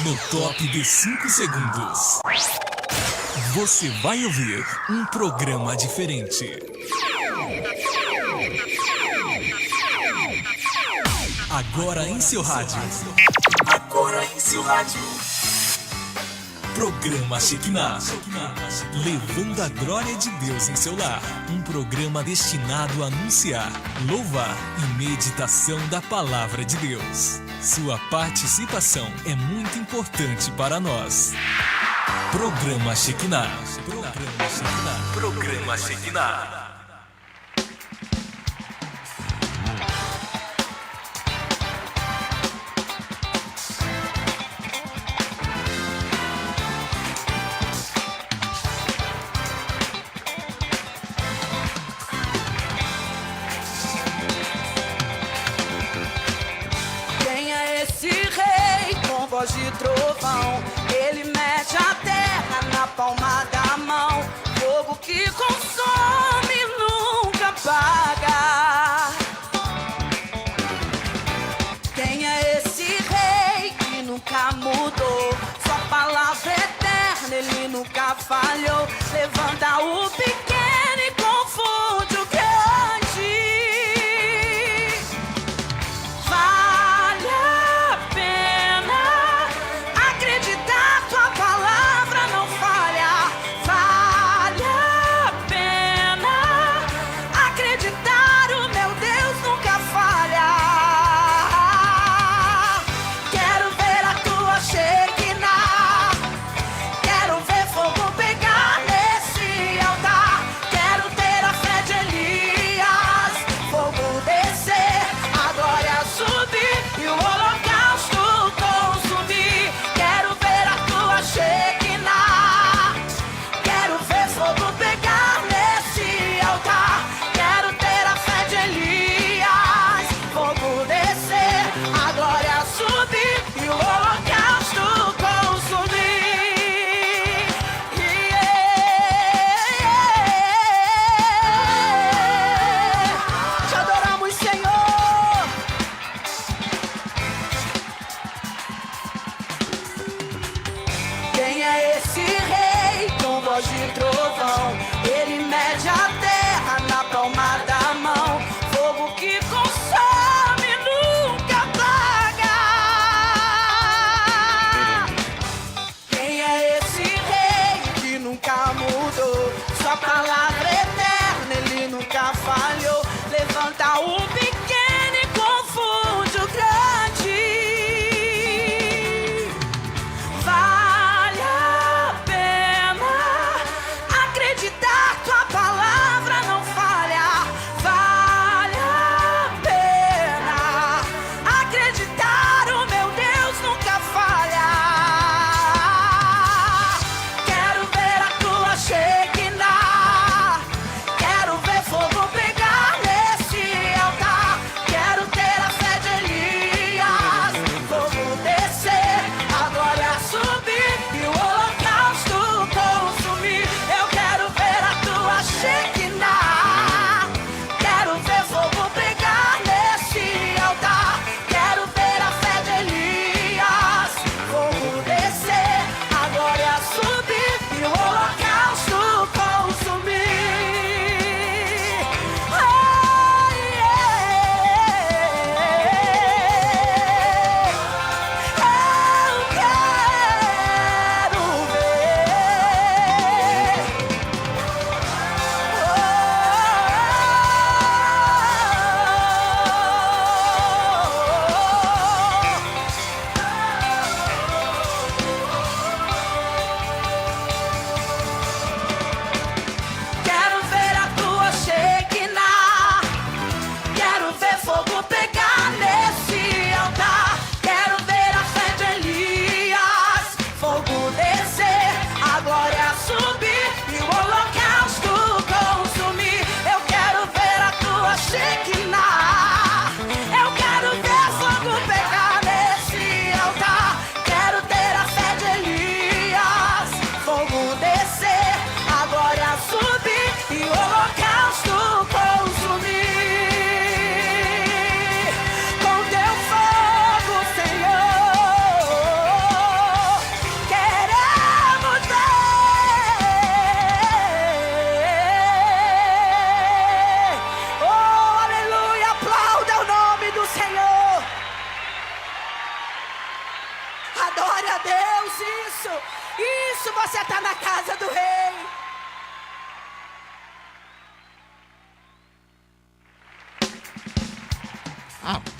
No top de 5 segundos, você vai ouvir um programa diferente. Agora em seu rádio. Programa Shekinah, levando a glória de Deus em seu lar. Um programa destinado a anunciar, louvar e meditação da palavra de Deus. Sua participação é muito importante para nós. Programa Shekinah. Programa Shekinah. Voz de trovão, ele mede a terra na palma da mão. Fogo que consome nunca apaga. Quem é esse rei que nunca mudou? Sua palavra é eterna, ele nunca falhou. Levanta o pequeno e confunde o grande. Altar.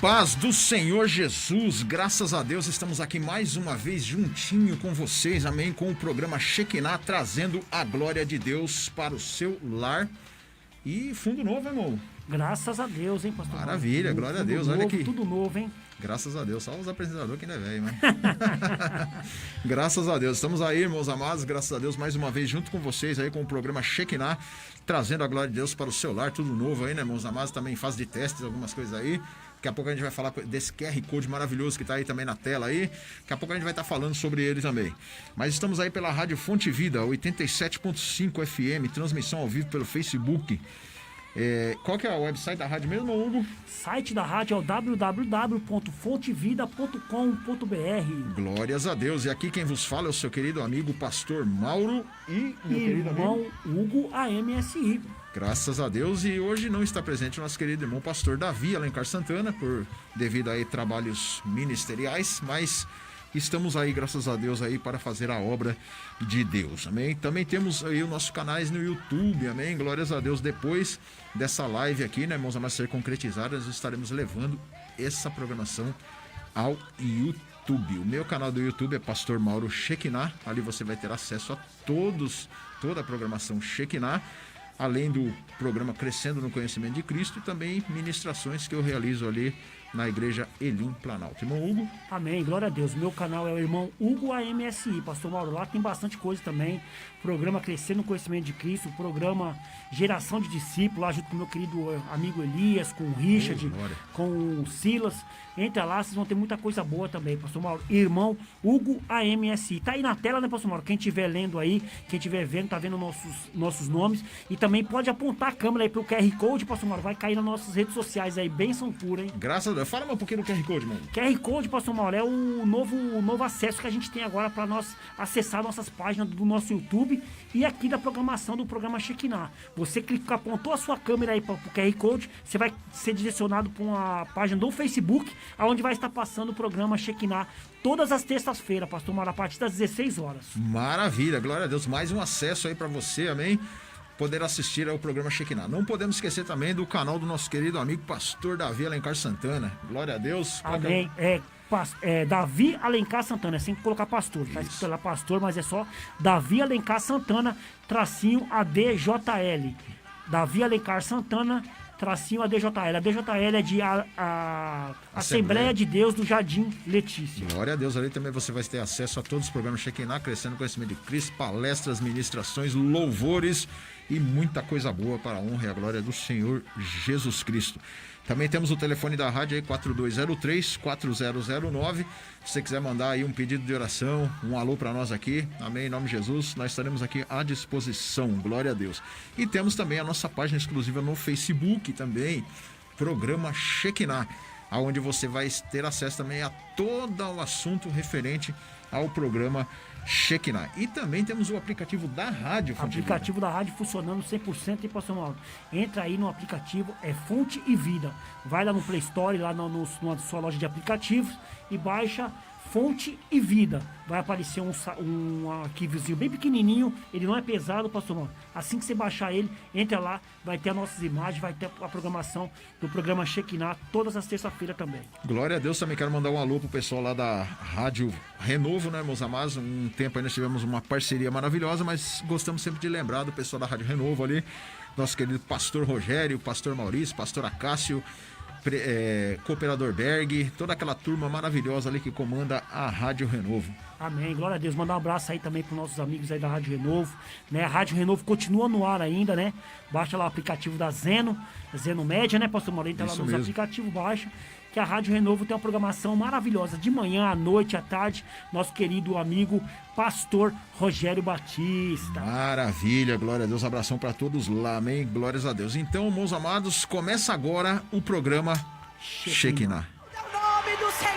paz do Senhor Jesus, graças a Deus estamos aqui mais uma vez juntinho com vocês, amém, com o programa Shekinah, trazendo a glória de Deus para o seu lar. E fundo novo, irmão. Graças a Deus, hein, pastor? Maravilha, glória a Deus, novo, olha aqui. Tudo novo, hein? Graças a Deus, só os apresentadores que ainda é velho, né? Graças a Deus, estamos aí, irmãos amados, graças a Deus, mais uma vez junto com vocês aí com o programa Shekinah, trazendo a glória de Deus para o seu lar, tudo novo aí, né, irmãos amados, também em fase de testes, algumas coisas aí. Daqui a pouco a gente vai falar desse QR Code maravilhoso que está aí também na tela aí. Daqui a pouco a gente vai estar falando sobre ele também. Mas estamos aí pela Rádio Fonte Vida, 87.5 FM, transmissão ao vivo pelo Facebook. Qual que é o website da rádio mesmo, Hugo? Site da rádio é o www.fontevida.com.br. Glórias a Deus. E aqui quem vos fala é o seu querido amigo Pastor Mauro e meu querido irmão Hugo AMSI. Graças a Deus. E hoje não está presente o nosso querido irmão Pastor Davi Alencar Santana, devido aí trabalhos ministeriais, mas estamos aí, graças a Deus, aí para fazer a obra de Deus, amém? Também temos aí os nossos canais no YouTube, amém? Glórias a Deus. Depois dessa live aqui, né, irmãos, a ser concretizada, nós estaremos levando essa programação ao YouTube. O meu canal do YouTube é Pastor Mauro Shekinah, ali você vai ter acesso a toda a programação Shekinah, além do programa Crescendo no Conhecimento de Cristo e também ministrações que eu realizo ali na Igreja Elim Planalto. Irmão Hugo? Amém, glória a Deus. Meu canal é o irmão Hugo AMSI. Pastor Mauro, lá tem bastante coisa também. Programa Crescendo no Conhecimento de Cristo, programa Geração de Discípulos, lá junto com o meu querido amigo Elias, com o Richard, com o Silas. Entra lá, vocês vão ter muita coisa boa também, Pastor Mauro. Irmão Hugo AMSI. Tá aí na tela, né, Pastor Mauro? Quem estiver lendo aí, quem estiver vendo, tá vendo nossos nomes. E também pode apontar a câmera aí pro QR Code, Pastor Mauro. Vai cair nas nossas redes sociais aí, bênção pura, hein? Graças a Deus. Fala um pouquinho do QR Code, mano. QR Code, Pastor Mauro, é o novo acesso que a gente tem agora para nós acessar nossas páginas do nosso YouTube e aqui da programação do programa Shekinah. Você apontou a sua câmera aí para o QR Code, você vai ser direcionado para uma página do Facebook, onde vai estar passando o programa Shekinah todas as terças-feiras, Pastor Mauro, a partir das 16 horas. Maravilha, glória a Deus. Mais um acesso aí para você, amém? Poder assistir ao programa Shekinah. Não podemos esquecer também do canal do nosso querido amigo Pastor Davi Alencar Santana. Glória a Deus. Amém. Davi Alencar Santana, é sem colocar pastor, tá escrito lá pastor, mas é só Davi Alencar Santana, tracinho ADJL. Davi Alencar Santana, tracinho ADJL. A DJL é de Assembleia de Deus do Jardim Letícia. Glória a Deus, ali também você vai ter acesso a todos os programas Shekinah, Crescendo no Conhecimento de Cristo, palestras, ministrações, louvores e muita coisa boa para a honra e a glória do Senhor Jesus Cristo. Também temos o telefone da rádio aí, 4203-4009. Se você quiser mandar aí um pedido de oração, um alô para nós aqui, amém, em nome de Jesus, nós estaremos aqui à disposição, glória a Deus. E temos também a nossa página exclusiva no Facebook também, programa Shekinah, onde você vai ter acesso também a todo o assunto referente ao programa Shekinah. E também temos o aplicativo da rádio Fonte Vida. Aplicativo da rádio funcionando 100% e Pastor Mauro. Entra aí no aplicativo, é Fonte e Vida. Vai lá no Play Store, lá na sua loja de aplicativos e baixa Fonte e Vida. Vai aparecer um arquivozinho bem pequenininho, ele não é pesado, Pastor Mauro. Assim que você baixar ele, entra lá, vai ter as nossas imagens, vai ter a programação do programa Shekinah todas as terças-feiras também. Glória a Deus, também quero mandar um alô pro pessoal lá da Rádio Renovo, né, meus amados? Um tempo aí nós tivemos uma parceria maravilhosa, mas gostamos sempre de lembrar do pessoal da Rádio Renovo ali, nosso querido Pastor Rogério, Pastor Maurício, Pastor Acácio, Cooperador Berg, toda aquela turma maravilhosa ali que comanda a Rádio Renovo. Amém, glória a Deus. Mandar um abraço aí também para os nossos amigos aí da Rádio Renovo, né? A Rádio Renovo continua no ar ainda, né? Baixa lá o aplicativo da Zeno Média, né, Pastor Mauro? Tá lá nos aplicativos, baixa, que a Rádio Renovo tem uma programação maravilhosa, de manhã, à noite, à tarde, nosso querido amigo Pastor Rogério Batista. Maravilha, glória a Deus, abração para todos lá, amém, glórias a Deus. Então, meus amados, começa agora o programa Shekinah. É o nome do Senhor.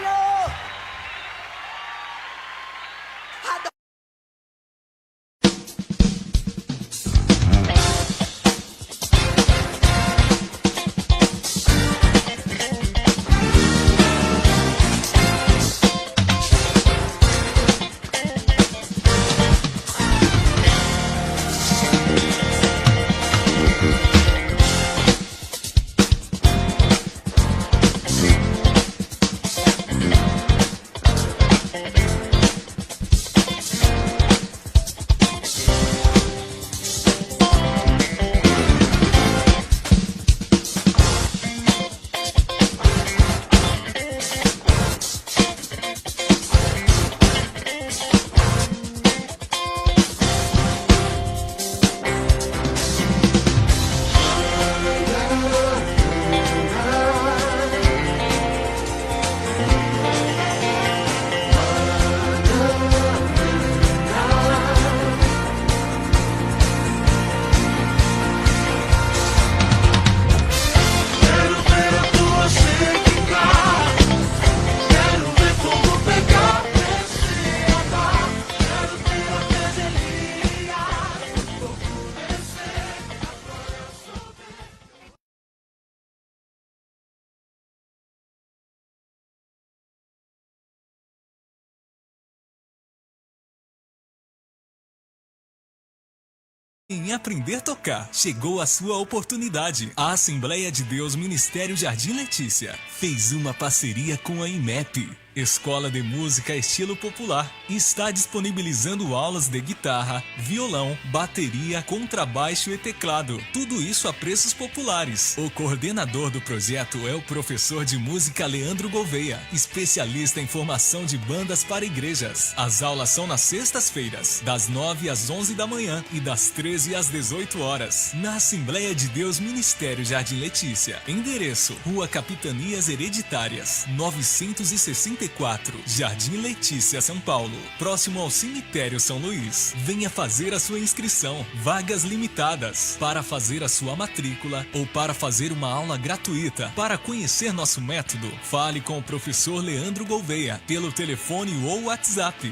Em aprender a tocar, chegou a sua oportunidade. A Assembleia de Deus Ministério Jardim Letícia fez uma parceria com a IMEP, Escola de Música Estilo Popular, e está disponibilizando aulas de guitarra, violão, bateria, contrabaixo e teclado. Tudo isso a preços populares. O coordenador do projeto é o professor de música Leandro Gouveia, especialista em formação de bandas para igrejas. As aulas são nas sextas-feiras, das 9 às 11 da manhã e das 13 às 18 horas, na Assembleia de Deus Ministério Jardim Letícia. Endereço: Rua Capitanias Hereditárias, 964, Jardim Letícia, São Paulo, próximo ao Cemitério São Luís. Venha fazer a sua inscrição. Vagas limitadas. Para fazer a sua matrícula ou para fazer uma aula gratuita. Para conhecer nosso método, fale com o professor Leandro Gouveia pelo telefone ou WhatsApp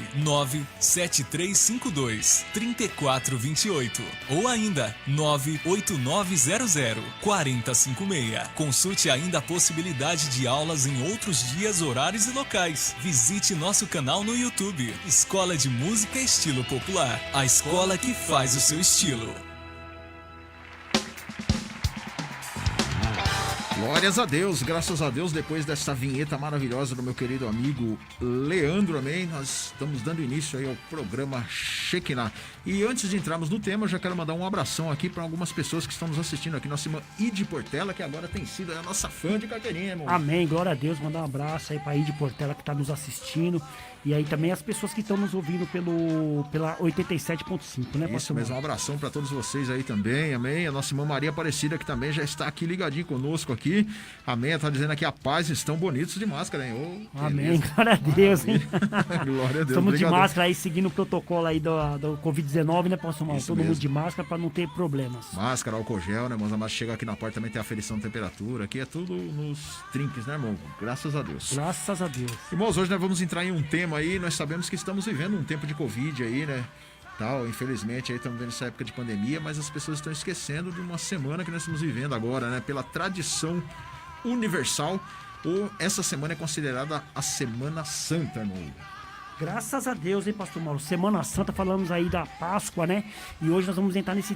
97352-3428 ou ainda 98900-4056. Consulte ainda a possibilidade de aulas em outros dias, horários e locais. Visite nosso canal no YouTube, Escola de Música Estilo Popular, a escola que faz o seu estilo. Glórias a Deus, graças a Deus, depois dessa vinheta maravilhosa do meu querido amigo Leandro, amém? Nós estamos dando início aí ao programa Shekinah. E antes de entrarmos no tema, eu já quero mandar um abração aqui para algumas pessoas que estão nos assistindo aqui. Nossa irmã Ide Portela, que agora tem sido a nossa fã de carteirinha, irmão. Amém, glória a Deus, mandar um abraço aí para Ide Portela que está nos assistindo. E aí também as pessoas que estão nos ouvindo pela 87.5, né, pastor? Isso mesmo, um abração para todos vocês aí também, amém? A nossa irmã Maria Aparecida, que também já está aqui ligadinho conosco aqui, amém? Tá dizendo aqui, a paz, estão bonitos de máscara, hein? Oh, amém, glória a Deus, hein? Glória a Deus. Estamos de Obrigado. máscara aí, seguindo o protocolo aí do Covid-19, né, pastor Mauro? Isso Todo mesmo. mundo de máscara para não ter problemas. Máscara, álcool gel, né, irmãos? Mas chega aqui na porta também tem aferição de temperatura, aqui é tudo nos trinques, né, irmão? Graças a Deus. Graças a Deus. Irmãos, hoje nós vamos entrar em um tema aí, nós sabemos que estamos vivendo um tempo de Covid aí, né? Tal, infelizmente aí estamos vendo essa época de pandemia, mas as pessoas estão esquecendo de uma semana que nós estamos vivendo agora, né? Pela tradição universal, essa semana é considerada a Semana Santa, irmão. Graças a Deus, hein, pastor Mauro? Semana Santa, falamos aí da Páscoa, né? E hoje nós vamos entrar nesse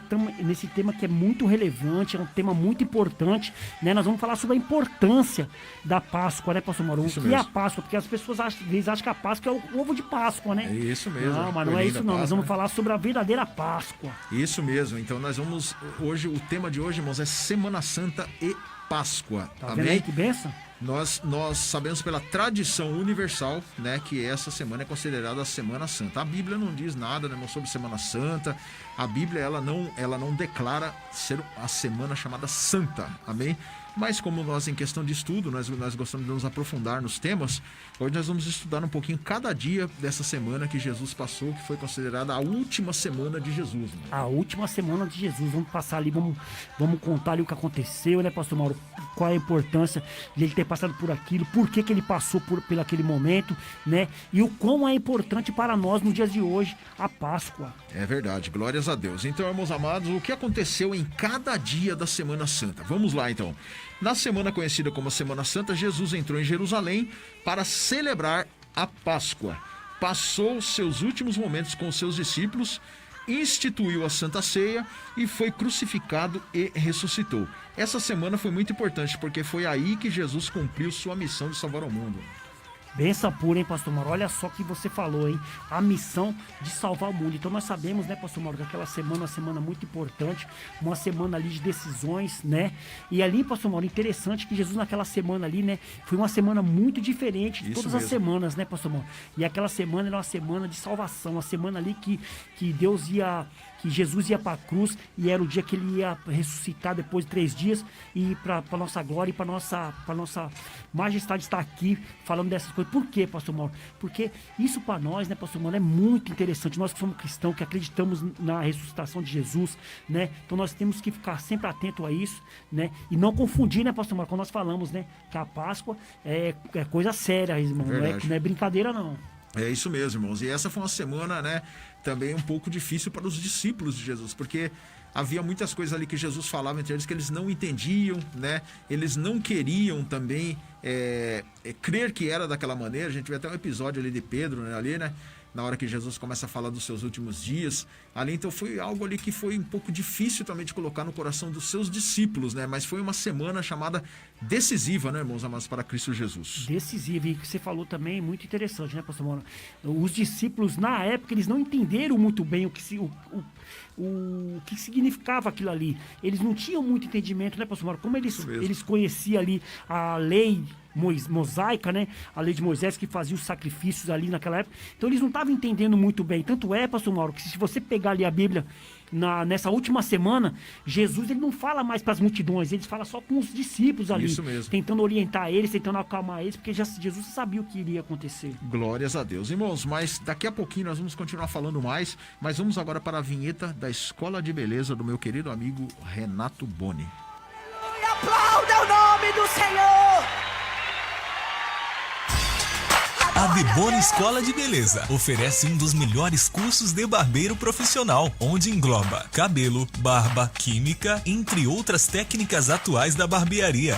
tema que é muito relevante, é um tema muito importante, né? Nós vamos falar sobre a importância da Páscoa, né, pastor Mauro? Isso o que é mesmo. a Páscoa? Porque as pessoas às vezes acham que a Páscoa é o ovo de Páscoa, né? É isso mesmo. Não, mas não é Coelhinho isso da não. Nós Páscoa, vamos né? falar sobre a verdadeira Páscoa. Isso mesmo. Então nós vamos hoje, o tema de hoje, irmãos, é Semana Santa e Páscoa. Tá Amém? vendo aí que benção? Nós sabemos pela tradição universal, né, que essa semana é considerada a Semana Santa. A Bíblia não diz nada, né, sobre Semana Santa. A Bíblia ela não declara ser a semana chamada Santa. Amém? Mas como nós, em questão de estudo, nós gostamos de nos aprofundar nos temas, hoje nós vamos estudar um pouquinho cada dia dessa semana que Jesus passou, que foi considerada a última semana de Jesus. Né? A última semana de Jesus. Vamos passar ali, vamos contar ali o que aconteceu, né, pastor Mauro? Qual a importância de ele ter passado por aquilo, por que ele passou por aquele momento, né? E o quão é importante para nós nos dias de hoje a Páscoa. É verdade, glórias a Deus. Então, irmãos amados, o que aconteceu em cada dia da Semana Santa? Vamos lá, então. Na semana conhecida como a Semana Santa, Jesus entrou em Jerusalém para celebrar a Páscoa. Passou seus últimos momentos com seus discípulos, instituiu a Santa Ceia e foi crucificado e ressuscitou. Essa semana foi muito importante porque foi aí que Jesus cumpriu sua missão de salvar o mundo. Benção pura, hein, pastor Mauro? Olha só o que você falou, hein? A missão de salvar o mundo. Então nós sabemos, né, pastor Mauro, que aquela semana é uma semana muito importante, uma semana ali de decisões, né? E ali, pastor Mauro, interessante que Jesus naquela semana ali, né, foi uma semana muito diferente de Isso todas mesmo. as semanas, né, pastor Mauro? E aquela semana era uma semana de salvação, uma semana ali que Jesus ia para a cruz e era o dia que ele ia ressuscitar depois de 3 dias e para nossa glória e para nossa majestade estar aqui falando dessas coisas. Por quê, pastor Mauro? Porque isso para nós, né, pastor Mauro, é muito interessante. Nós que somos cristãos, que acreditamos na ressuscitação de Jesus, né? Então nós temos que ficar sempre atento a isso, né? E não confundir, né, pastor Mauro, quando nós falamos, né, que a Páscoa é coisa séria, irmão. Não é brincadeira, não. É isso mesmo, irmãos. E essa foi uma semana, né, também um pouco difícil para os discípulos de Jesus, porque havia muitas coisas ali que Jesus falava entre eles que eles não entendiam, né? Eles não queriam também crer que era daquela maneira. A gente vê até um episódio ali de Pedro, né, ali, né? na hora que Jesus começa a falar dos seus últimos dias. Ali, então, foi algo ali que foi um pouco difícil também de colocar no coração dos seus discípulos, né? Mas foi uma semana chamada decisiva, né, irmãos amados, para Cristo Jesus. Decisiva, e o que você falou também é muito interessante, né, pastor Mauro? Os discípulos, na época, eles não entenderam muito bem o que significava aquilo ali. Eles não tinham muito entendimento, né, pastor Mauro? Como eles conheciam ali a lei mosaica, né? A lei de Moisés, que fazia os sacrifícios ali naquela época. Então eles não estavam entendendo muito bem. Tanto é, pastor Mauro, que se você pegar ali a Bíblia nessa última semana, Jesus ele não fala mais para as multidões, ele fala só com os discípulos ali. Isso mesmo. Tentando orientar eles, tentando acalmar eles, porque Jesus sabia o que iria acontecer. Glórias a Deus. Irmãos, mas daqui a pouquinho nós vamos continuar falando mais, mas vamos agora para a vinheta da Escola de Beleza do meu querido amigo Renato Boni. E aplauda o nome do Senhor. A Deboni Escola de Beleza oferece um dos melhores cursos de barbeiro profissional, onde engloba cabelo, barba, química, entre outras técnicas atuais da barbearia.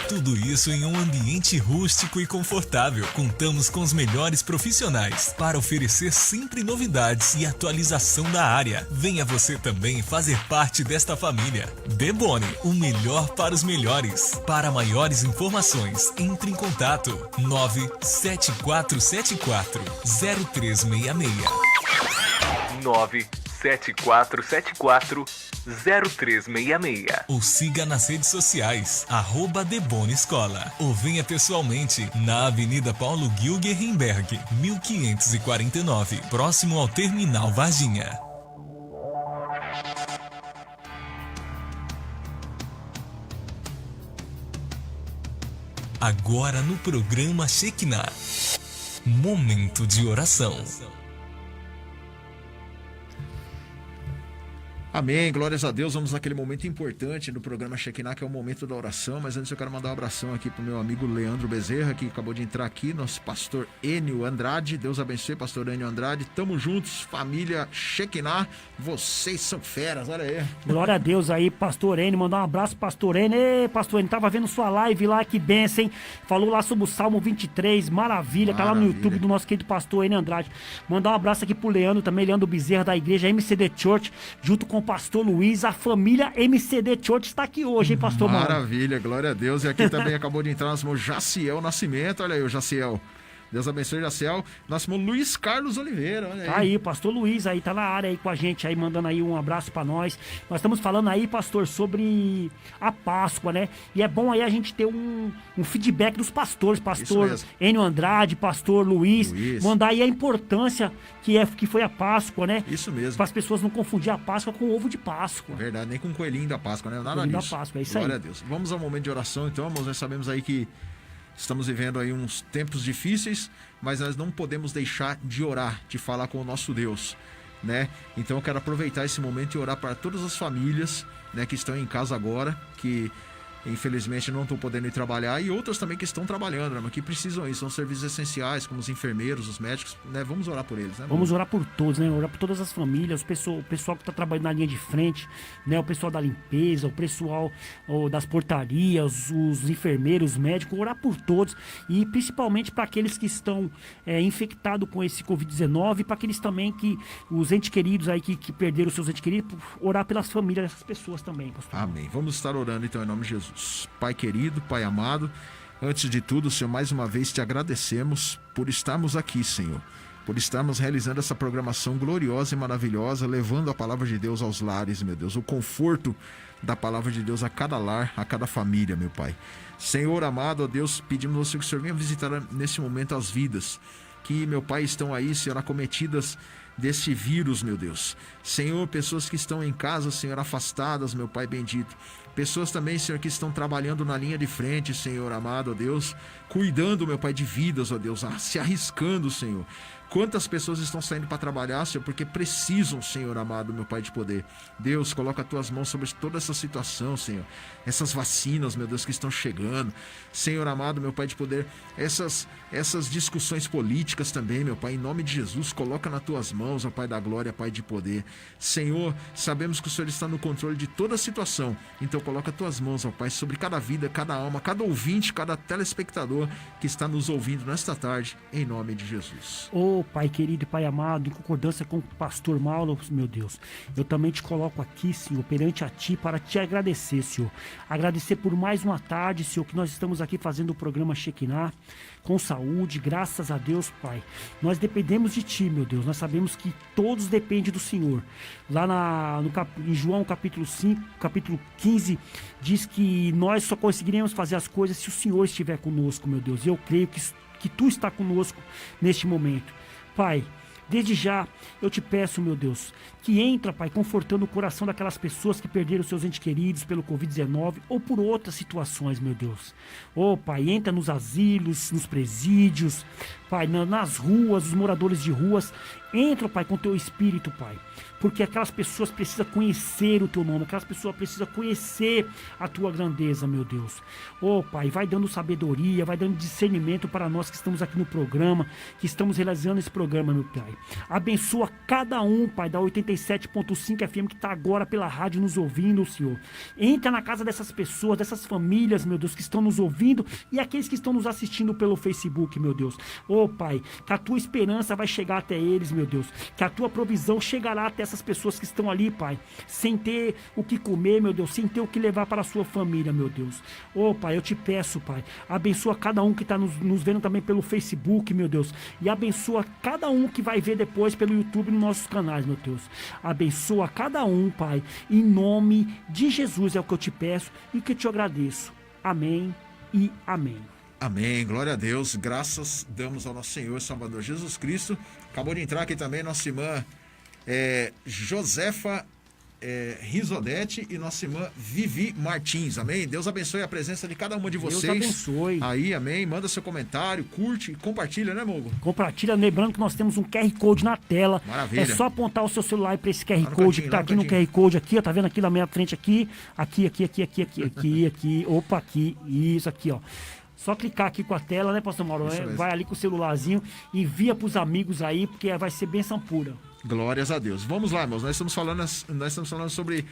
Tudo isso em um ambiente rústico e confortável. Contamos com os melhores profissionais para oferecer sempre novidades e atualização da área. Venha você também fazer parte desta família. Deboni, o melhor para os melhores. Para maiores informações, entre em contato 97474-0366. 97474-0366. Ou siga nas redes sociais, @Deboni Escola. Ou venha pessoalmente na Avenida Paulo Gilger Rimberg, 1549, próximo ao Terminal Varginha. Agora no programa Shekinah, momento de oração. Amém, glórias a Deus. Vamos naquele momento importante do programa Shekinah, que é o momento da oração. Mas antes eu quero mandar um abração aqui pro meu amigo Leandro Bezerra, que acabou de entrar aqui, nosso pastor Enio Andrade. Deus abençoe, pastor Enio Andrade. Tamo juntos, família Shekinah. Vocês são feras, olha aí. Glória a Deus aí, pastor Enio. Mandar um abraço, pastor Enio. Ei, pastor Enio, tava vendo sua live lá, que benção, hein? Falou lá sobre o Salmo 23, maravilha. Tá lá no YouTube do nosso querido pastor Enio Andrade. Mandar um abraço aqui pro Leandro também, Leandro Bezerra, da igreja MCD Church, junto com o pastor Luiz. A família MCD Church está aqui hoje, hein, pastor Mauro? Maravilha, glória a Deus. E aqui também acabou de entrar nosso irmão Jaciel Nascimento. Olha aí o Jaciel. Deus abençoe, Jaciel. Nosso irmão Luiz Carlos Oliveira, olha aí. Tá aí, o pastor Luiz aí, tá na área aí com a gente aí, mandando aí um abraço pra nós. Nós estamos falando aí, pastor, sobre a Páscoa, né? E é bom aí a gente ter um feedback dos pastores, pastor Enio Andrade, pastor Luiz, mandar aí a importância que foi a Páscoa, né? Isso mesmo. Para as pessoas não confundir a Páscoa com o ovo de Páscoa. Verdade, nem com o coelhinho da Páscoa, né? Nada coelhinho disso. da Páscoa, é isso Glória aí. a Deus. Vamos ao momento de oração, então, irmãos. Nós sabemos aí que estamos vivendo aí uns tempos difíceis, mas nós não podemos deixar de orar, de falar com o nosso Deus, né? Então eu quero aproveitar esse momento e orar para todas as famílias, né, que estão em casa agora, que infelizmente não estão podendo ir trabalhar, e outras também que estão trabalhando, né, mas que precisam ir, são serviços essenciais, como os enfermeiros, os médicos, né? Vamos orar por eles, né? Vamos orar por todos, né? Orar por todas as famílias, o pessoal que está trabalhando na linha de frente, né? O pessoal da limpeza, o pessoal das portarias, os enfermeiros, os médicos, orar por todos, e principalmente para aqueles que estão infectados com esse Covid-19, para aqueles também os entes queridos aí que perderam os seus entes queridos, orar pelas famílias dessas pessoas também, pastor. Amém. Vamos estar orando então em nome de Jesus. Pai querido, Pai amado, antes de tudo, Senhor, mais uma vez te agradecemos por estarmos aqui, Senhor, por estarmos realizando essa programação gloriosa e maravilhosa, levando a palavra de Deus aos lares, meu Deus, o conforto da palavra de Deus a cada lar, a cada família, meu Pai. Senhor amado, ó Deus, pedimos ao Senhor que o Senhor venha visitar nesse momento as vidas que, meu Pai, estão aí, Senhor, acometidas desse vírus, meu Deus. Senhor, pessoas que estão em casa, Senhor, afastadas, meu Pai bendito. Pessoas também, Senhor, que estão trabalhando na linha de frente, Senhor amado, ó Deus, cuidando, meu Pai, de vidas, ó Deus, se arriscando, Senhor, Quantas pessoas estão saindo para trabalhar, Senhor, porque precisam, Senhor amado, meu Pai de poder. Deus, coloca as tuas mãos sobre toda essa situação, Senhor. Essas vacinas, meu Deus, que estão chegando. Senhor amado, meu Pai de poder, essas discussões políticas também, meu Pai, em nome de Jesus, coloca nas tuas mãos, ó Pai da glória, Pai de poder. Senhor, sabemos que o Senhor está no controle de toda a situação, então coloca as tuas mãos, ó Pai, sobre cada vida, cada alma, cada ouvinte, cada telespectador que está nos ouvindo nesta tarde, em nome de Jesus. Ô Pai querido e Pai amado, em concordância com o pastor Mauro, meu Deus, eu também te coloco aqui, Senhor, perante a Ti, para te agradecer, Senhor. Agradecer por mais uma tarde, Senhor, que nós estamos aqui fazendo o programa Shekinah, com saúde, graças a Deus, Pai. Nós dependemos de Ti, meu Deus, nós sabemos que todos dependem do Senhor. Lá em João capítulo 5, capítulo 15, diz que nós só conseguiremos fazer as coisas se o Senhor estiver conosco, meu Deus. E eu creio que Tu está conosco neste momento. Pai, desde já eu te peço, meu Deus, que entra, Pai, confortando o coração daquelas pessoas que perderam seus entes queridos pelo Covid-19 ou por outras situações, meu Deus. Ô, Pai, entra nos asilos, nos presídios, Pai, nas ruas, os moradores de ruas. Entra, Pai, com Teu Espírito, Pai. Porque aquelas pessoas precisam conhecer o Teu nome, aquelas pessoas precisam conhecer a Tua grandeza, meu Deus. Ô, Pai, vai dando sabedoria, vai dando discernimento para nós que estamos aqui no programa, que estamos realizando esse programa, meu Pai. Abençoa cada um, Pai, da 87.5 FM que está agora pela rádio nos ouvindo, Senhor. Entra na casa dessas pessoas, dessas famílias, meu Deus, que estão nos ouvindo e aqueles que estão nos assistindo pelo Facebook, meu Deus. Ô, Pai, que a Tua esperança vai chegar até eles, meu Deus. Que a Tua provisão chegará até essas pessoas que estão ali, Pai, sem ter o que comer, meu Deus, sem ter o que levar para a sua família, meu Deus. Ô, Pai, eu te peço, Pai, abençoa cada um que está nos vendo também pelo Facebook, meu Deus, e abençoa cada um que vai ver depois pelo YouTube nos nossos canais, meu Deus. Abençoa cada um, Pai, em nome de Jesus é o que eu te peço e que eu te agradeço. Amém e amém. Amém, glória a Deus, graças damos ao nosso Senhor e Salvador Jesus Cristo. Acabou de entrar aqui também nossa irmã Josefa Risodete e nossa irmã Vivi Martins, amém? Deus abençoe a presença de cada uma de vocês. Deus abençoe. Aí, amém? Manda seu comentário, curte e compartilha, né, Mogo? Compartilha, lembrando que nós temos um QR Code na tela. Maravilha. É só apontar o seu celular para esse QR Code que tá aqui no QR Code aqui, ó, tá vendo aqui na minha frente aqui, opa, aqui, isso aqui, ó. Só clicar aqui com a tela, né, pastor Mauro? Vai ali com o celularzinho, envia pros amigos aí, porque vai ser bênção pura. Glórias a Deus. Vamos lá, irmãos. Nós estamos falando sobre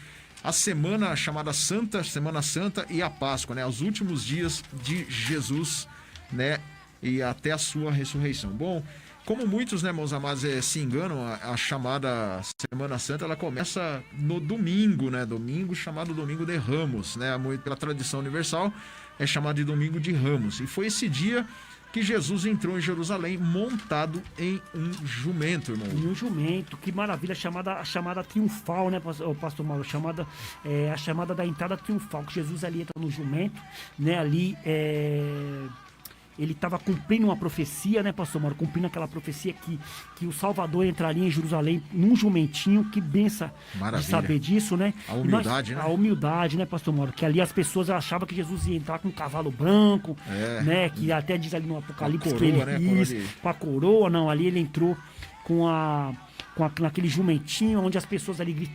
a semana chamada Semana Santa e a Páscoa, né? Os últimos dias de Jesus, né? E até a sua ressurreição. Bom, como muitos, né, meus amados, se enganam, a chamada Semana Santa, ela começa no domingo, né? Domingo chamado Domingo de Ramos, né? Pela tradição universal, é chamado de Domingo de Ramos. E foi esse dia que Jesus entrou em Jerusalém montado em um jumento, irmão. Em um jumento, que maravilha, a chamada triunfal, né, pastor Mauro? A chamada da entrada triunfal, que Jesus ali entra no jumento, né, ali ele estava cumprindo uma profecia, né, pastor Mauro? Cumprindo aquela profecia que o Salvador entraria em Jerusalém num jumentinho. Que benção de saber disso, né? A humildade, né? A humildade, né, pastor Mauro? Que ali as pessoas achavam que Jesus ia entrar com um cavalo branco, né? Que até diz ali no Apocalipse que ele com a coroa, não, ali ele entrou naquele jumentinho, onde as pessoas ali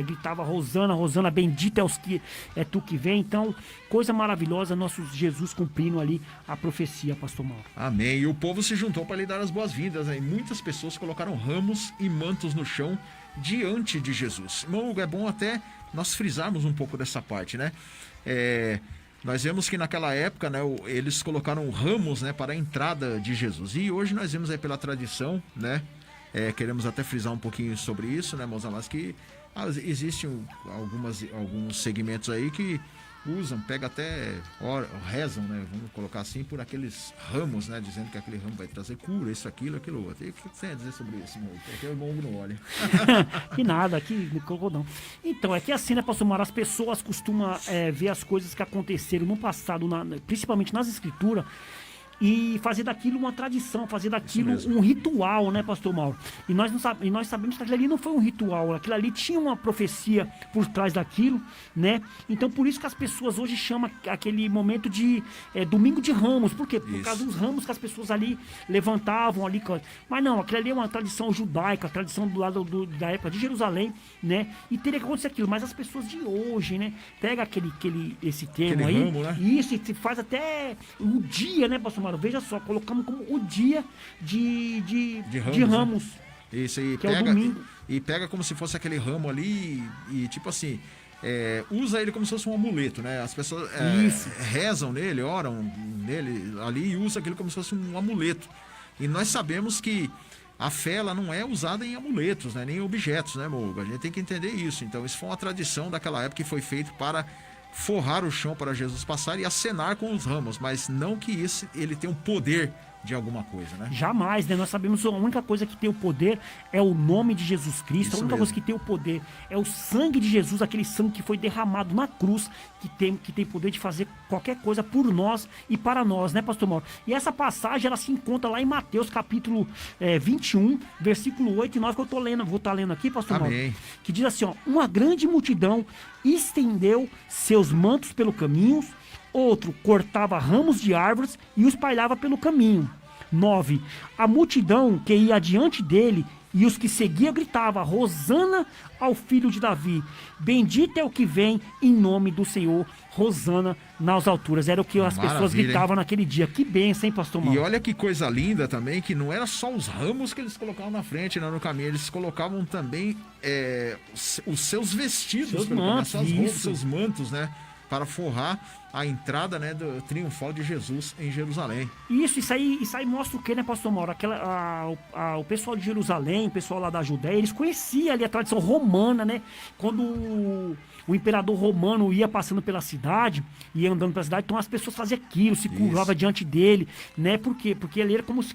gritavam Rosana, Rosana, bendito é tu que vem. Então, coisa maravilhosa, nosso Jesus cumprindo ali a profecia, pastor Mauro. Amém. E o povo se juntou para lhe dar as boas-vindas, né? E muitas pessoas colocaram ramos e mantos no chão diante de Jesus. Irmão, é bom até nós frisarmos um pouco dessa parte, né? Nós vemos que naquela época, né, eles colocaram ramos, né, para a entrada de Jesus. E hoje nós vemos aí pela tradição, né? Queremos até frisar um pouquinho sobre isso, né, meus amados, que existem alguns segmentos aí que pegam até, rezam, né, vamos colocar assim, por aqueles ramos, né, dizendo que aquele ramo vai trazer cura, isso, aquilo, aquilo outro. E o que você tem a dizer sobre isso, irmão? Porque o irmão não olha. Que nada, que não colocou não. Então, é que assim, né, pastor Mauro, as pessoas costumam ver as coisas que aconteceram no passado, principalmente nas escrituras, e fazer daquilo uma tradição, fazer daquilo mesmo. um ritual, né, pastor Mauro? E nós sabemos que aquilo ali não foi um ritual, aquilo ali tinha uma profecia por trás daquilo, né? Então por isso que as pessoas hoje chamam aquele momento de domingo de ramos. Por quê? Por Isso. causa dos ramos que as pessoas ali levantavam ali. Mas não, aquilo ali é uma tradição judaica, tradição do lado da época de Jerusalém, né? E teria que acontecer aquilo. Mas as pessoas de hoje, né? Pega esse termo Aquele aí, ramo, né? isso, e se faz até o dia, né, pastor Mauro? Veja só, colocamos como o dia de ramos. Isso aí, Que é o domingo. E pega como se fosse aquele ramo ali e tipo assim, usa ele como se fosse um amuleto, né? As pessoas Isso. rezam nele, oram nele ali e usa aquilo como se fosse um amuleto. E nós sabemos que a fé ela não é usada em amuletos, né? Nem em objetos, né, Moga? A gente tem que entender isso. Então isso foi uma tradição daquela época que foi feito para forrar o chão para Jesus passar e acenar com os ramos, mas não que isso ele tenha um poder de alguma coisa, né? Jamais, né? Nós sabemos que a única coisa que tem o poder é o nome de Jesus Cristo. Isso A única mesmo. coisa que tem o poder é o sangue de Jesus, aquele sangue que foi derramado na cruz, que tem poder de fazer qualquer coisa por nós e para nós, né, pastor Mauro? E essa passagem, ela se encontra lá em Mateus, capítulo 21, versículo 8 e 9, que eu vou estar lendo aqui, pastor Mauro. Amém. Que diz assim, ó: uma grande multidão estendeu seus mantos pelo caminho, outro cortava ramos de árvores e os espalhava pelo caminho. 9. A multidão que ia adiante dele e os que seguiam gritava: Rosana ao filho de Davi. Bendito é o que vem em nome do Senhor. Rosana nas alturas. Era o que as pessoas Maravilha, gritavam naquele dia. Que bênção, hein, pastor E Mauro? olha que coisa linda também, que não era só os ramos que eles colocavam na frente, né, no caminho, eles colocavam também os seus vestidos, Seus pelo caminho, mantos, suas roupas, isso. seus mantos, né, para forrar a entrada, né, do triunfal de Jesus em Jerusalém. Isso aí mostra o que, né, pastor Mauro? O pessoal de Jerusalém, o pessoal lá da Judéia, eles conheciam ali a tradição romana, né? Quando o imperador romano ia passando pela cidade, ia andando pela cidade, então as pessoas faziam aquilo, se curvavam diante dele, né? Por quê? Porque ele era como se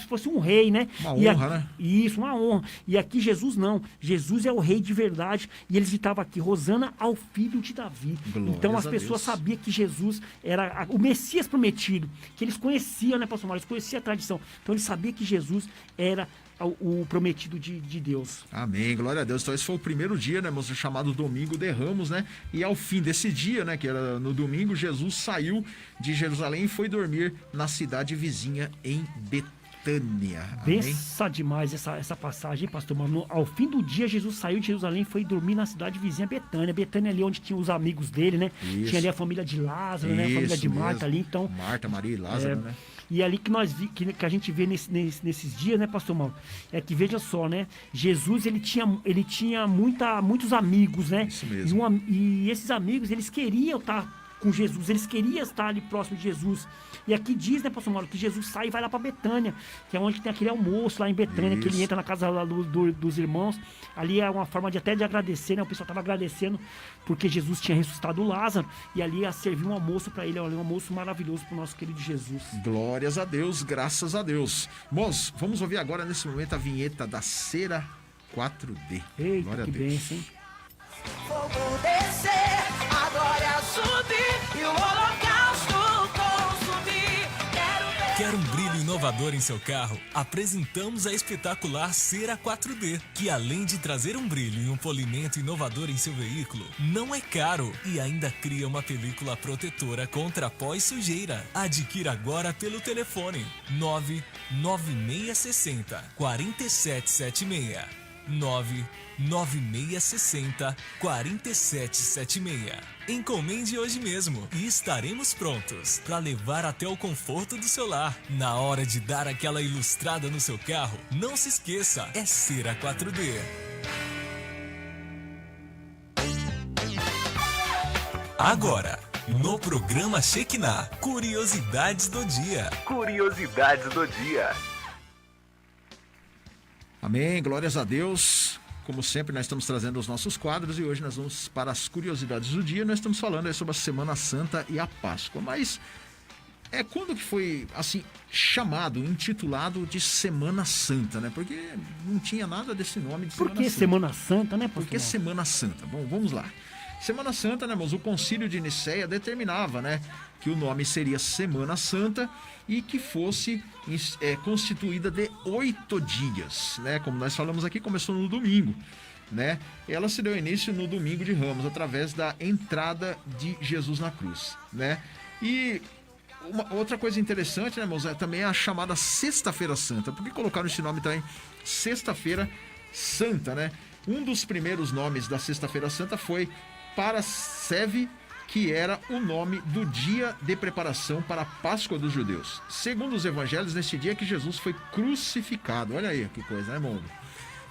fosse um rei, né? Uma E honra, né? Isso, uma honra. E aqui Jesus não. Jesus é o rei de verdade. E eles gritavam aqui: Rosana ao filho de Davi. Glórias Então as a pessoas Deus. sabiam que Jesus era o Messias prometido, que eles conheciam, né, pastor Mauro? Eles conheciam a tradição. Então eles sabiam que Jesus era o prometido de Deus. Amém, glória a Deus. Então esse foi o primeiro dia, né, moço, chamado Domingo de Ramos, né? E ao fim desse dia, né, que era no domingo, Jesus saiu de Jerusalém e foi dormir na cidade vizinha em Betânia. Amém? Bença demais essa passagem, hein, pastor Mauro? Ao fim do dia, Jesus saiu de Jerusalém e foi dormir na cidade vizinha Betânia. Betânia ali onde tinha os amigos dele, né? Isso. Tinha ali a família de Lázaro, né? A família Isso de Marta mesmo. ali, então... Marta, Maria e Lázaro, né? E ali que que a gente vê nesses dias, né, pastor Mauro? É que, veja só, né? Jesus, ele tinha muitos amigos, né? Isso mesmo. E esses amigos, eles queriam estar com Jesus, eles queriam estar ali próximo de Jesus. E aqui diz, né, pastor Mauro, que Jesus sai e vai lá para Betânia, que é onde tem aquele almoço lá em Betânia, que ele Isso. entra na casa lá dos irmãos. Ali é uma forma de agradecer, né? O pessoal estava agradecendo porque Jesus tinha ressuscitado Lázaro, e ali ia servir um almoço para ele, um almoço maravilhoso para o nosso querido Jesus. Glórias a Deus, graças a Deus. Moços, vamos ouvir agora nesse momento a vinheta da Cera 4D. Eita, Glória que a Deus. bênção, hein? Fogo descer, a glória subir e o holocausto consumir. Quero ver. Quer um brilho inovador em seu carro? Apresentamos a espetacular Cera 4D, que além de trazer um brilho e um polimento inovador em seu veículo, não é caro e ainda cria uma película protetora contra pó e sujeira. Adquira agora pelo telefone 99660 4776. 99660 4776. Encomende hoje mesmo e estaremos prontos para levar até o conforto do seu lar. Na hora de dar aquela ilustrada no seu carro, não se esqueça, é Cera 4D. Agora, no programa Shekinah, curiosidades do dia. Curiosidades do dia. Amém, glórias a Deus. Como sempre, nós estamos trazendo os nossos quadros e hoje nós vamos para as curiosidades do dia. Nós estamos falando aí sobre a Semana Santa e a Páscoa. Mas quando que foi, assim, chamado, intitulado de Semana Santa, né? Porque não tinha nada desse nome de Por Semana que Santa. Semana Santa, né, pastor Por que Mauro? Semana Santa? Bom, vamos lá. Semana Santa, né, irmãos? O Concílio de Nicéia determinava, né, que o nome seria Semana Santa e que fosse constituída de 8 dias, né? Como nós falamos aqui, começou no domingo, né? Ela se deu início no domingo de Ramos, através da entrada de Jesus na cruz, né? E outra coisa interessante, né, irmãos, é também a chamada Sexta-feira Santa. Por que colocaram esse nome também? Sexta-feira Santa, né? Um dos primeiros nomes da Sexta-feira Santa foi Parasceve, que era o nome do dia de preparação para a Páscoa dos judeus. Segundo os evangelhos, nesse dia que Jesus foi crucificado. Olha aí que coisa, né, irmão?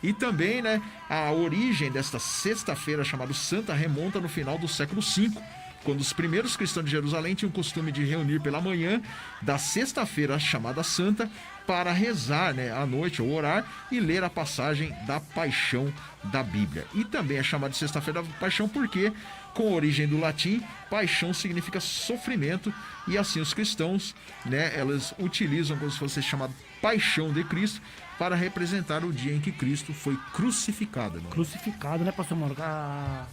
E também, né, a origem desta sexta-feira chamada Santa remonta no final do século V, quando os primeiros cristãos de Jerusalém tinham o costume de reunir pela manhã da sexta-feira chamada Santa para rezar, né, à noite ou orar e ler a passagem da Paixão da Bíblia. E também é chamada de Sexta-feira da Paixão porque, com origem do latim, paixão significa sofrimento, e assim os cristãos, né, elas utilizam como se fosse chamado Paixão de Cristo para representar o dia em que Cristo foi crucificado. Irmão. Crucificado, né, pastor Mauro? A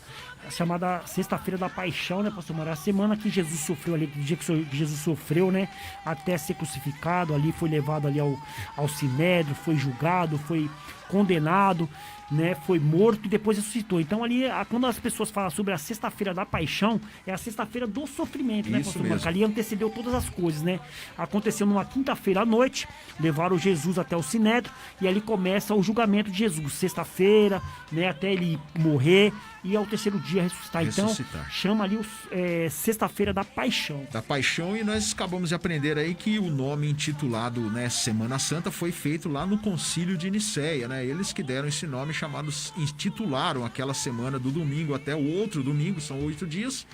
chamada Sexta-feira da Paixão, né, pastor Mauro? A semana que Jesus sofreu ali, o dia que Jesus sofreu, né, até ser crucificado, ali foi levado ali ao Sinédrio, foi julgado, foi condenado, né, foi morto e depois ressuscitou. Então ali, quando as pessoas falam sobre a Sexta-feira da Paixão, é a Sexta-feira do sofrimento, né, pastor Marco? Ali antecedeu todas as coisas, né? Aconteceu numa quinta-feira à noite, levaram Jesus até o Sinédrio e ali começa o julgamento de Jesus. Sexta-feira, né, até ele morrer e ao terceiro dia ressuscitar. Então, chama ali Sexta-feira da Paixão. Da Paixão, e nós acabamos de aprender aí que o nome intitulado, né, Semana Santa foi feito lá no Concílio de Nicéia, né? Eles que deram esse nome, intitularam aquela semana do domingo até o outro domingo, são 8 dias,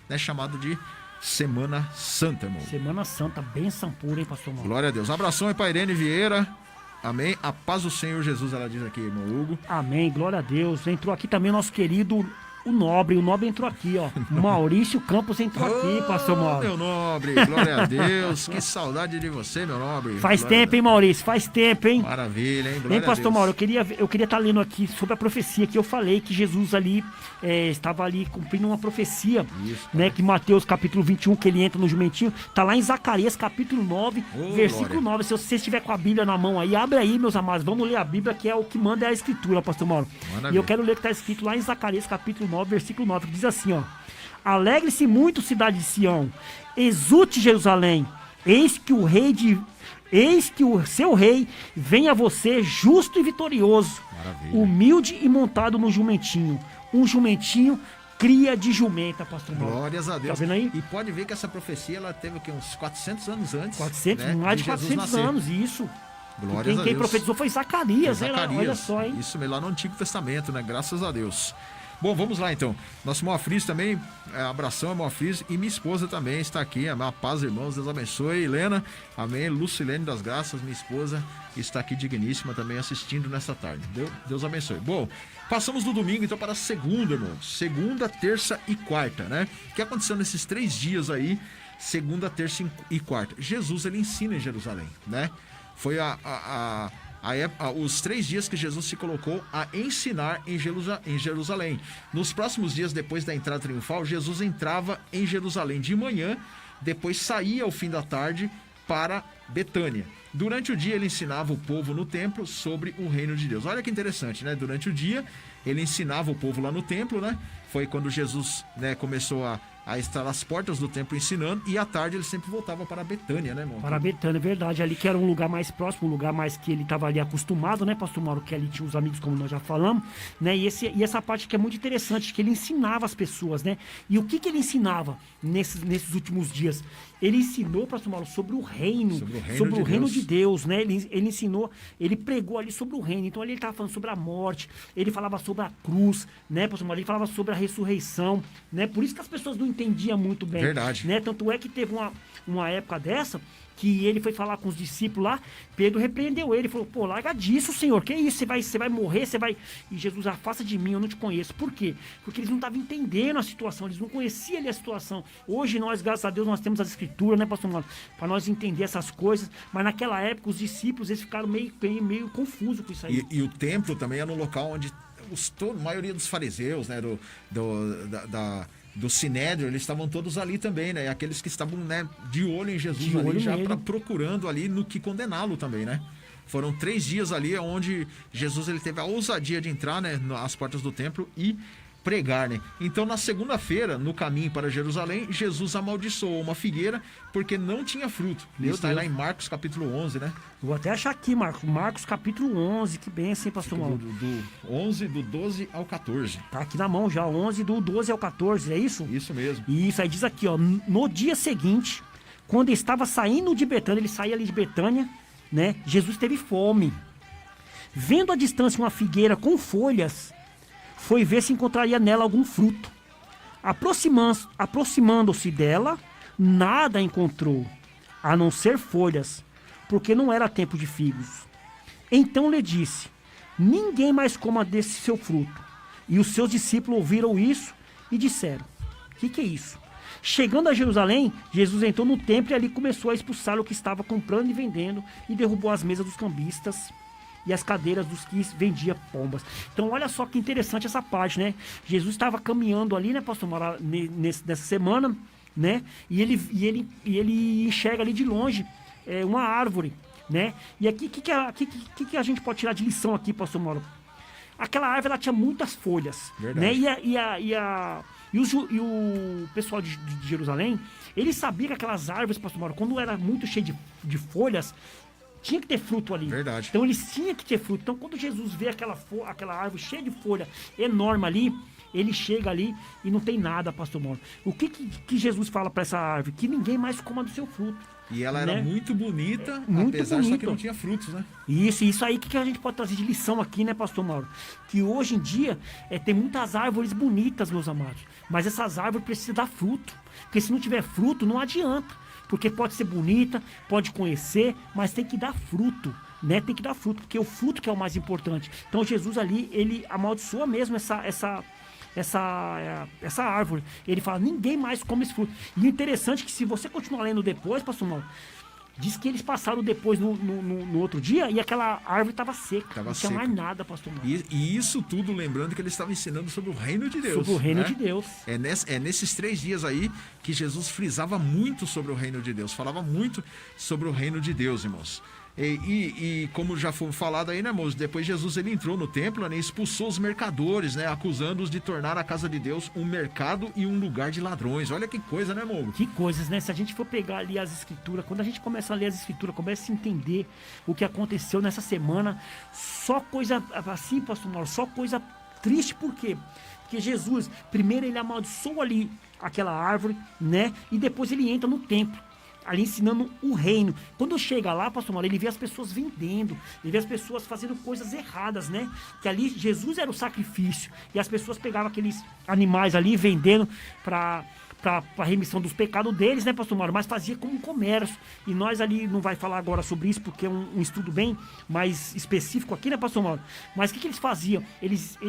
né, chamado de Semana Santa, irmão. Semana Santa, bênção pura, hein, pastor Mauro? Glória a Deus. Abração aí pra Irene Vieira. Amém. A paz do Senhor Jesus, ela diz aqui, irmão Hugo. Amém, glória a Deus. Entrou aqui também o nosso querido o Nobre entrou aqui, ó. Maurício Campos entrou aqui, pastor Mauro. Meu Nobre, glória a Deus. Que saudade de você, meu Nobre. Faz tempo, hein, Maurício? Faz tempo, hein? Maravilha, hein? Glória pastor Mauro, eu queria estar lendo aqui sobre a profecia que eu falei, que Jesus ali estava ali cumprindo uma profecia, né? Que Mateus capítulo 21, que ele entra no jumentinho, tá lá em Zacarias capítulo 9, versículo 9. Se você estiver com a Bíblia na mão aí, abre aí, meus amados, vamos ler a Bíblia, que é o que manda é a Escritura, pastor Mauro. E eu quero ler o que está escrito lá em Zacarias capítulo 9, versículo 9, que diz assim, ó: alegre-se muito, cidade de Sião, exulte Jerusalém, eis que o seu rei vem a você justo e vitorioso. Maravilha. Humilde e montado no jumentinho, um jumentinho cria de jumenta, pastor Mauro. Glórias a Deus. Tá vendo aí? E pode ver que essa profecia, ela teve aqui uns 400 anos antes. 400, né, mais de 400 anos, isso. Glórias a Deus. Quem profetizou foi Zacarias, olha só, hein? Isso mesmo, lá no Antigo Testamento, né? Graças a Deus. Bom, vamos lá então. Nosso Moafris também, abração a Moafris, e minha esposa também está aqui. A paz, irmãos, Deus abençoe. Helena, amém. Lucilene das Graças, minha esposa, está aqui digníssima também assistindo nesta tarde. Deus abençoe. Bom, passamos do domingo então para a segunda, irmãos. Segunda, terça e quarta, né? O que aconteceu nesses 3 dias aí, segunda, terça e quarta? Jesus, ele ensina em Jerusalém, né? Foi os 3 dias que Jesus se colocou a ensinar em Jerusalém. Nos próximos dias, depois da entrada triunfal, Jesus entrava em Jerusalém de manhã, depois saía ao fim da tarde para Betânia. Durante o dia, ele ensinava o povo no templo sobre o reino de Deus. Olha que interessante, né? Durante o dia, ele ensinava o povo lá no templo, né? Foi quando Jesus, né, começou a estar às portas do templo ensinando, e à tarde ele sempre voltava para Betânia, né, irmão? Para Betânia, verdade, ali que era um lugar mais próximo, um lugar mais que ele estava ali acostumado, né, pastor Mauro, que ali tinha os amigos, como nós já falamos, né, e essa parte que é muito interessante, que ele ensinava as pessoas, né, e o que ele ensinava nesses últimos dias? Ele ensinou, pastor Mauro, sobre o reino de Deus, né, ele ensinou, ele pregou ali sobre o reino, então ali ele estava falando sobre a morte, ele falava sobre a cruz, né, pastor Mauro, ele falava sobre a ressurreição, né, por isso que as pessoas não entendiam muito bem. Verdade. Né, tanto é que teve uma época dessa, que ele foi falar com os discípulos lá, Pedro repreendeu ele, falou, pô, larga disso, Senhor, que isso, você vai morrer, e Jesus, afasta de mim, eu não te conheço. Por quê? Porque eles não estavam entendendo a situação, eles não conheciam ali a situação. Hoje nós, graças a Deus, nós temos as escrituras, né, pastor Mano, para nós entender essas coisas, mas naquela época os discípulos, eles ficaram meio confusos com isso aí. E o templo também era um local onde a maioria dos fariseus, né, do Sinédrio, eles estavam todos ali também, né? Aqueles que estavam, né, de olho em Jesus De ali, olho já nele. procurando ali no que condená-lo também, né? Foram 3 dias ali onde Jesus ele teve a ousadia de entrar, né, às portas do templo e pregar, né? Então, na segunda-feira, no caminho para Jerusalém, Jesus amaldiçoou uma figueira porque não tinha fruto. Meu Está Deus. lá em Marcos capítulo 11, né? Vou até achar aqui, Marcos capítulo 11, que benção, hein, pastor Mauro? Do 11, do 12 ao 14. Tá aqui na mão já, 11 do 12 ao 14, é isso? Isso mesmo. Isso, aí diz aqui, ó, no dia seguinte, quando estava saindo de Betânia, ele saía ali de Betânia, né? Jesus teve fome. Vendo à distância uma figueira com folhas, foi ver se encontraria nela algum fruto. Aproximando-se dela, nada encontrou, a não ser folhas, porque não era tempo de figos. Então lhe disse: ninguém mais coma desse seu fruto. E os seus discípulos ouviram isso e disseram: o que é isso? Chegando a Jerusalém, Jesus entrou no templo e ali começou a expulsar o que estava comprando e vendendo e derrubou as mesas dos cambistas e as cadeiras dos que vendia pombas. Então olha só que interessante essa parte, né? Jesus estava caminhando ali, né, pastor Mara, nessa semana, né? E ele enxerga ali de longe uma árvore, né? E aqui, o que a gente pode tirar de lição aqui, pastor Mara? Aquela árvore, ela tinha muitas folhas, Verdade. né? E o pessoal de Jerusalém, ele sabia que aquelas árvores, pastor Mauro, quando era muito cheio de folhas, tinha que ter fruto ali. Verdade. Então eles tinham que ter fruto. Então quando Jesus vê aquela árvore cheia de folha enorme ali, ele chega ali e não tem nada, pastor Mauro. O que Jesus fala para essa árvore? Que ninguém mais coma do seu fruto. E ela era né? muito bonita, Muito apesar só que bonita. não tinha frutos, né? Isso aí que a gente pode trazer de lição aqui, né, pastor Mauro? Que hoje em dia tem muitas árvores bonitas, meus amados, mas essas árvores precisam dar fruto, porque se não tiver fruto, não adianta, porque pode ser bonita, pode conhecer, mas tem que dar fruto, né? Tem que dar fruto, porque é o fruto que é o mais importante. Então Jesus ali, ele amaldiçoa mesmo essa árvore. Ele fala: ninguém mais come esse fruto. E o interessante é que se você continuar lendo depois, pastor Mauro, diz que eles passaram depois no outro dia e aquela árvore estava seca. Não tinha mais nada, pastor Mauro. E isso tudo lembrando que ele estava ensinando sobre o reino de Deus. Sobre o reino né? de Deus. É nesses 3 dias aí que Jesus frisava muito sobre o reino de Deus. Falava muito sobre o reino de Deus, irmãos. E como já foi falado aí, né, moço? Depois Jesus ele entrou no templo, né, e expulsou os mercadores, né, acusando-os de tornar a casa de Deus um mercado e um lugar de ladrões. Olha que coisa, né, moço? Que coisas, né? Se a gente for pegar ali as escrituras, quando a gente começa a ler as escrituras, começa a entender o que aconteceu nessa semana, só coisa assim, pastor Mauro, só coisa triste. Por quê? Porque Jesus, primeiro ele amaldiçoa ali aquela árvore, né? E depois ele entra no templo, ali ensinando o reino. Quando chega lá, pastor Mauro, ele vê as pessoas vendendo, ele vê as pessoas fazendo coisas erradas, né? Que ali Jesus era o sacrifício, e as pessoas pegavam aqueles animais ali vendendo para remissão dos pecados deles, né, pastor Mauro? Mas fazia como um comércio. E nós ali não vai falar agora sobre isso, porque é um estudo bem mais específico aqui, né, pastor Mauro? Mas o que eles faziam? Eles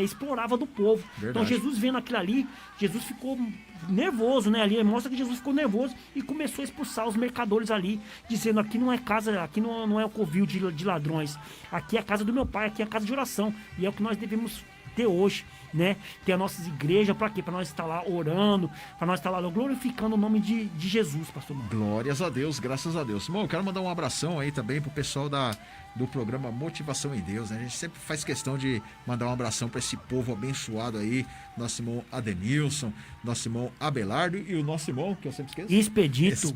exploravam do povo. Verdade. Então Jesus vendo aquilo ali, Jesus ficou nervoso, né? Ali mostra que Jesus ficou nervoso e começou a expulsar os mercadores ali, dizendo: aqui não é casa, aqui não é o covil de ladrões, aqui é a casa do meu pai, aqui é a casa de oração. E é o que nós devemos ter hoje, né? Ter as nossas igrejas, para quê? Para nós estar lá orando, para nós estar lá glorificando o nome de Jesus, pastor Mauro. Glórias a Deus, graças a Deus. Bom, eu quero mandar um abração aí também pro pessoal do programa Motivação em Deus, né? A gente sempre faz questão de mandar um abração para esse povo abençoado aí, nosso irmão Adenilson, nosso irmão Abelardo e o nosso irmão, que eu sempre esqueço. Expedito,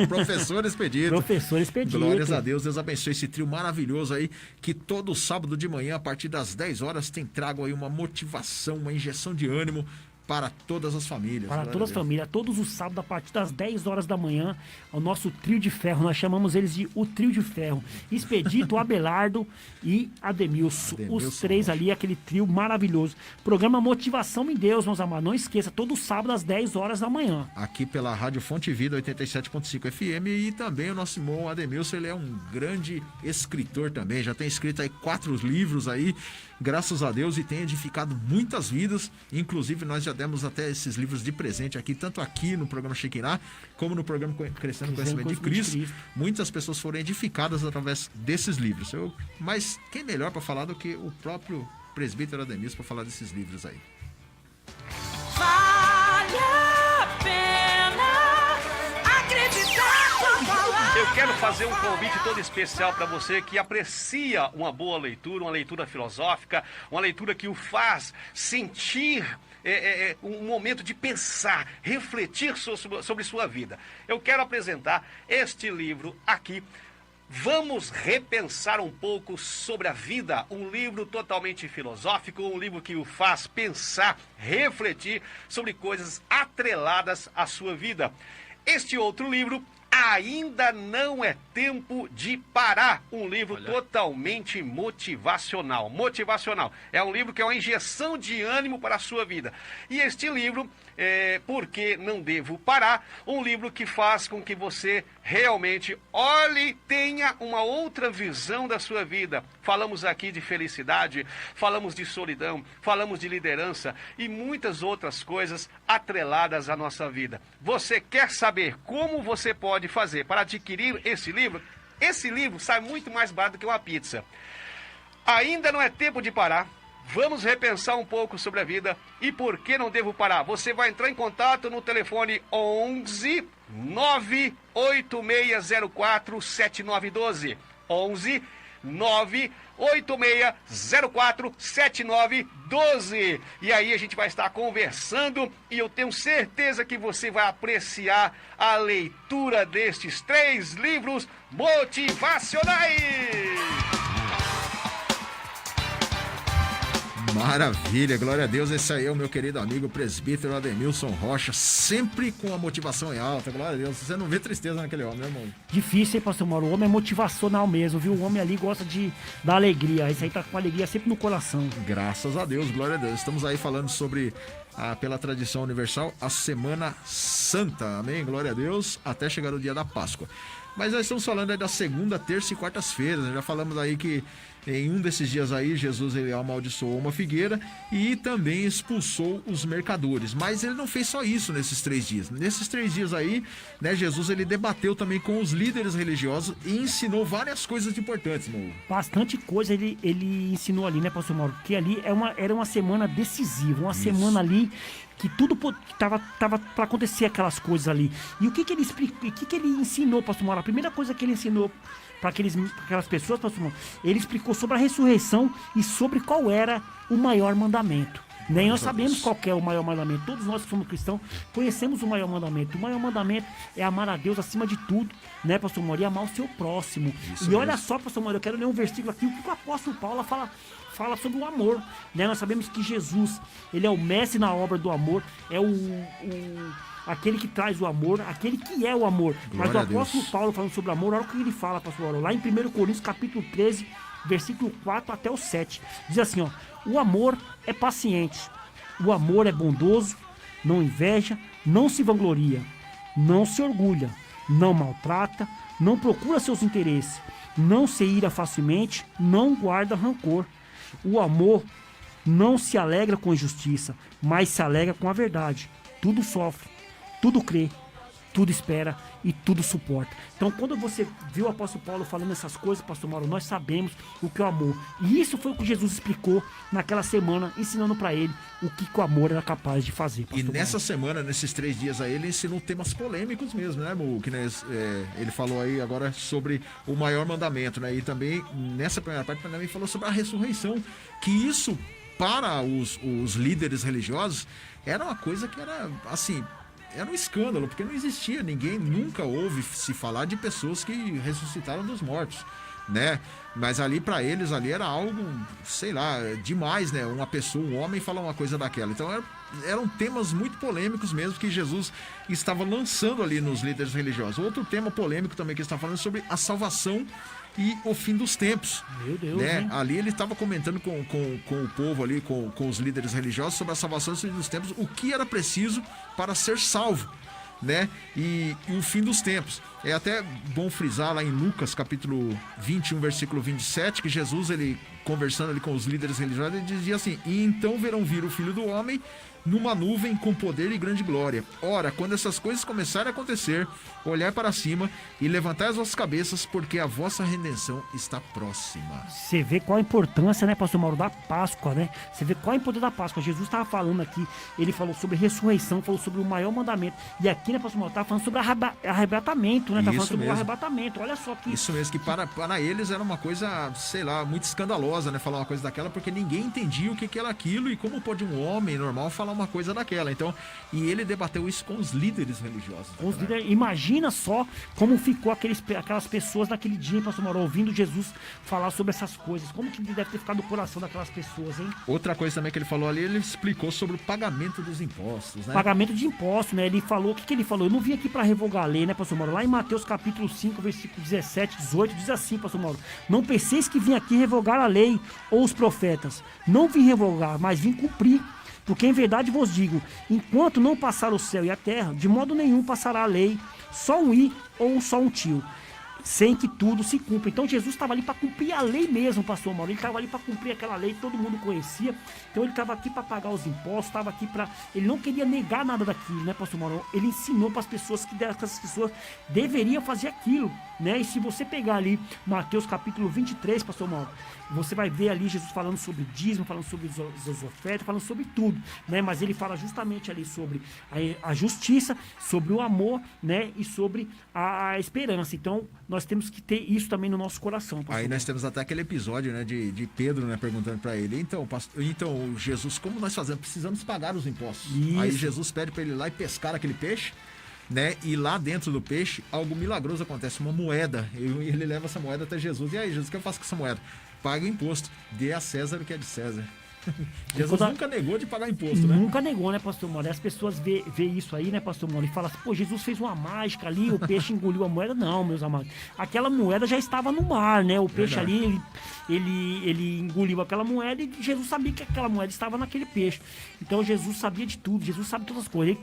professor Expedito. Professor Expedito. Glórias a Deus, Deus abençoe esse trio maravilhoso aí, que todo sábado de manhã, a partir das 10 horas, tem trago aí uma motivação, uma injeção de ânimo para todas as famílias. Para todas as famílias, todos os sábados, a partir das 10 horas da manhã, o nosso trio de ferro, nós chamamos eles de o trio de ferro. Expedito, Abelardo e Ademilson. Os 3 ali, aquele trio maravilhoso. Programa Motivação em Deus, meus amados. Não esqueça, todo sábado às 10 horas da manhã. Aqui pela Rádio Fonte Vida 87.5 FM, e também o nosso irmão Ademilson, ele é um grande escritor também, já tem escrito aí 4 livros aí, graças a Deus, e tem edificado muitas vidas. Inclusive nós já demos até esses livros de presente aqui, tanto aqui no programa Shekinah, como no programa Crescendo no Conhecimento de Cristo. Muitas pessoas foram edificadas através desses livros. Mas quem melhor para falar do que o próprio presbítero Ademilson, para falar desses livros aí. Vale a pena acreditar na palavra. Eu quero fazer um convite todo especial para você que aprecia uma boa leitura, uma leitura filosófica, uma leitura que o faz sentir um momento de pensar, refletir sobre sua vida. Eu quero apresentar este livro aqui. Vamos repensar um pouco sobre a vida, um livro totalmente filosófico, um livro que o faz pensar, refletir sobre coisas atreladas à sua vida. Este outro livro, Ainda Não É Tempo de Parar, um livro totalmente motivacional. Motivacional. É um livro que é uma injeção de ânimo para a sua vida. E este livro, Por que Não Devo Parar, um livro que faz com que você realmente olhe, tenha uma outra visão da sua vida. Falamos aqui de felicidade, falamos de solidão, falamos de liderança e muitas outras coisas atreladas à nossa vida. Você quer saber como você pode fazer para adquirir esse livro? Esse livro sai muito mais barato do que uma pizza. Ainda não é tempo de parar. Vamos repensar um pouco sobre a vida e por que não devo parar. Você vai entrar em contato no telefone 11 98604 7912. 11 98604 7912. E aí a gente vai estar conversando e eu tenho certeza que você vai apreciar a leitura destes 3 livros motivacionais. Maravilha, glória a Deus. Esse aí é o meu querido amigo presbítero Ademilson Rocha, sempre com a motivação em alta, glória a Deus. Você não vê tristeza naquele homem, né, irmão? Difícil, hein, pastor Mauro? O homem é motivacional mesmo, viu? O homem ali gosta da alegria. Esse aí tá com alegria sempre no coração. Graças a Deus, glória a Deus. Estamos aí falando sobre, pela tradição universal, a Semana Santa. Amém? Glória a Deus. Até chegar o dia da Páscoa. Mas nós estamos falando aí da segunda, terça e quartas-feiras. Já falamos aí que em um desses dias aí, Jesus ele amaldiçoou uma figueira e também expulsou os mercadores. Mas ele não fez só isso nesses 3 dias. Nesses 3 dias aí, né, Jesus ele debateu também com os líderes religiosos e ensinou várias coisas importantes, Mauro. Bastante coisa ele ensinou ali, né, pastor Mauro? Porque ali era uma semana decisiva, uma semana ali que tudo tava para acontecer aquelas coisas ali. E o que ele explicou, o que ele ensinou, pastor Mauro? A primeira coisa que ele ensinou para aquelas pessoas, pastor Mauro, ele explicou sobre a ressurreição e sobre qual era o maior mandamento. Nem nós sabemos qual é o maior mandamento. Todos nós que somos cristãos conhecemos o maior mandamento. O maior mandamento é amar a Deus acima de tudo, né, pastor Mauro? E amar o seu próximo. Isso e olha só, pastor Mauro, eu quero ler um versículo aqui, o que o apóstolo Paulo fala sobre o amor, né? Nós sabemos que Jesus, ele é o mestre na obra do amor, é aquele que traz o amor, aquele que é o amor. Glória. Mas o apóstolo Paulo falando sobre o amor, olha o que ele fala, pastor Mauro, lá em 1 Coríntios capítulo 13, versículo 4 até o 7. Diz assim, ó: o amor é paciente, o amor é bondoso, não inveja, não se vangloria, não se orgulha, não maltrata, não procura seus interesses, não se ira facilmente, não guarda rancor. O amor não se alegra com injustiça, mas se alegra com a verdade. Tudo sofre, tudo crê, tudo espera e tudo suporta. Então, quando você viu o apóstolo Paulo falando essas coisas, pastor Mauro, nós sabemos o que é o amor. E isso foi o que Jesus explicou naquela semana, ensinando para ele o que o amor era capaz de fazer. E nessa semana, nesses 3 dias aí, ele ensinou temas polêmicos mesmo, né, Mu? Que ele falou aí agora sobre o maior mandamento, né? E também, nessa primeira parte, também falou sobre a ressurreição, que isso, para os líderes religiosos, era uma coisa que era, assim, era um escândalo, porque não existia, ninguém nunca ouve se falar de pessoas que ressuscitaram dos mortos, né? Mas ali para eles ali era algo, sei lá, demais, né? Uma pessoa, um homem falar uma coisa daquela. Então eram temas muito polêmicos mesmo que Jesus estava lançando ali nos líderes religiosos. Outro tema polêmico também que ele está falando sobre a salvação e o fim dos tempos. Meu Deus, né? Ali ele estava comentando com o povo ali, com os líderes religiosos sobre a salvação e o fim dos tempos, o que era preciso para ser salvo, né? E o fim dos tempos. É até bom frisar lá em Lucas capítulo 21, versículo 27, que Jesus, ele conversando ali com os líderes religiosos, ele dizia assim: e então verão vir o Filho do Homem numa nuvem com poder e grande glória. Ora, quando essas coisas começarem a acontecer, olhai para cima e levantai as vossas cabeças, porque a vossa redenção está próxima. Você vê qual a importância, né, pastor Mauro, da Páscoa, né? Você vê qual a importância da Páscoa. Jesus estava falando aqui, ele falou sobre ressurreição, falou sobre o maior mandamento. E aqui, né, pastor Mauro, estava falando sobre arrebatamento, né? Tá falando sobre o arrebatamento. Olha só que... Isso mesmo, que para eles era uma coisa, sei lá, muito escandalosa, né? Falar uma coisa daquela, porque ninguém entendia o que era aquilo e como pode um homem normal falar uma coisa daquela. Então, e ele debateu isso com os líderes religiosos. Imagina só como ficou aquelas pessoas naquele dia, pastor Mauro, ouvindo Jesus falar sobre essas coisas. Como que deve ter ficado o coração daquelas pessoas, hein? Outra coisa também que ele falou ali, ele explicou sobre o pagamento dos impostos, né? Pagamento de impostos, né? Ele falou, o que ele falou? Eu não vim aqui para revogar a lei, né, pastor Mauro? Lá em Mateus capítulo 5, versículo 17, 18, diz assim, pastor Mauro: não penseis que vim aqui revogar a lei ou os profetas. Não vim revogar, mas vim cumprir. Porque em verdade vos digo, enquanto não passar o céu e a terra, de modo nenhum passará a lei, só um i ou só um tio, sem que tudo se cumpra. Então Jesus estava ali para cumprir a lei mesmo, pastor Mauro. Ele estava ali para cumprir aquela lei que todo mundo conhecia. Então ele estava aqui para pagar os impostos, estava aqui para... Ele não queria negar nada daquilo, né, pastor Mauro? Ele ensinou para as pessoas que essas pessoas deveriam fazer aquilo, né? E se você pegar ali Mateus capítulo 23, pastor Mauro, você vai ver ali Jesus falando sobre dízimo, falando sobre as ofertas, falando sobre tudo, né? Mas ele fala justamente ali sobre a justiça, sobre o amor, né? E sobre a esperança. Então, nós temos que ter isso também no nosso coração, pastor. Aí nós temos até aquele episódio, né, de Pedro, né, perguntando para ele, então, Jesus, como nós fazemos? Precisamos pagar os impostos. Isso. Aí Jesus pede para ele ir lá e pescar aquele peixe, né? E lá dentro do peixe, algo milagroso acontece, uma moeda. E ele leva essa moeda até Jesus. E aí, Jesus, o que eu faço com essa moeda? Paga o imposto. Dê a César o que é de César. Jesus nunca negou de pagar imposto, né? Nunca negou, né, pastor Mauro? As pessoas vê isso aí, né, pastor Mauro, e falam assim, pô, Jesus fez uma mágica ali, o peixe engoliu a moeda. Não, meus amados. Aquela moeda já estava no mar, né? O peixe ali, ele engoliu aquela moeda e Jesus sabia que aquela moeda estava naquele peixe. Então Jesus sabia de tudo, Jesus sabe todas as coisas. Ele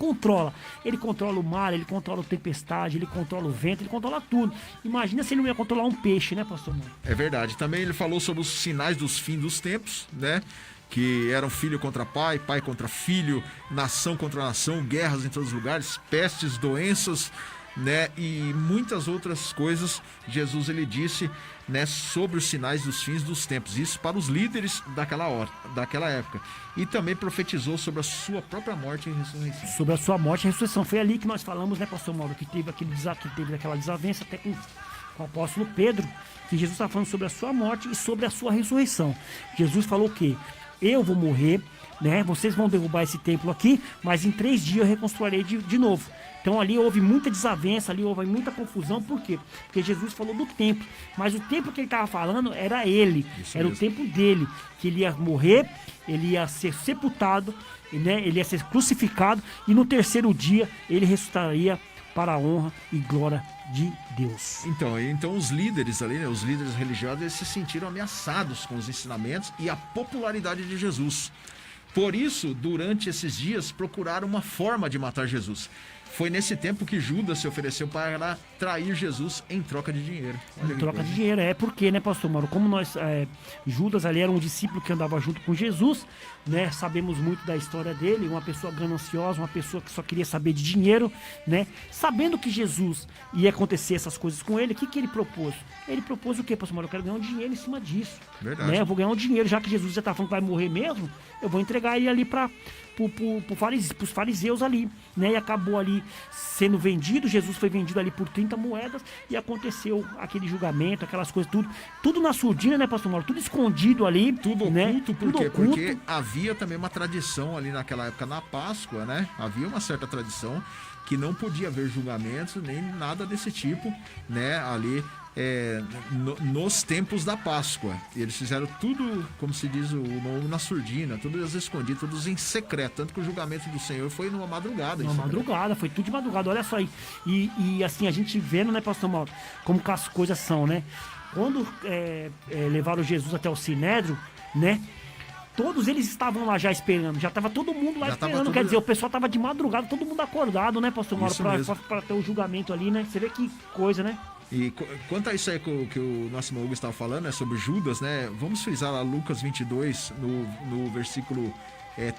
controla o mar, ele controla a tempestade, ele controla o vento, ele controla tudo. Imagina se ele não ia controlar um peixe, né, pastor Mauro? É verdade. Também ele falou sobre os sinais dos fins dos tempos, né? Que eram filho contra pai, pai contra filho, nação contra nação, guerras em todos os lugares, pestes, doenças, né, e muitas outras coisas. Jesus, ele disse, né, sobre os sinais dos fins dos tempos, isso para os líderes daquela época, e também profetizou sobre a sua própria morte e ressurreição. Sobre a sua morte e ressurreição. Foi ali que nós falamos, né, pastor Mauro, que teve aquela desavença até com o apóstolo Pedro, que Jesus está falando sobre a sua morte e sobre a sua ressurreição. Jesus falou o quê? Eu vou morrer, né? Vocês vão derrubar esse templo aqui, mas em 3 dias eu reconstruirei de novo. Então ali houve muita desavença, ali houve muita confusão. Por quê? Porque Jesus falou do templo, mas o templo que ele estava falando era ele. Isso era mesmo. O templo dele, que ele ia morrer, ele ia ser sepultado, né? Ele ia ser crucificado e no 3º dia ele ressuscitaria para a honra e glória de Deus. Então os líderes ali, né, os líderes religiosos, eles se sentiram ameaçados com os ensinamentos e a popularidade de Jesus. Por isso, durante esses dias, procuraram uma forma de matar Jesus. Foi nesse tempo que Judas se ofereceu para trair Jesus em troca de dinheiro. Em troca de dinheiro, porque, né, pastor Mauro, como Judas ali era um discípulo que andava junto com Jesus, né, sabemos muito da história dele, uma pessoa gananciosa, uma pessoa que só queria saber de dinheiro, né, sabendo que Jesus ia acontecer essas coisas com ele, o que ele propôs? Ele propôs o quê, pastor Mauro? Eu quero ganhar um dinheiro em cima disso. Verdade. Né? Eu vou ganhar um dinheiro, já que Jesus já está falando que vai morrer mesmo, eu vou entregar ele ali para os fariseus ali, né? E acabou ali sendo vendido. Jesus foi vendido ali por 30 moedas e aconteceu aquele julgamento, aquelas coisas, tudo na surdina, né, pastor Mauro? Tudo escondido ali. Tudo né? oculto, por quê? Porque havia também uma tradição ali naquela época, na Páscoa, né? Havia uma certa tradição que não podia haver julgamentos, nem nada desse tipo, né? Ali nos tempos da Páscoa. E eles fizeram tudo, como se diz o nome, na surdina, tudo escondido, tudo em secreto. Tanto que o julgamento do Senhor foi numa madrugada. Foi tudo de madrugada, olha só aí. E assim, a gente vendo, né, pastor Mauro, como que as coisas são, né? Quando levaram Jesus até o Sinédrio, né? Todos eles estavam lá já esperando, já estava todo mundo lá esperando, quer dizer, o pessoal estava de madrugada, todo mundo acordado, né, pastor Mauro, para ter o julgamento ali, né? Você vê que coisa, né? E quanto a isso aí que o nosso irmão Hugo estava falando, né, sobre Judas, né, vamos frisar lá Lucas 22, no versículo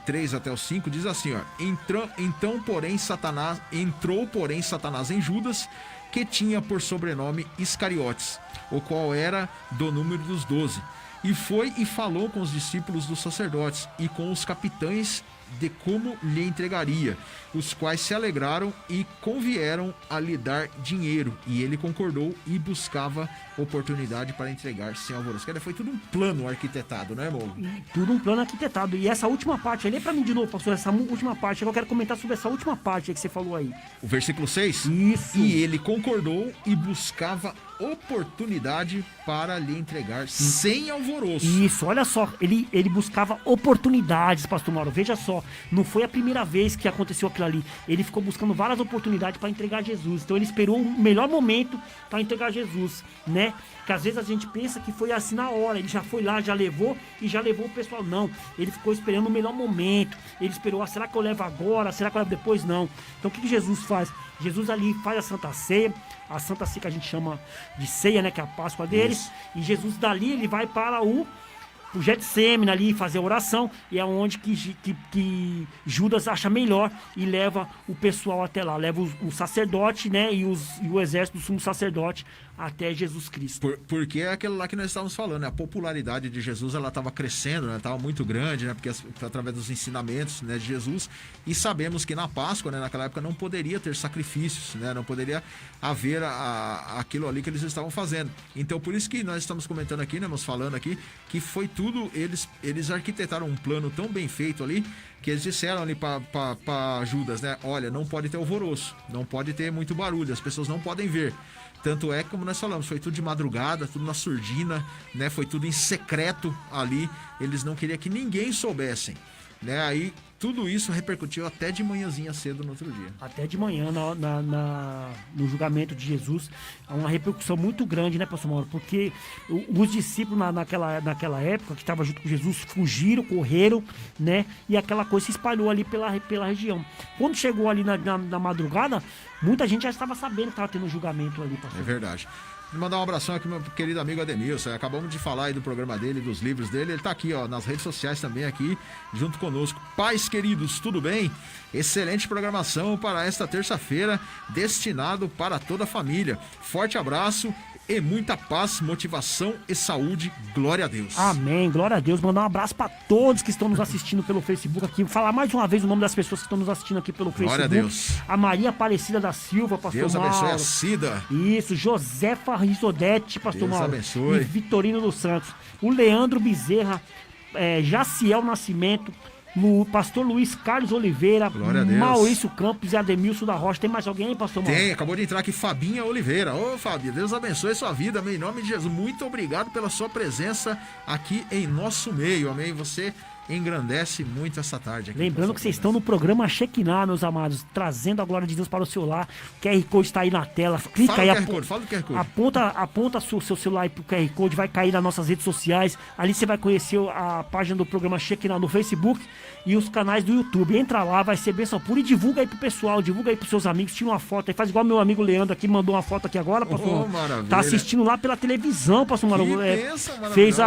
3 até o 5, diz assim, ó: entrou, porém, Satanás em Judas, que tinha por sobrenome Iscariotes, o qual era do número dos 12. E foi e falou com os discípulos dos sacerdotes e com os capitães de como lhe entregaria, os quais se alegraram e convieram a lhe dar dinheiro, e ele concordou e buscava oportunidade para entregar sem alvoroço. Foi tudo um plano arquitetado, né, Molo? Tudo um plano arquitetado. E essa última parte, lê pra mim de novo, pastor, essa última parte, eu quero comentar sobre essa última parte aí que você falou aí. O versículo 6? Isso. E ele concordou e buscava oportunidade para lhe entregar sem alvoroço. Isso, olha só, ele buscava oportunidades, pastor Mauro, veja só, não foi a primeira vez que aconteceu aquilo ali, ele ficou buscando várias oportunidades para entregar Jesus, então ele esperou o melhor momento para entregar Jesus, né, que às vezes a gente pensa que foi assim na hora, ele já foi lá, já levou o pessoal, não, ele ficou esperando o melhor momento, ele esperou, será que eu levo agora, será que eu levo depois, não, então o que Jesus faz? Jesus ali faz a Santa Ceia que a gente chama de ceia, né, que é a Páscoa deles. Isso. E Jesus dali, ele vai para o Getsêmani ali fazer a oração, e é onde que Judas acha melhor e leva o pessoal até lá, leva o sacerdote, né, e o exército do sumo sacerdote até Jesus Cristo. Porque é aquilo lá que nós estávamos falando, né? A popularidade de Jesus, ela estava crescendo, né? Estava muito grande, né? Porque através dos ensinamentos, né, de Jesus, e sabemos que na Páscoa, né, naquela época não poderia ter sacrifícios, né? Não poderia haver aquilo ali que eles estavam fazendo. Então por isso que nós estamos comentando aqui, né? Nós falando aqui que foi tudo, eles arquitetaram um plano tão bem feito ali, que eles disseram ali para Judas, né? Olha, não pode ter alvoroço, não pode ter muito barulho, as pessoas não podem ver. Tanto é, como nós falamos, foi tudo de madrugada, tudo na surdina, né? Foi tudo em secreto ali, eles não queriam que ninguém soubessem, né? Aí tudo isso repercutiu até de manhãzinha cedo no outro dia. Até de manhã, no julgamento de Jesus, há uma repercussão muito grande, né, pastor Mauro? Porque os discípulos naquela época, que estavam junto com Jesus, fugiram, correram, né? E aquela coisa se espalhou ali pela região. Quando chegou ali na madrugada, muita gente já estava sabendo que estava tendo um julgamento ali, pastor. É verdade. Vou mandar um abração aqui pro meu querido amigo Ademilson. Acabamos de falar aí do programa dele, dos livros dele. Ele tá aqui, ó, nas redes sociais também aqui, junto conosco. Pais queridos, tudo bem? Excelente programação para esta terça-feira, destinado para toda a família. Forte abraço e muita paz, motivação e saúde. Glória a Deus. Amém, glória a Deus. Mandar um abraço para todos que estão nos assistindo pelo Facebook aqui. Falar mais uma vez o nome das pessoas que estão nos assistindo aqui pelo Facebook. Glória a Deus. A Maria Aparecida da Silva, pastor Deus Mauro. abençoe a Cida. Isso, Josefa Risodete, pastor Deus Mauro. abençoe. E Vitorino dos Santos. O Leandro Bezerra, Jaciel Nascimento, o pastor Luiz Carlos Oliveira, Maurício Campos e Ademilson da Rocha. Tem mais alguém aí, pastor Mauro? Tem, acabou de entrar aqui Fabinha Oliveira. Ô, Fabinha, Deus abençoe sua vida, amém, em nome de Jesus. Muito obrigado pela sua presença aqui em nosso meio, amém. Você engrandece muito essa tarde aqui. Lembrando que vocês estão no programa Shekinah, meus amados, trazendo a glória de Deus para o seu lar. O QR Code está aí na tela. Clica fala aí, fala do QR Code. Aponta seu celular aí pro QR Code, vai cair nas nossas redes sociais. Ali você vai conhecer a página do programa Shekinah no Facebook e os canais do YouTube. Entra lá, vai ser bênção pura e divulga aí pro pessoal, divulga aí pros seus amigos. Tira uma foto aí, faz igual meu amigo Leandro aqui, mandou uma foto aqui agora, pastor. Maravilha. Tá assistindo lá pela televisão, pastor Mauro. Fez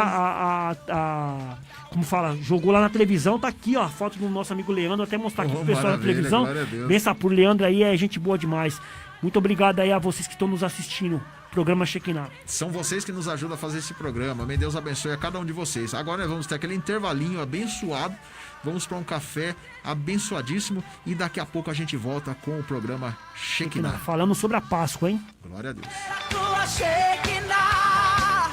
como fala, jogou lá na televisão, tá aqui, ó, a foto do nosso amigo Leandro, até mostrar aqui pro pessoal na televisão. Benção por Leandro aí, é gente boa demais. Muito obrigado aí a vocês que estão nos assistindo. Programa Shekinah. São vocês que nos ajudam a fazer esse programa. Amém. Deus abençoe a cada um de vocês. Agora nós vamos ter aquele intervalinho abençoado. Vamos para um café abençoadíssimo e daqui a pouco a gente volta com o programa Shekinah. Falando sobre a Páscoa, hein? Glória a Deus. Tua Shekinah,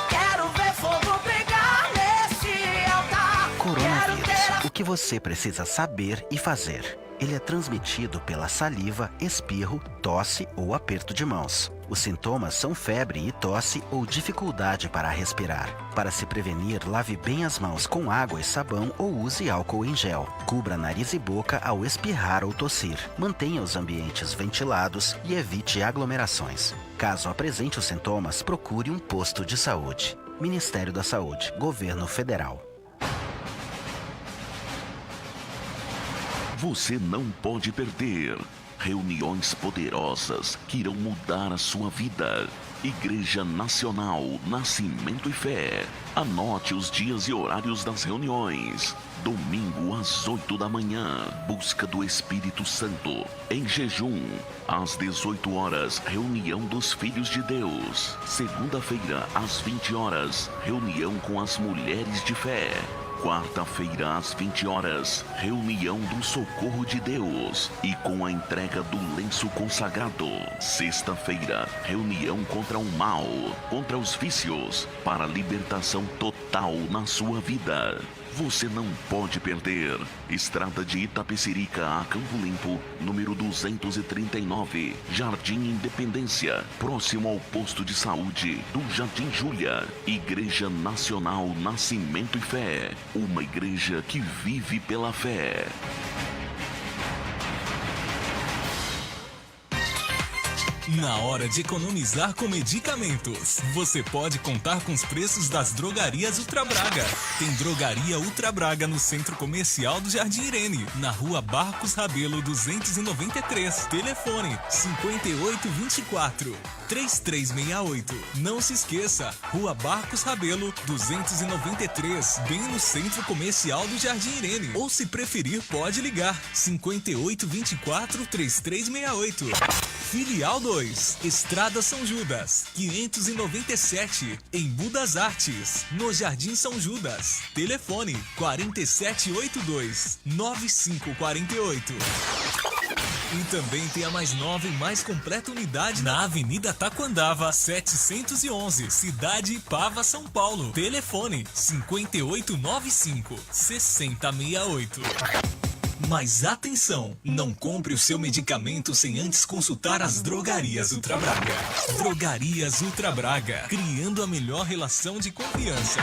quero ver fogo pegar nesse altar. Coronavírus. O que você precisa saber e fazer? Ele é transmitido pela saliva, espirro, tosse ou aperto de mãos. Os sintomas são febre e tosse ou dificuldade para respirar. Para se prevenir, lave bem as mãos com água e sabão ou use álcool em gel. Cubra nariz e boca ao espirrar ou tossir. Mantenha os ambientes ventilados e evite aglomerações. Caso apresente os sintomas, procure um posto de saúde. Ministério da Saúde, Governo Federal. Você não pode perder reuniões poderosas que irão mudar a sua vida. Igreja Nacional Nascimento e Fé. Anote os dias e horários das reuniões. Domingo às 8 da manhã, busca do Espírito Santo. Em jejum, às 18 horas, reunião dos filhos de Deus. Segunda-feira, às 20 horas, reunião com as mulheres de fé. Quarta-feira, às 20 horas, reunião do Socorro de Deus e com a entrega do lenço consagrado. Sexta-feira, reunião contra o mal, contra os vícios, para libertação total na sua vida. Você não pode perder. Estrada de Itapecerica a Campo Limpo, número 239, Jardim Independência, próximo ao posto de saúde do Jardim Júlia. Igreja Nacional Nascimento e Fé, uma igreja que vive pela fé. Na hora de economizar com medicamentos, você pode contar com os preços das drogarias Ultra Braga. Tem Drogaria Ultra Braga no Centro Comercial do Jardim Irene, na Rua Barcos Rabelo 293. Telefone 5824-3368. Não se esqueça, Rua Barcos Rabelo 293, bem no Centro Comercial do Jardim Irene. Ou se preferir, pode ligar 5824-3368. Filial 2, Estrada São Judas, 597, em Budas Artes, no Jardim São Judas. Telefone 4782-9548. E também tem a mais nova e mais completa unidade na Avenida Taquandava, 711, Cidade Ipava, São Paulo. Telefone 5895-6068. Mas atenção, não compre o seu medicamento sem antes consultar as Drogarias Ultra Braga. Drogarias Ultra Braga, criando a melhor relação de confiança.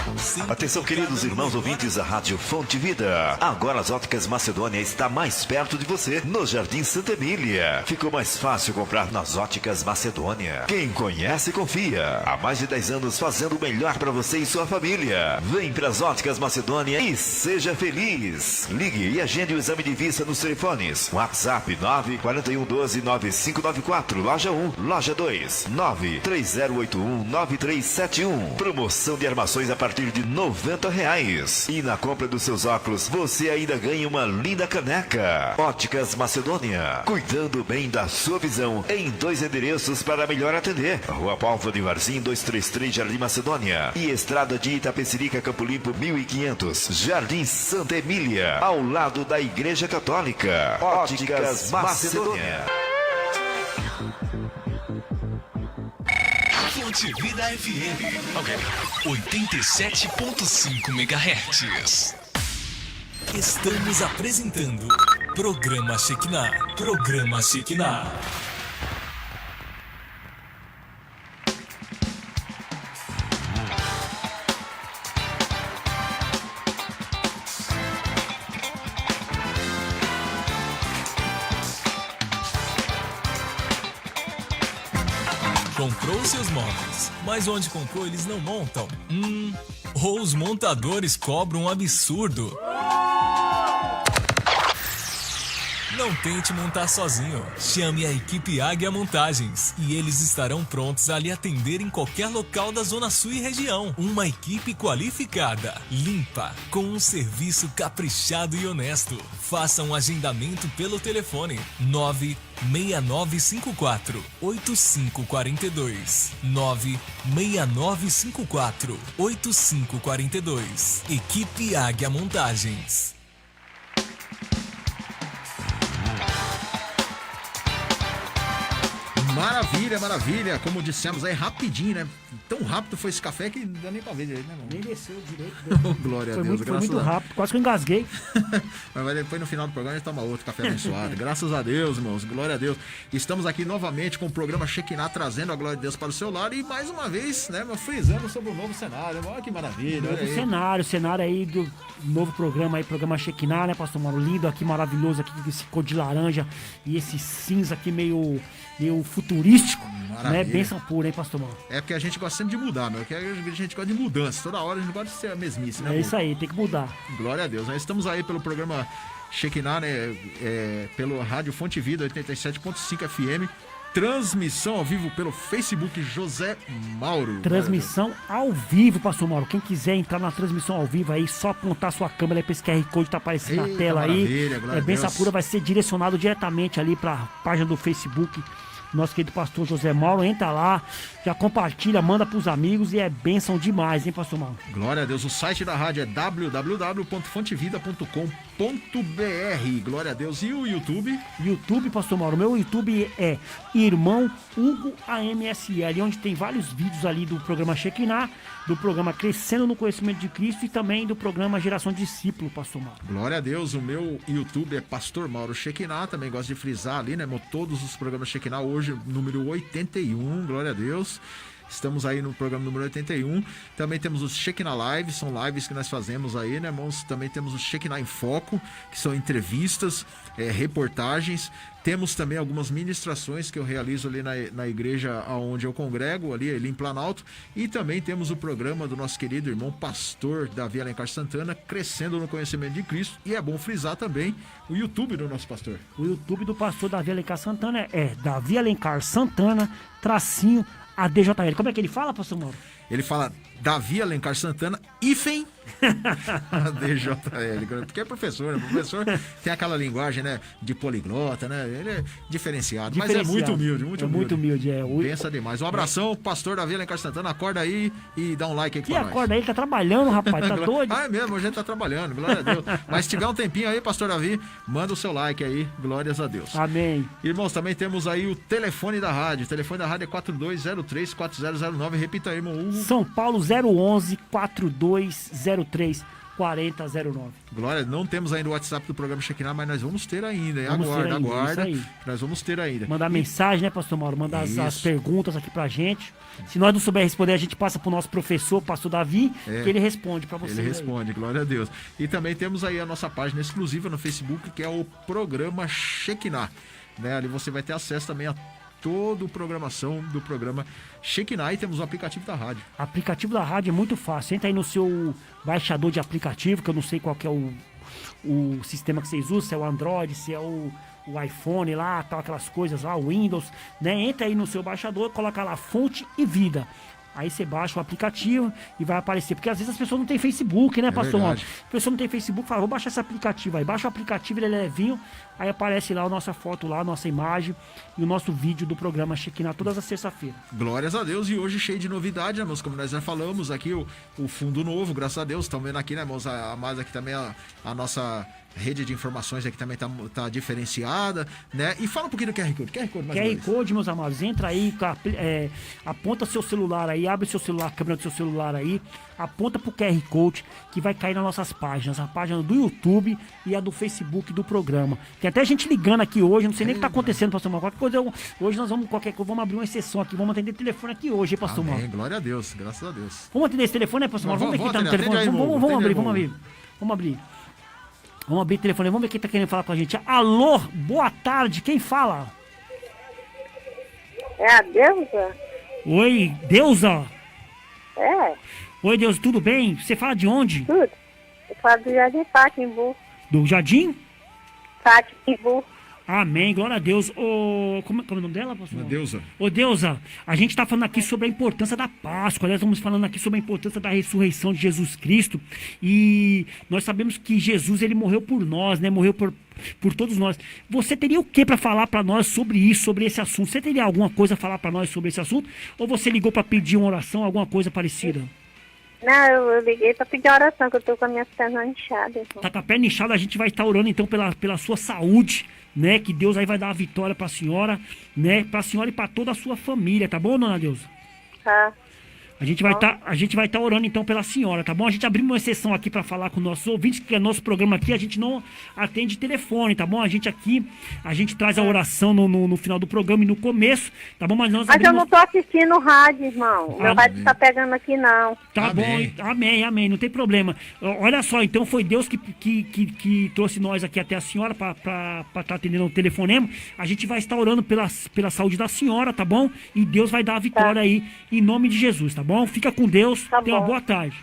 Atenção, queridos irmãos ouvintes da Rádio Fonte Vida. Agora as Óticas Macedônia está mais perto de você, no Jardim Santa Emília. Ficou mais fácil comprar nas Óticas Macedônia. Quem conhece, confia. Há mais de 10 anos fazendo o melhor para você e sua família. Vem para as Óticas Macedônia e seja feliz. Ligue e agende o exame de vista nos telefones. WhatsApp 941129594, loja 1, loja 2, 930819371. Promoção de armações a partir de R$90. E na compra dos seus óculos, você ainda ganha uma linda caneca. Óticas Macedônia, cuidando bem da sua visão, em 2 endereços para melhor atender. Rua Paulo de Varzim 233, Jardim Macedônia, e Estrada de Itapecerica, Campo Limpo 1500, Jardim Santa Emília, ao lado da Igreja Católica. Óticas Macedônia. Fonte Vida FM 87.5 MHz. Estamos apresentando Programa Shekinah. Programa Shekinah. Comprou seus móveis, mas onde comprou eles não montam? Ou os montadores cobram um absurdo? Não tente montar sozinho. Chame a equipe Águia Montagens e eles estarão prontos a lhe atender em qualquer local da Zona Sul e região. Uma equipe qualificada, limpa, com um serviço caprichado e honesto. Faça um agendamento pelo telefone 96954-8542. 96954-8542. Equipe Águia Montagens. Maravilha, maravilha. Como dissemos aí, rapidinho, né? Tão rápido foi esse café que não dá nem pra ver direito, né, mano? Nem desceu direito. Glória a Foi Deus, muito rápido, quase que eu engasguei. Mas depois no final do programa a gente toma outro café abençoado. Graças a Deus, irmãos. Glória a Deus. Estamos aqui novamente com o programa Shekinah, trazendo a glória de Deus para o seu lar. E mais uma vez, né, frisando sobre o novo cenário. Olha que maravilha. Novo cenário aí do novo programa aí, programa Shekinah, né, pastor Mauro? Lindo aqui, maravilhoso aqui, esse cor de laranja e esse cinza aqui meio futurístico. Maravilha. Né? Bênção pura, hein, pastor Mauro? É porque a gente gosta sempre de mudar, meu. Porque a gente gosta de mudança. Toda hora a gente gosta de ser a mesmice, né? É isso aí, tem que mudar. Glória a Deus. Nós estamos aí pelo programa Shekinah, né? Pelo Rádio Fonte Vida 87.5 FM. transmissão ao vivo pelo Facebook José Mauro. Transmissão ao vivo, pastor Mauro. Quem quiser entrar na transmissão ao vivo aí, só apontar sua câmera aí pra esse QR Code que tá aparecendo na tela aí. Bênção pura vai ser direcionado diretamente ali pra página do Facebook. Nosso querido pastor José Mauro, entra lá, já compartilha, manda pros amigos e é bênção demais, hein, pastor Mauro? Glória a Deus. O site da rádio é www.fontevida.com.br. Glória a Deus. E o YouTube? YouTube, pastor Mauro. Meu YouTube é Irmão Hugo AMSI, ali onde tem vários vídeos ali do programa Shekinah, do programa Crescendo no Conhecimento de Cristo e também do programa Geração de Discípulo, pastor Mauro. Glória a Deus. O meu YouTube é Pastor Mauro Shekinah. Também gosto de frisar ali, né? Todos os programas Shekinah, hoje número 81. Glória a Deus. Estamos aí no programa número 81. Também temos os Shekinah Lives, são lives que nós fazemos aí, né, irmãos? Também temos o Shekinah em Foco, que são entrevistas, reportagens. Temos também algumas ministrações que eu realizo ali na igreja onde eu congrego, ali em Planalto. E também temos o programa do nosso querido irmão pastor Davi Alencar Santana, Crescendo no Conhecimento de Cristo. E é bom frisar também o YouTube do nosso pastor. O YouTube do pastor Davi Alencar Santana é Davi Alencar Santana, tracinho ADJL. Como é que ele fala, pastor Mauro? Ele fala Davi Alencar Santana, hífen ADJL, porque é professor, né? O professor tem aquela linguagem, né, de poliglota, né? Ele é diferenciado, mas é muito humilde, muito humilde. Pensa demais. Um abração, pastor Davi Alencar Santana, acorda aí e dá um like aqui pra nós. Acorda aí, ele tá trabalhando, rapaz, tá doido? É mesmo, a gente tá trabalhando, glória a Deus. Mas se tiver um tempinho aí, pastor Davi, manda o seu like aí, glórias a Deus. Amém. Irmãos, também temos aí o telefone da rádio. O telefone da rádio é 4203-4009. Repita aí, irmão Hugo. São Paulo 011-4203-4009. Glória, não temos ainda o WhatsApp do programa Shekinah, mas nós vamos ter ainda, hein? Aguarda. Nós vamos ter ainda. Mandar mensagem, né, pastor Mauro? Mandar as perguntas aqui pra gente. Se nós não souber responder, a gente passa pro nosso professor, pastor Davi, que ele responde pra vocês. Ele responde, glória a Deus. E também temos aí a nossa página exclusiva no Facebook, que é o programa Shekinah, né? Ali você vai ter acesso também a toda a programação do programa Shekinah, e temos o aplicativo da rádio. O aplicativo da rádio é muito fácil. Entra aí no seu baixador de aplicativo, que eu não sei qual que é o sistema que vocês usam, se é o Android, se é o iPhone lá, tal, aquelas coisas lá, o Windows, né? Entra aí no seu baixador, coloca lá Fonte e Vida. Aí você baixa o aplicativo e vai aparecer. Porque às vezes as pessoas não têm Facebook, né, pastor? A pessoa não tem Facebook, fala, vou baixar esse aplicativo aí. Baixa o aplicativo, ele é levinho. Aí aparece lá a nossa foto, lá a nossa imagem e o nosso vídeo do programa Shekinah todas as sexta-feiras. Glórias a Deus. E hoje cheio de novidade, né, irmãos? Como nós já falamos aqui, o fundo novo, graças a Deus. Estão vendo aqui, né, irmãos? A mais aqui também a nossa rede de informações aqui também tá diferenciada, né? E fala um pouquinho do QR Code. QR Code, meus amados, entra aí, aponta seu celular aí, abre seu celular, a câmera do seu celular aí, aponta pro QR Code que vai cair nas nossas páginas, a página do YouTube e a do Facebook do programa. Tem até gente ligando aqui hoje, não sei nem o que tá acontecendo, pastor Mauro. Qualquer coisa, hoje nós vamos abrir uma exceção aqui, vamos atender telefone aqui hoje, hein, pastor Mauro? Glória a Deus, graças a Deus. Vamos atender esse telefone, né, pastor Mauro? Vamos ver quem tá no telefone. Vamos abrir o telefone, vamos ver quem tá querendo falar com a gente. Alô, boa tarde, quem fala? É a Deusa? Oi, Deusa? É. Oi, Deusa, tudo bem? Você fala de onde? Tudo. Eu falo do Jardim Paquimbu. Do Jardim? Paquimbu. Amém, glória a Deus. Como é o nome dela, pastor? Deusa. Ô, Deusa, a gente está falando aqui sobre a importância da Páscoa. Nós estamos falando aqui sobre a importância da ressurreição de Jesus Cristo. E nós sabemos que Jesus, ele morreu por nós, né? Morreu por todos nós. Você teria o que para falar para nós sobre isso, sobre esse assunto? Você teria alguma coisa a falar para nós sobre esse assunto? Ou você ligou para pedir uma oração, alguma coisa parecida? Não, eu liguei para pedir oração, que eu tô com as minhas pernas inchadas. Então. Tá com a perna inchada, a gente vai estar orando então pela sua saúde, né? Que Deus aí vai dar a vitória pra senhora, né? Pra senhora e pra toda a sua família, tá bom, dona Deusa? Tá. A gente vai estar orando então pela senhora, tá bom? A gente abriu uma exceção aqui para falar com nossos ouvintes, que é nosso programa aqui, a gente não atende telefone, tá bom? A gente traz a oração no final do programa e no começo, tá bom? Mas eu não tô assistindo rádio, irmão. Meu rádio tá pegando aqui, não. Tá Amém. Bom, amém, não tem problema. Olha só, então foi Deus que trouxe nós aqui até a senhora para estar atendendo o telefonema. A gente vai estar orando pela saúde da senhora, tá bom? E Deus vai dar a vitória aí, em nome de Jesus, tá bom? Fica com Deus, tenha uma boa tarde.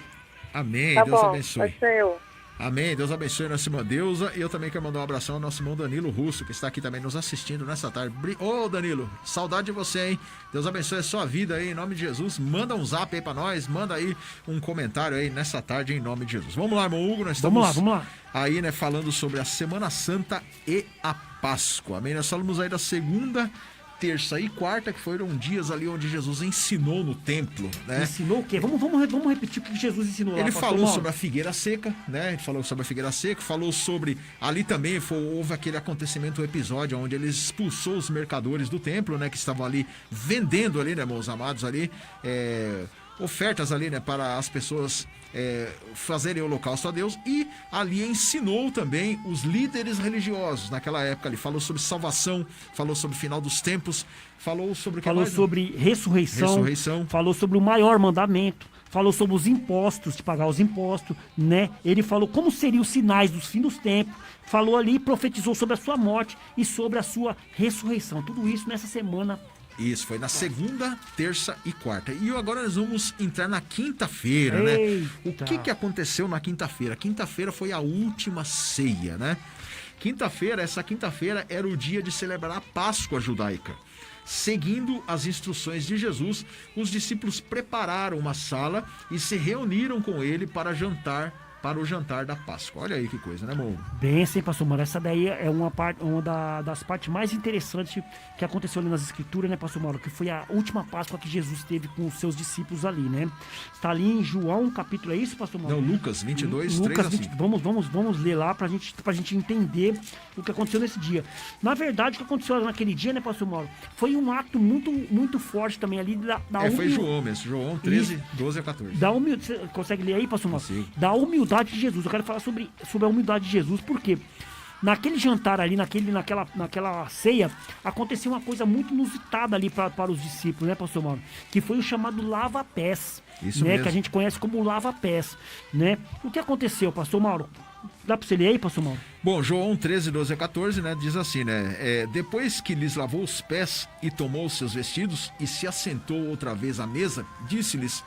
Amém, Tá Deus bom, abençoe. pode ser eu. Amém. Deus abençoe a nossa irmã Deusa. E eu também quero mandar um abração ao nosso irmão Danilo Russo, que está aqui também nos assistindo nessa tarde. Ô, Danilo, saudade de você, hein? Deus abençoe a sua vida aí, em nome de Jesus. Manda um zap aí pra nós, manda aí um comentário aí nessa tarde, em nome de Jesus. Vamos lá, irmão Hugo, nós estamos Vamos lá. aí, né, falando sobre a Semana Santa e a Páscoa. Amém? Nós falamos aí da segunda, terça e quarta, que foram dias ali onde Jesus ensinou no templo, né? Ensinou o quê? Vamos repetir o que Jesus ensinou lá. Ele pastor falou Mauro. sobre a figueira seca, né? Ele falou sobre a figueira seca, falou sobre... Ali também houve aquele acontecimento, o episódio onde ele expulsou os mercadores do templo, né? Que estavam ali vendendo ali, né, meus amados, ali... ofertas ali, né, para as pessoas fazerem holocausto a Deus, e ali ensinou também os líderes religiosos naquela época ali, falou sobre salvação, falou sobre o final dos tempos, falou sobre o que falou mais, sobre ressurreição, falou sobre o maior mandamento, falou sobre os impostos, de pagar os impostos, né? Ele falou como seriam os sinais dos fins dos tempos, falou ali, profetizou sobre a sua morte e sobre a sua ressurreição. Tudo isso nessa semana. Isso, foi na segunda, terça e quarta. E agora nós vamos entrar na quinta-feira, né? O que aconteceu na quinta-feira? Quinta-feira foi a última ceia, né? Essa quinta-feira era o dia de celebrar a Páscoa judaica. Seguindo as instruções de Jesus, os discípulos prepararam uma sala e se reuniram com ele para o jantar da Páscoa. Olha aí que coisa, né, amor? Bem, sim, pastor Mauro. Essa daí é uma das partes mais interessantes que aconteceu ali nas escrituras, né, pastor Mauro? Que foi a última Páscoa que Jesus teve com os seus discípulos ali, né? Está ali em João, capítulo, é isso, pastor Mauro? Não, Lucas 22, Lucas 3 a 5. Vamos ler lá pra gente entender o que aconteceu nesse dia. Na verdade, o que aconteceu naquele dia, né, pastor Mauro? Foi um ato muito, muito forte também ali foi João mesmo, João 13, 12 a 14. Você consegue ler aí, pastor Mauro? Sim. Da humildade de Jesus. Eu quero falar sobre a humildade de Jesus, porque naquele jantar ali, naquela ceia, aconteceu uma coisa muito inusitada ali para os discípulos, né, pastor Mauro? Que foi o chamado lava-pés, Isso né? mesmo. Que a gente conhece como lava-pés, né? O que aconteceu, pastor Mauro? Dá para você ler aí, pastor Mauro? Bom, João 13, 12 a 14, né, diz assim, né? Depois que lhes lavou os pés e tomou os seus vestidos e se assentou outra vez à mesa, disse-lhes: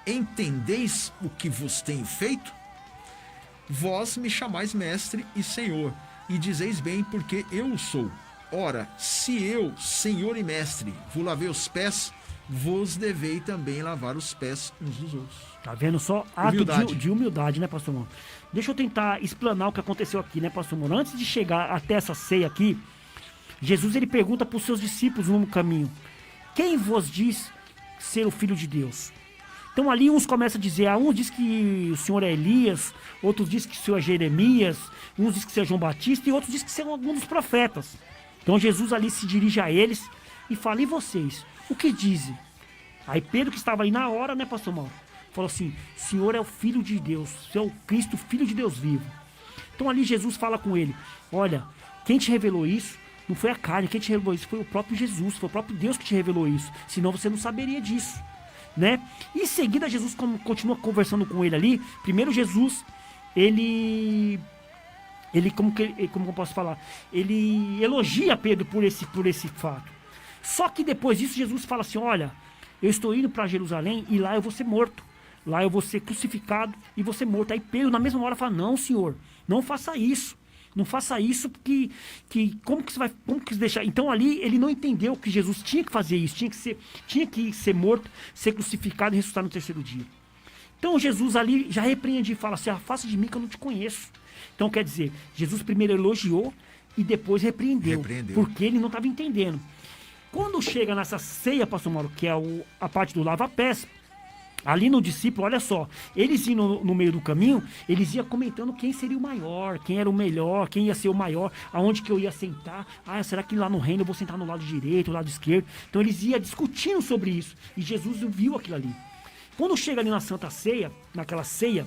entendeis o que vos tenho feito? Vós me chamais mestre e senhor, e dizeis bem, porque eu o sou. Ora, se eu, senhor e mestre, vos lavei os pés, vos devei também lavar os pés uns dos outros. Tá vendo só? Ato de humildade, né, pastor Mauro? Deixa eu tentar explanar o que aconteceu aqui, né, pastor Mauro? Antes de chegar até essa ceia aqui, Jesus ele pergunta para os seus discípulos no caminho: quem vos diz ser o Filho de Deus? Então ali uns começam a dizer, uns diz que o senhor é Elias, outros diz que o senhor é Jeremias, uns diz que o senhor é João Batista e outros diz que o senhor é algum dos profetas. Então Jesus ali se dirige a eles e fala: e vocês, o que dizem? Aí Pedro, que estava aí na hora, né, pastor Mauro, falou assim: o senhor é o Filho de Deus, o senhor é o Cristo, Filho de Deus vivo. Então ali Jesus fala com ele: olha, quem te revelou isso não foi a carne, quem te revelou isso foi o próprio Jesus, foi o próprio Deus que te revelou isso, senão você não saberia disso, né? E em seguida Jesus continua conversando com ele ali. Primeiro Jesus, ele como eu posso falar, ele elogia Pedro por esse fato. Só que depois disso Jesus fala assim: olha, eu estou indo para Jerusalém e lá eu vou ser morto, lá eu vou ser crucificado e vou ser morto. Aí Pedro na mesma hora fala: não, senhor, não faça isso. Não faça isso, porque como que você deixar? Então ali ele não entendeu que Jesus tinha que fazer isso, tinha que ser morto, ser crucificado e ressuscitar no terceiro dia. Então Jesus ali já repreende e fala assim: afasta de mim que eu não te conheço. Então quer dizer, Jesus primeiro elogiou e depois repreendeu. Porque ele não estava entendendo. Quando chega nessa ceia, pastor Mauro, que é a parte do lava-pés, ali no discípulo, olha só, eles iam no meio do caminho, eles iam comentando quem seria o maior, quem era o melhor, quem ia ser o maior, aonde que eu ia sentar. Será que lá no reino eu vou sentar no lado direito, no lado esquerdo? Então eles iam discutindo sobre isso, e Jesus viu aquilo ali. Quando chega ali na Santa Ceia, naquela ceia,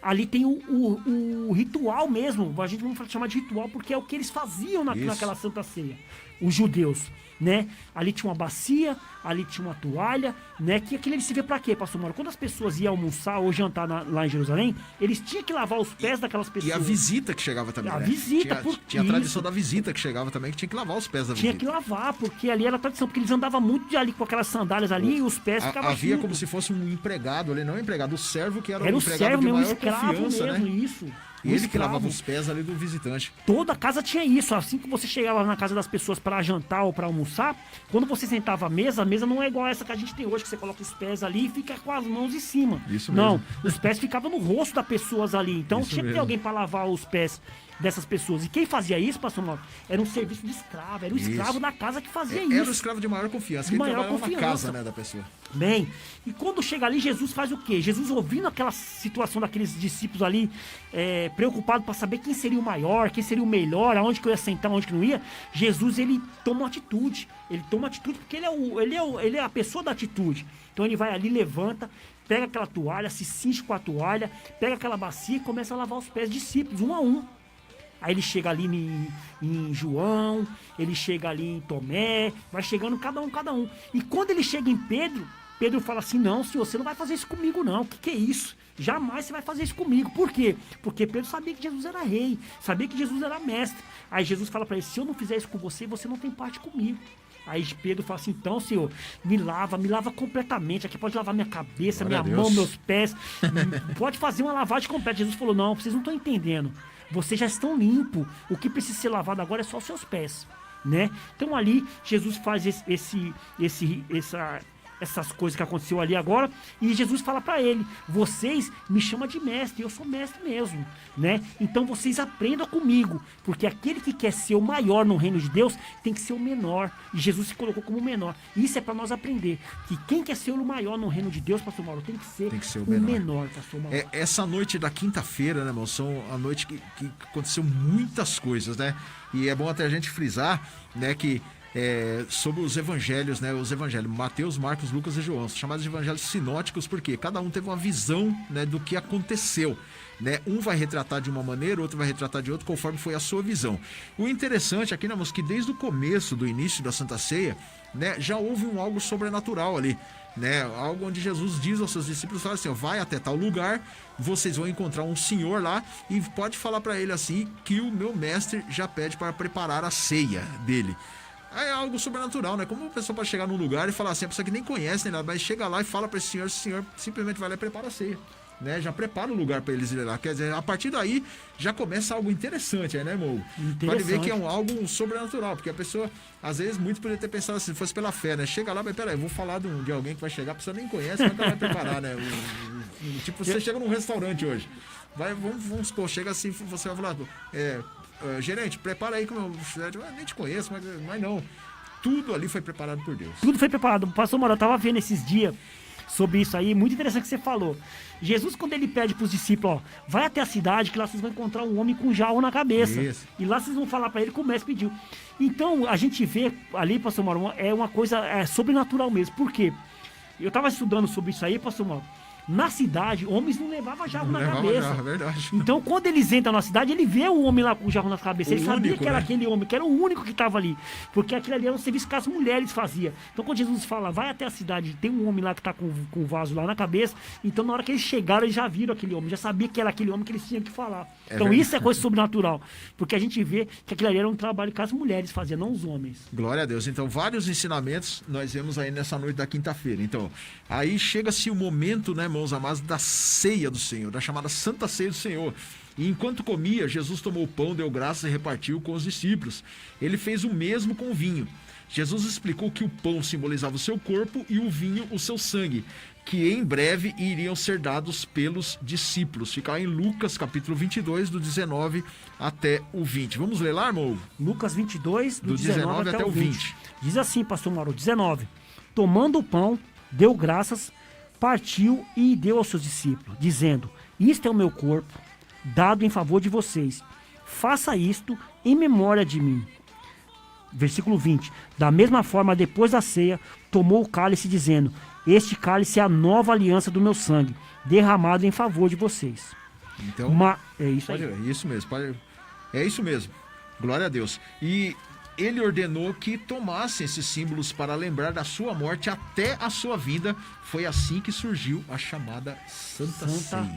ali tem o ritual mesmo, a gente vai chamar de ritual porque é o que eles faziam naquela Santa Ceia, os judeus, né? Ali tinha uma bacia, ali tinha uma toalha, né? Que aquilo ele se vê pra quê, pastor Mauro? Quando as pessoas iam almoçar ou jantar lá em Jerusalém, eles tinham que lavar os pés daquelas pessoas. E a visita que chegava também, a visita, tinha a tradição da visita que chegava também, que tinha que lavar os pés da visita. Tinha que lavar, porque ali era a tradição, porque eles andavam muito ali com aquelas sandálias ali e os pés ficavam havia como se fosse um empregado ali, não um empregado, o servo que era o empregado servo de mesmo, maior escravo confiança, mesmo, né? isso. E Um ele que escravo. lavava os pés ali do visitante. Toda casa tinha isso. Assim que você chegava na casa das pessoas para jantar ou para almoçar, quando você sentava à mesa, a mesa não é igual a essa que a gente tem hoje, que você coloca os pés ali e fica com as mãos em cima. Isso não, mesmo. os pés ficavam no rosto das pessoas ali. Então Isso tinha que ter mesmo. alguém para lavar os pés dessas pessoas. E quem fazia isso, pastor Mauro, era um serviço de escravo. Era o escravo Isso. da casa que fazia Era o isso. escravo de maior confiança, De que ele maior trabalhava na confiança. casa, né, da pessoa. Bem, e quando chega ali, Jesus faz o quê? Jesus, ouvindo aquela situação daqueles discípulos ali, preocupado para saber quem seria o maior, quem seria o melhor, aonde que eu ia sentar, aonde que não ia, Jesus, ele toma uma atitude. Ele toma uma atitude porque ele é a pessoa da atitude. Então ele vai ali, levanta, pega aquela toalha, se cinge com a toalha, pega aquela bacia e começa a lavar os pés dos discípulos, um a um. Aí ele chega ali em João, ele chega ali em Tomé, vai chegando cada um. E quando ele chega em Pedro, Pedro fala assim, não, senhor, você não vai fazer isso comigo não, o que é isso? Jamais você vai fazer isso comigo. Por quê? Porque Pedro sabia que Jesus era rei, sabia que Jesus era mestre. Aí Jesus fala para ele, se eu não fizer isso com você, você não tem parte comigo. Aí Pedro fala assim, então, senhor, me lava completamente. Aqui pode lavar minha cabeça, Glória minha a mão, Deus. meus pés. Pode fazer uma lavagem completa. Jesus falou, não, vocês não estão entendendo. Vocês já estão limpos. O que precisa ser lavado agora é só os seus pés, né? Então ali, Jesus faz essas coisas que aconteceu ali agora, e Jesus fala para ele, vocês me chamam de mestre, eu sou mestre mesmo, né? Então vocês aprendam comigo, porque aquele que quer ser o maior no reino de Deus, tem que ser o menor, e Jesus se colocou como o menor. Isso é para nós aprender, que quem quer ser o maior no reino de Deus, pastor Mauro, tem que ser o menor, pastor Mauro. Essa noite da quinta-feira, né, irmão, são a noite que aconteceu muitas coisas, né? E é bom até a gente frisar, né, que sobre os evangelhos, né? Os evangelhos Mateus, Marcos, Lucas e João, são chamados de evangelhos sinóticos, porque cada um teve uma visão, né, do que aconteceu, né? Um vai retratar de uma maneira, outro vai retratar de outra, conforme foi a sua visão. O interessante aqui, né, irmãos, que desde o começo do início da Santa Ceia, né, já houve algo sobrenatural ali, né? Algo onde Jesus diz aos seus discípulos, fala assim, ó, vai até tal lugar, vocês vão encontrar um senhor lá e pode falar para ele assim, que o meu mestre já pede para preparar a ceia dele. É algo sobrenatural, né? Como a pessoa pode chegar num lugar e falar assim, a pessoa que nem conhece, né? Mas chega lá e fala para esse senhor simplesmente vai lá e prepara a ceia, né? Já prepara o lugar para eles irem lá. Quer dizer, a partir daí já começa algo interessante, né, irmão? Pode ver que é algo sobrenatural, porque a pessoa, às vezes, muito poderia ter pensado assim, se fosse pela fé, né? Chega lá, mas peraí, eu vou falar de alguém que vai chegar, a pessoa nem conhece, como é que ela vai preparar, né? Tipo, você chega num restaurante hoje, vamos supor, chega assim, você vai falar, gerente, prepara aí que o meu nem te conheço, mas não. Tudo ali foi preparado por Deus. Tudo foi preparado. Pastor Mauro, eu tava vendo esses dias sobre isso aí, muito interessante que você falou. Jesus, quando ele pede pros discípulos, ó, vai até a cidade que lá vocês vão encontrar um homem com jarro na cabeça. Isso. E lá vocês vão falar para ele que o mestre pediu. Então, a gente vê ali, pastor Mauro, é uma coisa sobrenatural mesmo. Por quê? Eu tava estudando sobre isso aí, pastor Mauro. Na cidade, homens não levavam jarro na cabeça. Jarro, é verdade. Então, quando eles entram na cidade, ele vê o homem lá com o jarro na cabeça. Ele sabia que era aquele homem, que era o único que estava ali. Porque aquilo ali era um serviço que as mulheres faziam. Então, quando Jesus fala, vai até a cidade, tem um homem lá que está com o vaso lá na cabeça. Então, na hora que eles chegaram, eles já viram aquele homem. Já sabia que era aquele homem que eles tinham que falar. Então, verdade. isso é coisa sobrenatural. Porque a gente vê que aquilo ali era um trabalho que as mulheres faziam, não os homens. Glória a Deus. Então, vários ensinamentos nós vemos aí nessa noite da quinta-feira. Então, aí chega-se o momento, né, irmãos amados, da ceia do Senhor, da chamada Santa Ceia do Senhor. E enquanto comia, Jesus tomou o pão, deu graças e repartiu com os discípulos. Ele fez o mesmo com o vinho. Jesus explicou que o pão simbolizava o seu corpo e o vinho o seu sangue, que em breve iriam ser dados pelos discípulos. Fica em Lucas capítulo 22, do 19 até o 20. Vamos ler lá, irmão? Lucas 22, do 19 até o 20. Diz assim, pastor Mauro, 19. Tomando o pão, deu graças, partiu e deu aos seus discípulos, dizendo, isto é o meu corpo, dado em favor de vocês. Faça isto em memória de mim. Versículo 20. Da mesma forma, depois da ceia, tomou o cálice, dizendo, este cálice é a nova aliança do meu sangue, derramado em favor de vocês. Então, é isso aí. É isso mesmo. É isso mesmo. Glória a Deus. E ele ordenou que tomassem esses símbolos para lembrar da sua morte até a sua vinda. Foi assim que surgiu a chamada Santa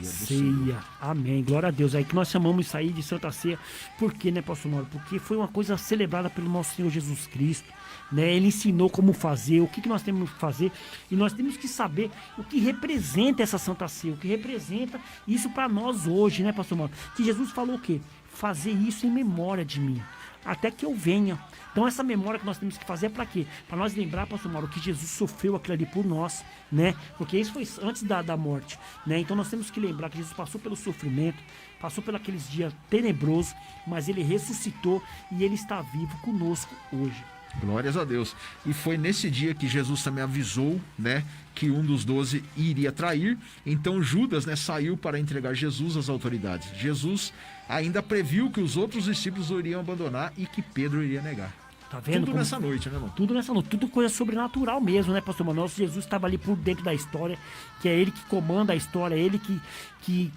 Ceia. Amém. Glória a Deus. Aí que nós chamamos isso aí de Santa Ceia. Por quê, né, pastor Mauro? Porque foi uma coisa celebrada pelo nosso Senhor Jesus Cristo. Né? Ele ensinou como fazer, o que nós temos que fazer. E nós temos que saber o que representa essa Santa Ceia. O que representa isso para nós hoje, né, pastor Mauro? Que Jesus falou o quê? Fazer isso em memória de mim, até que eu venha. Então essa memória que nós temos que fazer é para quê? Para nós lembrar, pastor Mauro, que Jesus sofreu aquilo ali por nós, né? Porque isso foi antes da morte, né? Então nós temos que lembrar que Jesus passou pelo sofrimento, passou por aqueles dias tenebrosos, mas ele ressuscitou e ele está vivo conosco hoje. Glórias a Deus. E foi nesse dia que Jesus também avisou, né, que um dos 12 iria trair. Então Judas, né, saiu para entregar Jesus às autoridades. Jesus ainda previu que os outros discípulos o iriam abandonar e que Pedro iria negar. Tá vendo? Tudo nessa noite, né, irmão? Tudo nessa noite, tudo coisa sobrenatural mesmo, né, pastor Manuel? Jesus estava ali por dentro da história, que é ele que comanda a história, é ele que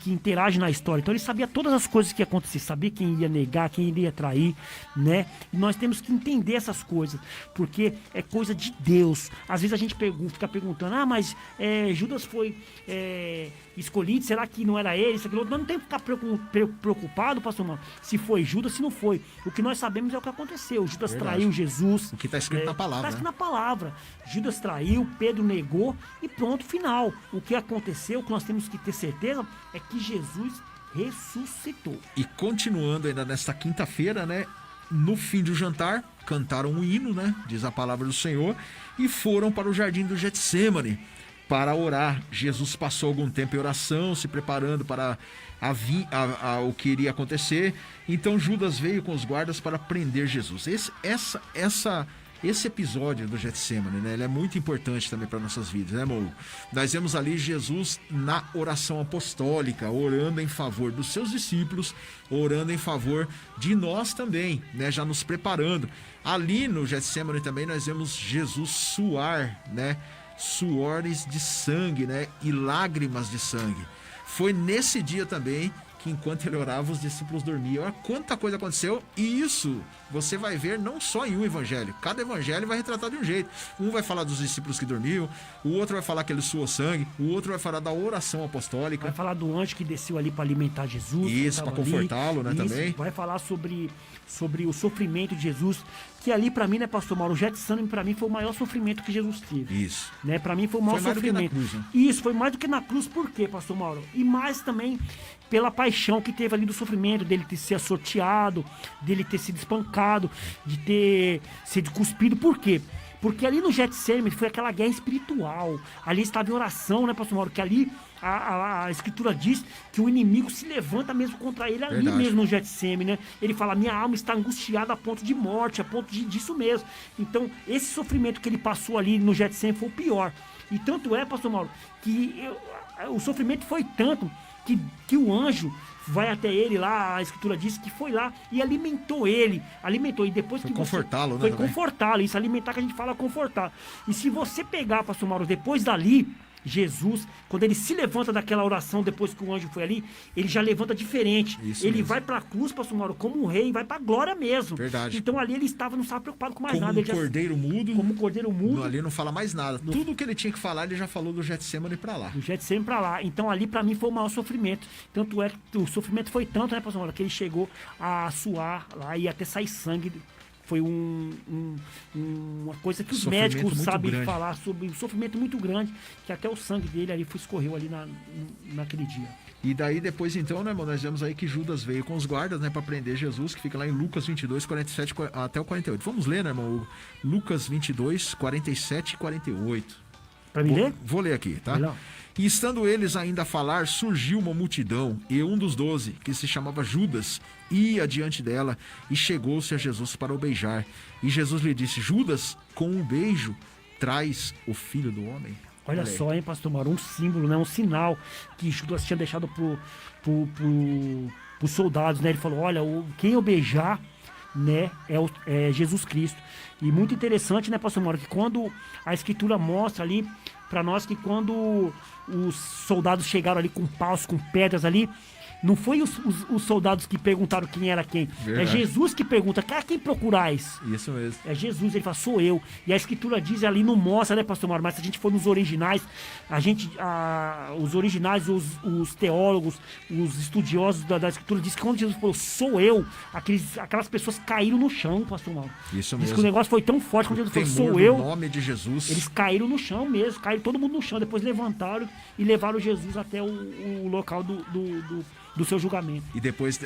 interage na história. Então ele sabia todas as coisas que iam acontecer, sabia quem iria negar, quem iria trair, né? E nós temos que entender essas coisas, porque é coisa de Deus. Às vezes a gente fica perguntando, mas Judas foi escolhido, será que não era ele, isso, aquilo outro? Nós não temos que ficar preocupado, pastor Manuel, se foi Judas, se não foi. O que nós sabemos é o que aconteceu. Judas traiu Jesus. O que está escrito na palavra. Está escrito na palavra. Judas traiu, Pedro negou e pronto, final. O que aconteceu, o que nós temos que ter certeza é que Jesus ressuscitou. E continuando ainda nesta quinta-feira, né? No fim do jantar, cantaram um hino, né? Diz a palavra do Senhor, e foram para o jardim do Getsêmani para orar. Jesus passou algum tempo em oração, se preparando para o que iria acontecer. Então Judas veio com os guardas para prender Jesus. Esse episódio do Getsêmani, né, ele é muito importante também para nossas vidas, né, amor? Nós vemos ali Jesus na oração apostólica, orando em favor dos seus discípulos, orando em favor de nós também, né, já nos preparando. Ali no Getsêmani também nós vemos Jesus suar, né, suores de sangue, né, e lágrimas de sangue. Foi nesse dia também que enquanto ele orava, os discípulos dormiam. Olha quanta coisa aconteceu. E isso você vai ver não só em um evangelho. Cada evangelho vai retratar de um jeito. Um vai falar dos discípulos que dormiam, o outro vai falar que ele suou sangue, o outro vai falar da oração apostólica. Vai falar do anjo que desceu ali para alimentar Jesus. Isso, para confortá-lo, né, também. Vai falar sobre o sofrimento de Jesus, que ali para mim, né, pastor Mauro, o Getsemane para mim foi o maior sofrimento que Jesus teve. Isso. Né, para mim foi o maior sofrimento. Cruz, né? Isso, foi mais do que na cruz, por quê, pastor Mauro? E mais também pela paixão que teve ali do sofrimento, dele ter sido assoteado, dele ter sido espancado, de ter sido cuspido. Por quê? Porque ali no Getsemane foi aquela guerra espiritual. Ali estava em oração, né, pastor Mauro? Que ali a escritura diz que o inimigo se levanta mesmo contra ele ali. Verdade. Mesmo no Getsemane, né? Ele fala, minha alma está angustiada a ponto de morte, a ponto disso mesmo. Então, esse sofrimento que ele passou ali no Getsemane foi o pior. E tanto é, pastor Mauro, que o sofrimento foi tanto que o anjo vai até ele lá, a escritura diz que foi lá e alimentou ele, e depois foi que confortá-lo, né? Foi confortá-lo, isso, alimentar que a gente fala confortar. E se você pegar, pastor Mauro, depois dali, Jesus, quando ele se levanta daquela oração, depois que o anjo foi ali, ele já levanta diferente. Isso ele mesmo. Vai pra cruz, pastor Mauro, como um rei, vai pra glória mesmo. Verdade. Então ali ele não estava preocupado com mais como nada. Um cordeiro mudo. Como um cordeiro mudo. Ali não fala mais nada. Tudo que ele tinha que falar, ele já falou do Getsemane pra lá. Do Getsemane pra lá. Então ali pra mim foi o maior sofrimento. Tanto é que o sofrimento foi tanto, né, pastor Mauro, que ele chegou a suar lá e até sair sangue. Foi uma coisa que os médicos sabem falar sobre um sofrimento muito grande, que até o sangue dele ali escorreu ali naquele dia. E daí depois então, né, irmão, nós vemos aí que Judas veio com os guardas, né, para prender Jesus, que fica lá em Lucas 22, 47 até o 48. Vamos ler, né, irmão? Lucas 22, 47 e 48. Para mim ler? Vou ler aqui, tá? Melhor. E estando eles ainda a falar, surgiu uma multidão, e um dos 12, que se chamava Judas, ia diante dela, e chegou-se a Jesus para o beijar. E Jesus lhe disse, Judas, com um beijo, traz o Filho do Homem. Olha só, hein, pastor Mauro, um símbolo, né, um sinal que Judas tinha deixado pros soldados, né? Ele falou, olha, quem eu beijar, né, é Jesus Cristo. E muito interessante, né, pastor Mauro, que quando a escritura mostra ali para nós que quando os soldados chegaram ali com paus, com pedras ali, Não foi os soldados que perguntaram quem era quem. Verdade. É Jesus que pergunta, a quem procurais? Isso mesmo. É Jesus, ele fala, sou eu. E a escritura diz ali, não mostra, né, pastor Mauro? Mas se a gente for nos originais, os originais, os teólogos, os estudiosos da escritura diz que quando Jesus falou, sou eu, aquelas pessoas caíram no chão, pastor Mauro. Isso Diz mesmo. que o negócio foi tão forte quando Jesus falou, Temor sou no eu. nome de Jesus. Eles caíram no chão mesmo, caíram todo mundo no chão. Depois levantaram e levaram Jesus até o local do seu julgamento. E depois,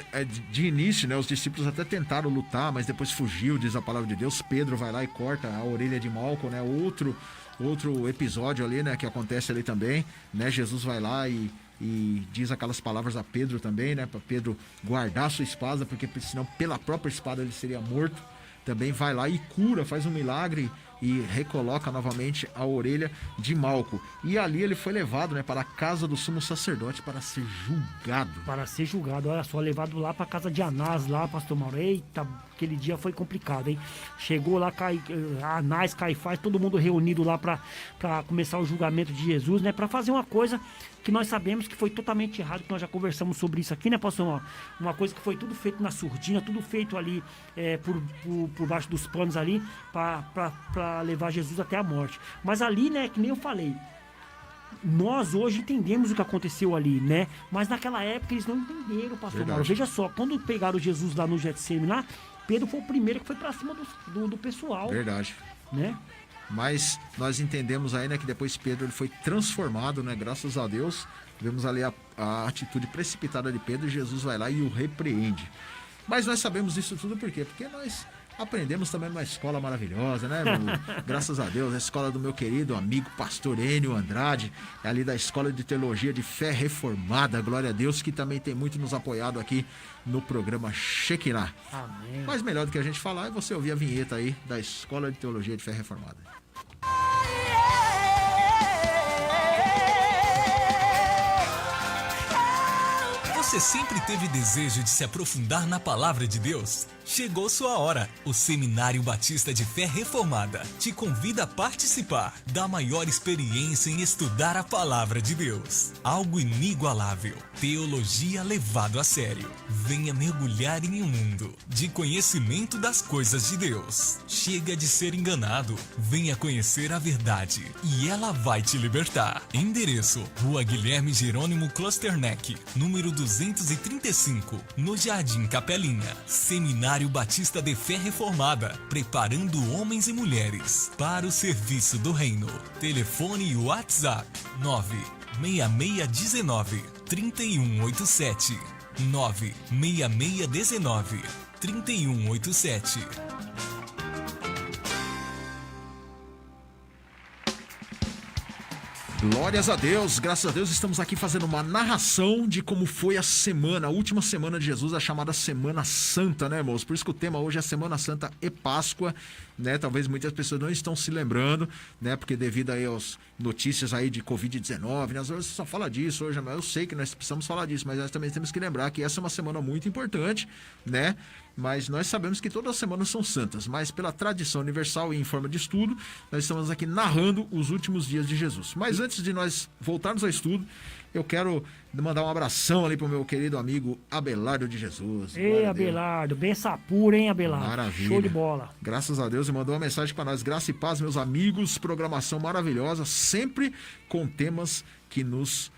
de início, né, os discípulos até tentaram lutar, mas depois fugiu, diz a palavra de Deus. Pedro vai lá e corta a orelha de Malco, né? Outro episódio ali, né, que acontece ali também, né? Jesus vai lá e diz aquelas palavras a Pedro também, né? Para Pedro guardar a sua espada, porque senão pela própria espada ele seria morto. Também vai lá e cura, faz um milagre e recoloca novamente a orelha de Malco. E ali ele foi levado, né, para a casa do sumo sacerdote para ser julgado. Para ser julgado, olha só, levado lá para a casa de Anás, lá, pastor Mauro. Eita, aquele dia foi complicado, hein? Chegou lá, Anás, Caifás, todo mundo reunido lá para começar o julgamento de Jesus, né? Para fazer uma coisa que nós sabemos que foi totalmente errado, que nós já conversamos sobre isso aqui, né, pastor Mauro? Uma coisa que foi tudo feito na surdina, tudo feito ali por baixo dos panos ali, para levar Jesus até a morte. Mas ali, né, que nem eu falei, nós hoje entendemos o que aconteceu ali, né? Mas naquela época eles não entenderam, pastor Mauro. Veja só, quando pegaram Jesus lá no Getsemane, lá, Pedro foi o primeiro que foi para cima do pessoal. Verdade. Né? Mas nós entendemos aí, né, que depois Pedro ele foi transformado, né, graças a Deus. Vemos ali a atitude precipitada de Pedro e Jesus vai lá e o repreende. Mas nós sabemos isso tudo por quê? Porque nós aprendemos também numa escola maravilhosa, né? Graças a Deus, a escola do meu querido amigo pastor Enio Andrade, ali da Escola de Teologia de Fé Reformada, glória a Deus, que também tem muito nos apoiado aqui no programa Shekinah. Amém. Mas melhor do que a gente falar é você ouvir a vinheta aí da Escola de Teologia de Fé Reformada. Você sempre teve desejo de se aprofundar na palavra de Deus? Chegou sua hora. O Seminário Batista de Fé Reformada te convida a participar da maior experiência em estudar a palavra de Deus. Algo inigualável. Teologia levado a sério. Venha mergulhar em um mundo de conhecimento das coisas de Deus. Chega de ser enganado. Venha conhecer a verdade e ela vai te libertar. Endereço: Rua Guilherme Jerônimo Klosterneck, número 235, no Jardim Capelinha. Seminário Batista de Fé Reformada, preparando homens e mulheres para o serviço do reino. Telefone e WhatsApp 96619-3187 96619-3187. Glórias a Deus, graças a Deus estamos aqui fazendo uma narração de como foi a semana, a última semana de Jesus, a chamada Semana Santa, né, irmãos? Por isso que o tema hoje é Semana Santa e Páscoa, né? Talvez muitas pessoas não estão se lembrando, né? Porque devido aí às notícias aí de Covid-19, né? Às vezes só fala disso hoje, mas eu sei que nós precisamos falar disso, mas nós também temos que lembrar que essa é uma semana muito importante, né? Mas nós sabemos que todas as semanas são santas, mas pela tradição universal e em forma de estudo, nós estamos aqui narrando os últimos dias de Jesus. Mas antes de nós voltarmos ao estudo, eu quero mandar um abração ali pro meu querido amigo Abelardo de Jesus. Ei, Abelardo, benção pura, hein, Abelardo? Maravilha. Show de bola. Graças a Deus, ele mandou uma mensagem para nós. Graça e paz, meus amigos, programação maravilhosa, sempre com temas que nos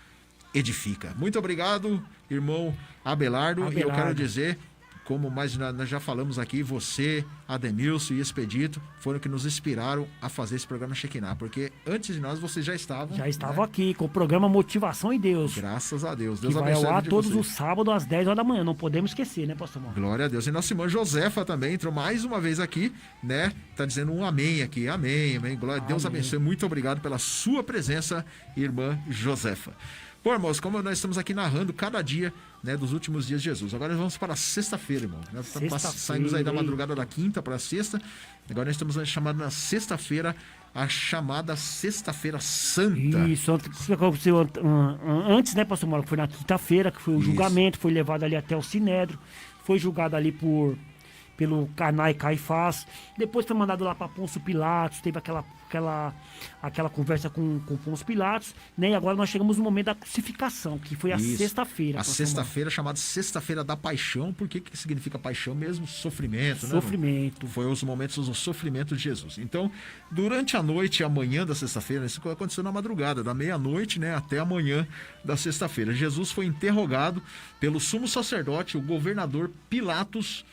edifica. Muito obrigado, irmão Abelardo. E eu quero dizer, como nós já falamos aqui, você, Ademilson e Expedito foram que nos inspiraram a fazer esse programa Shekinah, porque antes de nós vocês já estavam. Já estavam aqui com o programa Motivação em Deus. Graças a Deus. Deus que vai abençoe ao ar todos vocês. os sábados às 10 horas da manhã. Não podemos esquecer, né, pastor Mauro? Glória a Deus. E nossa irmã Josefa também entrou mais uma vez aqui, né? Tá dizendo um amém aqui. Amém, amém. Glória a Deus abençoe. Muito obrigado pela sua presença, irmã Josefa. Bom, irmãos, como nós estamos aqui narrando cada dia, né, dos últimos dias de Jesus. Agora nós vamos para a sexta-feira, irmão. Nós saímos aí da madrugada da quinta para a sexta. Agora nós estamos chamando na sexta-feira a chamada Sexta-feira Santa. Isso, antes, né, pastor Mauro, que foi na quinta-feira, que foi o julgamento, foi levado ali até o Sinédrio, foi julgado ali pelo Caná e Caifás. Depois foi mandado lá para Pôncio Pilatos, teve aquela conversa com Pôncio Pilatos, né? E agora nós chegamos no momento da crucificação, que foi a sexta-feira. A sexta-feira, chamada Sexta-feira da Paixão. Por que significa paixão mesmo? Sofrimento, né? Sofrimento. Foi os momentos do sofrimento de Jesus. Então, durante a noite e amanhã da sexta-feira, isso aconteceu na madrugada, da meia-noite, né, até amanhã da sexta-feira. Jesus foi interrogado pelo sumo sacerdote, o governador Pilatos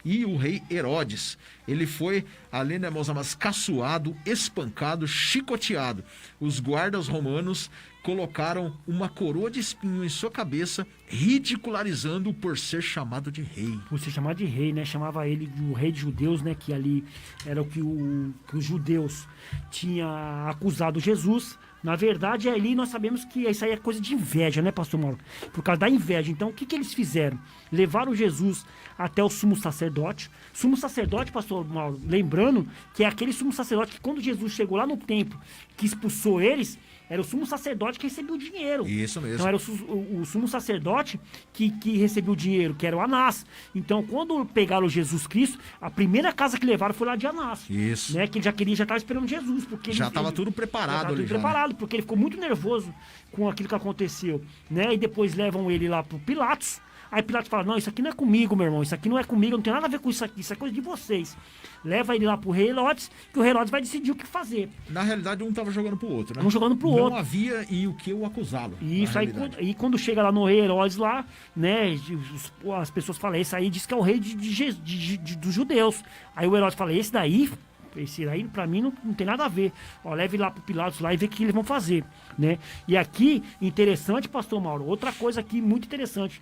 e o rei Herodes. Ele foi, além, né, meus amados, caçoado, espancado, chicoteado. Os guardas romanos colocaram uma coroa de espinho em sua cabeça, ridicularizando-o por ser chamado de rei. Por ser chamado de rei, né? Chamava ele de o rei de judeus, né? Que ali era o que os judeus tinham acusado Jesus. Na verdade, ali nós sabemos que isso aí é coisa de inveja, né, pastor Mauro? Por causa da inveja. Então, o que eles fizeram? Levaram Jesus até o sumo sacerdote. Sumo sacerdote, pastor Mauro, lembrando que é aquele sumo sacerdote que quando Jesus chegou lá no templo, que expulsou eles, era o sumo sacerdote que recebia o dinheiro. Isso mesmo. Então era o sumo sacerdote que recebia o dinheiro, que era o Anás. Então, quando pegaram Jesus Cristo, a primeira casa que levaram foi lá de Anás. Isso. Né? Que ele já estava esperando Jesus. Porque já estava tudo preparado ali. Preparado, porque ele ficou muito nervoso com aquilo que aconteceu. Né? E depois levam ele lá pro Pilatos. Aí Pilatos fala, não, isso aqui não é comigo, meu irmão, isso aqui não é comigo, não tem nada a ver com isso aqui, isso é coisa de vocês. Leva ele lá pro rei Herodes, que o rei Herodes vai decidir o que fazer. Na realidade, um tava jogando pro outro, né? Um jogando pro outro. Não havia e o que o acusá-lo. Isso, aí quando chega lá no rei Herodes lá, né, as pessoas falam, esse aí diz que é o rei dos judeus. Aí o Herodes fala, esse daí pra mim não tem nada a ver. Ó, leve lá pro Pilatos lá e vê o que eles vão fazer, né? E aqui, interessante, pastor Mauro, outra coisa aqui muito interessante.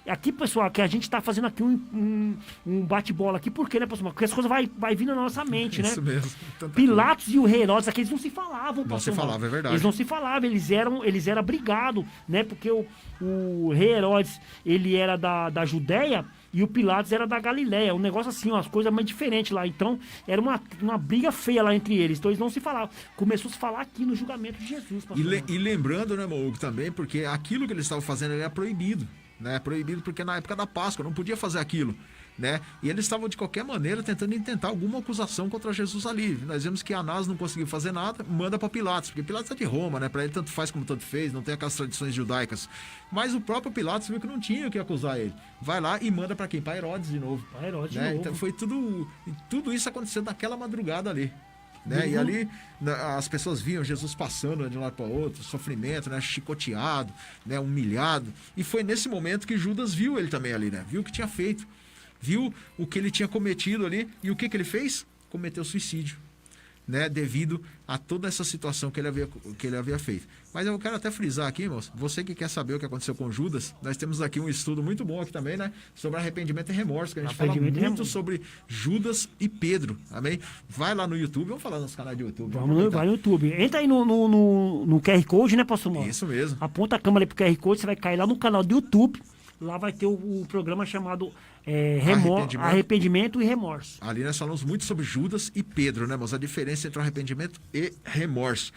Aqui, pessoal, que a gente tá fazendo aqui um bate-bola aqui, por quê, né, pastor? Porque as coisas vai vindo na nossa mente, né? Isso mesmo. Pilatos e o rei Herodes, aqui eles não se falavam, pastor. Não se falava, é verdade. Eles não se falavam, eles eram brigados, né? Porque o rei Herodes, ele era da Judéia e o Pilatos era da Galiléia. Um negócio assim, umas coisas mais diferentes lá. Então, era uma briga feia lá entre eles. Então, eles não se falavam. Começou a se falar aqui no julgamento de Jesus, pastor. E lembrando, né, Hugo, também, porque aquilo que eles estavam fazendo era proibido. Né, proibido porque na época da Páscoa não podia fazer aquilo, né? E eles estavam de qualquer maneira tentando intentar alguma acusação contra Jesus ali. Nós vemos que Anás não conseguiu fazer nada, manda para Pilatos, porque Pilatos é de Roma, né? Para ele tanto faz como tanto fez, não tem aquelas tradições judaicas. Mas o próprio Pilatos viu que não tinha o que acusar ele. Vai lá e manda para quem? Para Herodes de novo. Para Herodes né? de novo. Então foi tudo isso acontecendo naquela madrugada ali. Né? E ali as pessoas viam Jesus passando de um lado para outro, sofrimento, né? Chicoteado, né? Humilhado. E foi nesse momento que Judas viu ele também ali, né? Viu o que tinha feito, viu o que ele tinha cometido ali. E o que ele fez? Cometeu suicídio, né? Devido a toda essa situação que ele havia feito. Mas eu quero até frisar aqui, moço, você que quer saber o que aconteceu com Judas, nós temos aqui um estudo muito bom aqui também, né? Sobre arrependimento e remorso, que a gente fala muito sobre Judas e Pedro, amém? Vai lá no YouTube, vamos falar nos canais de YouTube. Vai no YouTube. Entra aí no QR Code, né, pastor Mauro? Isso mesmo. Aponta a câmera aí pro QR Code, você vai cair lá no canal do YouTube. Lá vai ter o programa chamado Arrependimento e Remorso. Ali nós falamos muito sobre Judas e Pedro, né, mas a diferença entre arrependimento e remorso.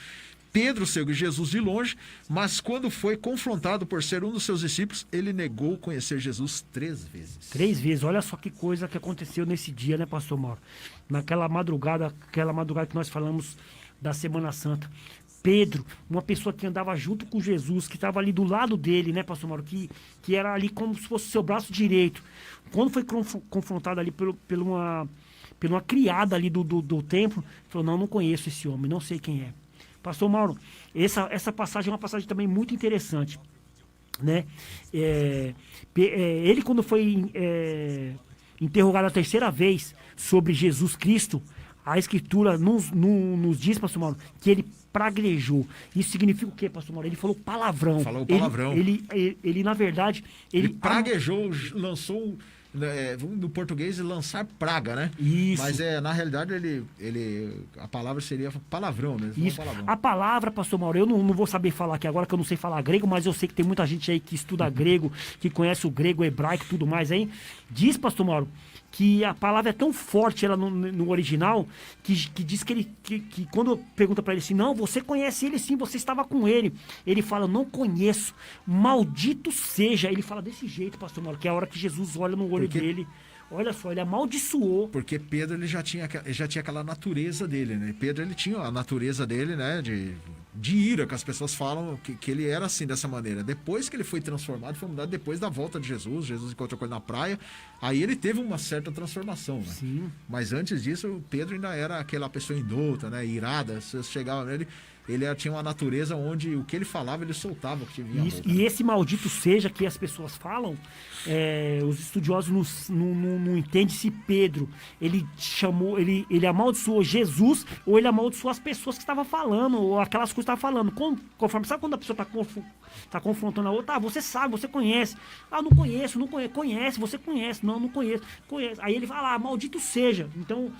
Pedro seguiu Jesus de longe, mas quando foi confrontado por ser um dos seus discípulos, ele negou conhecer Jesus 3 vezes. 3 vezes, olha só que coisa que aconteceu nesse dia, né, pastor Mauro? Naquela madrugada que nós falamos da Semana Santa. Pedro, uma pessoa que andava junto com Jesus, que estava ali do lado dele, né, pastor Mauro? Que era ali como se fosse seu braço direito. Quando foi confrontado ali por uma criada ali do templo, falou, não conheço esse homem, não sei quem é. Pastor Mauro, essa passagem é uma passagem também muito interessante, né? Ele, quando foi interrogado a 3ª vez sobre Jesus Cristo, a Escritura nos diz, pastor Mauro, que ele praguejou. Isso significa o quê, pastor Mauro? Ele falou palavrão. Falou palavrão. Ele na verdade... Ele praguejou, lançou... no português, lançar praga, né? Isso. Mas na realidade a palavra seria palavrão mesmo. Isso. Palavrão. A palavra, pastor Mauro, eu não vou saber falar aqui agora, que eu não sei falar grego, mas eu sei que tem muita gente aí que estuda grego, que conhece o grego, o hebraico e tudo mais aí. Diz, pastor Mauro, que a palavra é tão forte ela no original, que diz que quando pergunta para ele assim, não, você conhece ele sim, você estava com ele. Ele fala, não conheço, maldito seja. Ele fala desse jeito, pastor Mauro, que é a hora que Jesus olha no olho dele, Olha só, ele amaldiçoou. Porque Pedro ele já tinha aquela natureza dele, né? Pedro ele tinha a natureza dele, né? De ira, que as pessoas falam que ele era assim, dessa maneira. Depois que ele foi transformado, foi mudado depois da volta de Jesus. Jesus encontrou com ele na praia. Aí ele teve uma certa transformação, né? Sim. Mas antes disso, Pedro ainda era aquela pessoa indulta, né? Irada. Você chegava nele, ele tinha uma natureza onde o que ele falava, ele soltava o que vinha. Isso, e esse maldito seja que as pessoas falam, os estudiosos não entendem se Pedro, ele ele amaldiçoou Jesus ou ele amaldiçoou as pessoas que estavam falando, ou aquelas coisas que estavam falando. Conforme, sabe quando a pessoa está confrontando a outra? Você sabe, você conhece. Não conheço, conhece, você conhece. Não conheço, conhece. Aí ele fala, maldito seja. Então,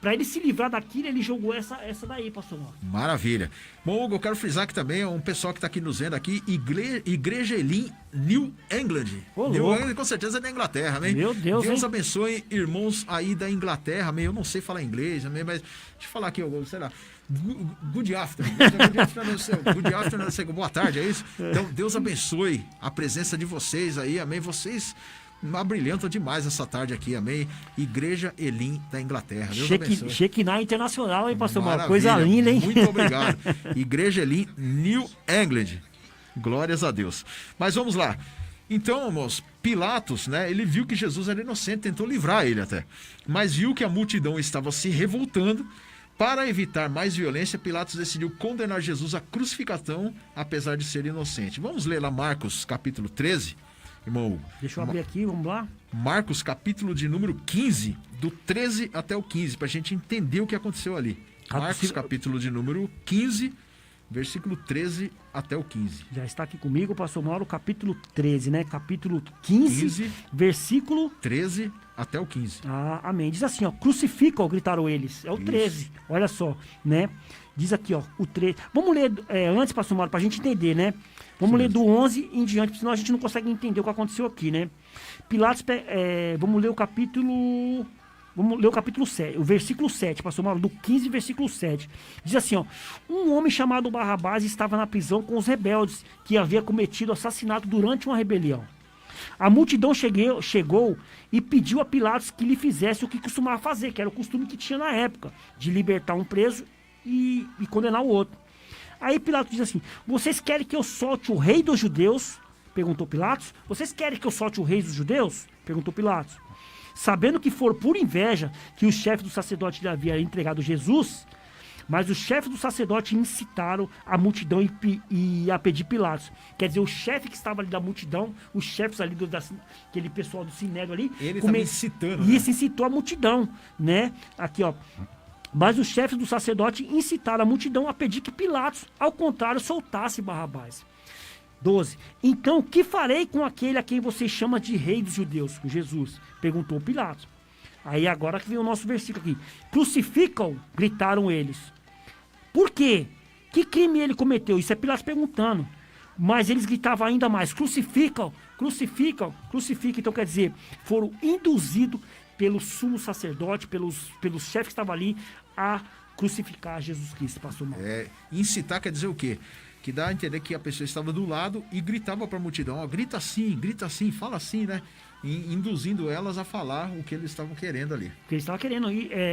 para ele se livrar daquilo, ele jogou essa daí, pastor Mauro. Maravilha. Bom, Hugo, eu quero frisar que também é um pessoal que está aqui nos vendo aqui, Igreja Elim, New England. New England, com certeza é da Inglaterra, amém? Meu Deus, Deus hein? abençoe irmãos aí da Inglaterra, amém? Eu não sei falar inglês, amém? Mas deixa eu falar aqui, sei lá. Good afternoon. Good afternoon, boa tarde, é isso? Então, Deus abençoe a presença de vocês aí, amém? Vocês abrilhantam demais essa tarde aqui, amém? Igreja Elim da Inglaterra. Deus abençoe. Shekinah Internacional, hein, pastor Mauro? Maravilha, Coisa linda, hein? Muito obrigado. Igreja Elim, New England. Glórias a Deus. Mas vamos lá. Então, irmãos, Pilatos, né? Ele viu que Jesus era inocente, tentou livrar ele até. Mas viu que a multidão estava se revoltando. Para evitar mais violência, Pilatos decidiu condenar Jesus à crucificação, apesar de ser inocente. Vamos ler lá Marcos, capítulo 13. Irmão, deixa eu abrir aqui, vamos lá. Marcos, capítulo de número 15, do 13 até o 15, para a gente entender o que aconteceu ali. Marcos, capítulo de número 15, versículo 13 até o 15. Já está aqui comigo, pastor Mauro, capítulo 13, né? Capítulo 15, versículo 13 até o 15. Amém. Diz assim, crucifica-o, gritaram eles. É o 13, isso. Olha só, né? Diz aqui, o 13. Vamos ler antes, pastor Mauro, para a gente entender, né? Vamos ler do 11 em diante, senão a gente não consegue entender o que aconteceu aqui, né? Pilatos, vamos ler o capítulo 7, o versículo 7, pastor Mauro, do 15, versículo 7. Diz assim, um homem chamado Barrabás estava na prisão com os rebeldes, que havia cometido assassinato durante uma rebelião. A multidão chegou e pediu a Pilatos que lhe fizesse o que costumava fazer, que era o costume que tinha na época, de libertar um preso e condenar o outro. Aí Pilatos diz assim, vocês querem que eu solte o rei dos judeus? Perguntou Pilatos. Vocês querem que eu solte o rei dos judeus? Perguntou Pilatos. Sabendo que for por inveja que o chefe do sacerdote lhe havia entregado Jesus, mas os chefes do sacerdote incitaram a multidão e a pedir Pilatos. Quer dizer, o chefe que estava ali da multidão, os chefes ali aquele pessoal do Sinédrio ali, ele estava incitando. Isso, incitou a multidão, né? Aqui, mas os chefes do sacerdote incitaram a multidão a pedir que Pilatos, ao contrário, soltasse Barrabás. 12. Então, o que farei com aquele a quem você chama de rei dos judeus? Jesus, perguntou Pilatos. Aí agora que vem o nosso versículo aqui. Crucificam, gritaram eles. Por quê? Que crime ele cometeu? Isso é Pilatos perguntando. Mas eles gritavam ainda mais. Crucificam, crucificam, crucificam. Então, quer dizer, foram induzidos pelo sumo sacerdote, pelos chefes que estavam ali, a crucificar Jesus Cristo, pastor Mauro. Incitar quer dizer o quê? Que dá a entender que a pessoa estava do lado e gritava para a multidão, grita assim, fala assim, né? Induzindo elas a falar o que eles estavam querendo ali. O que eles estavam querendo.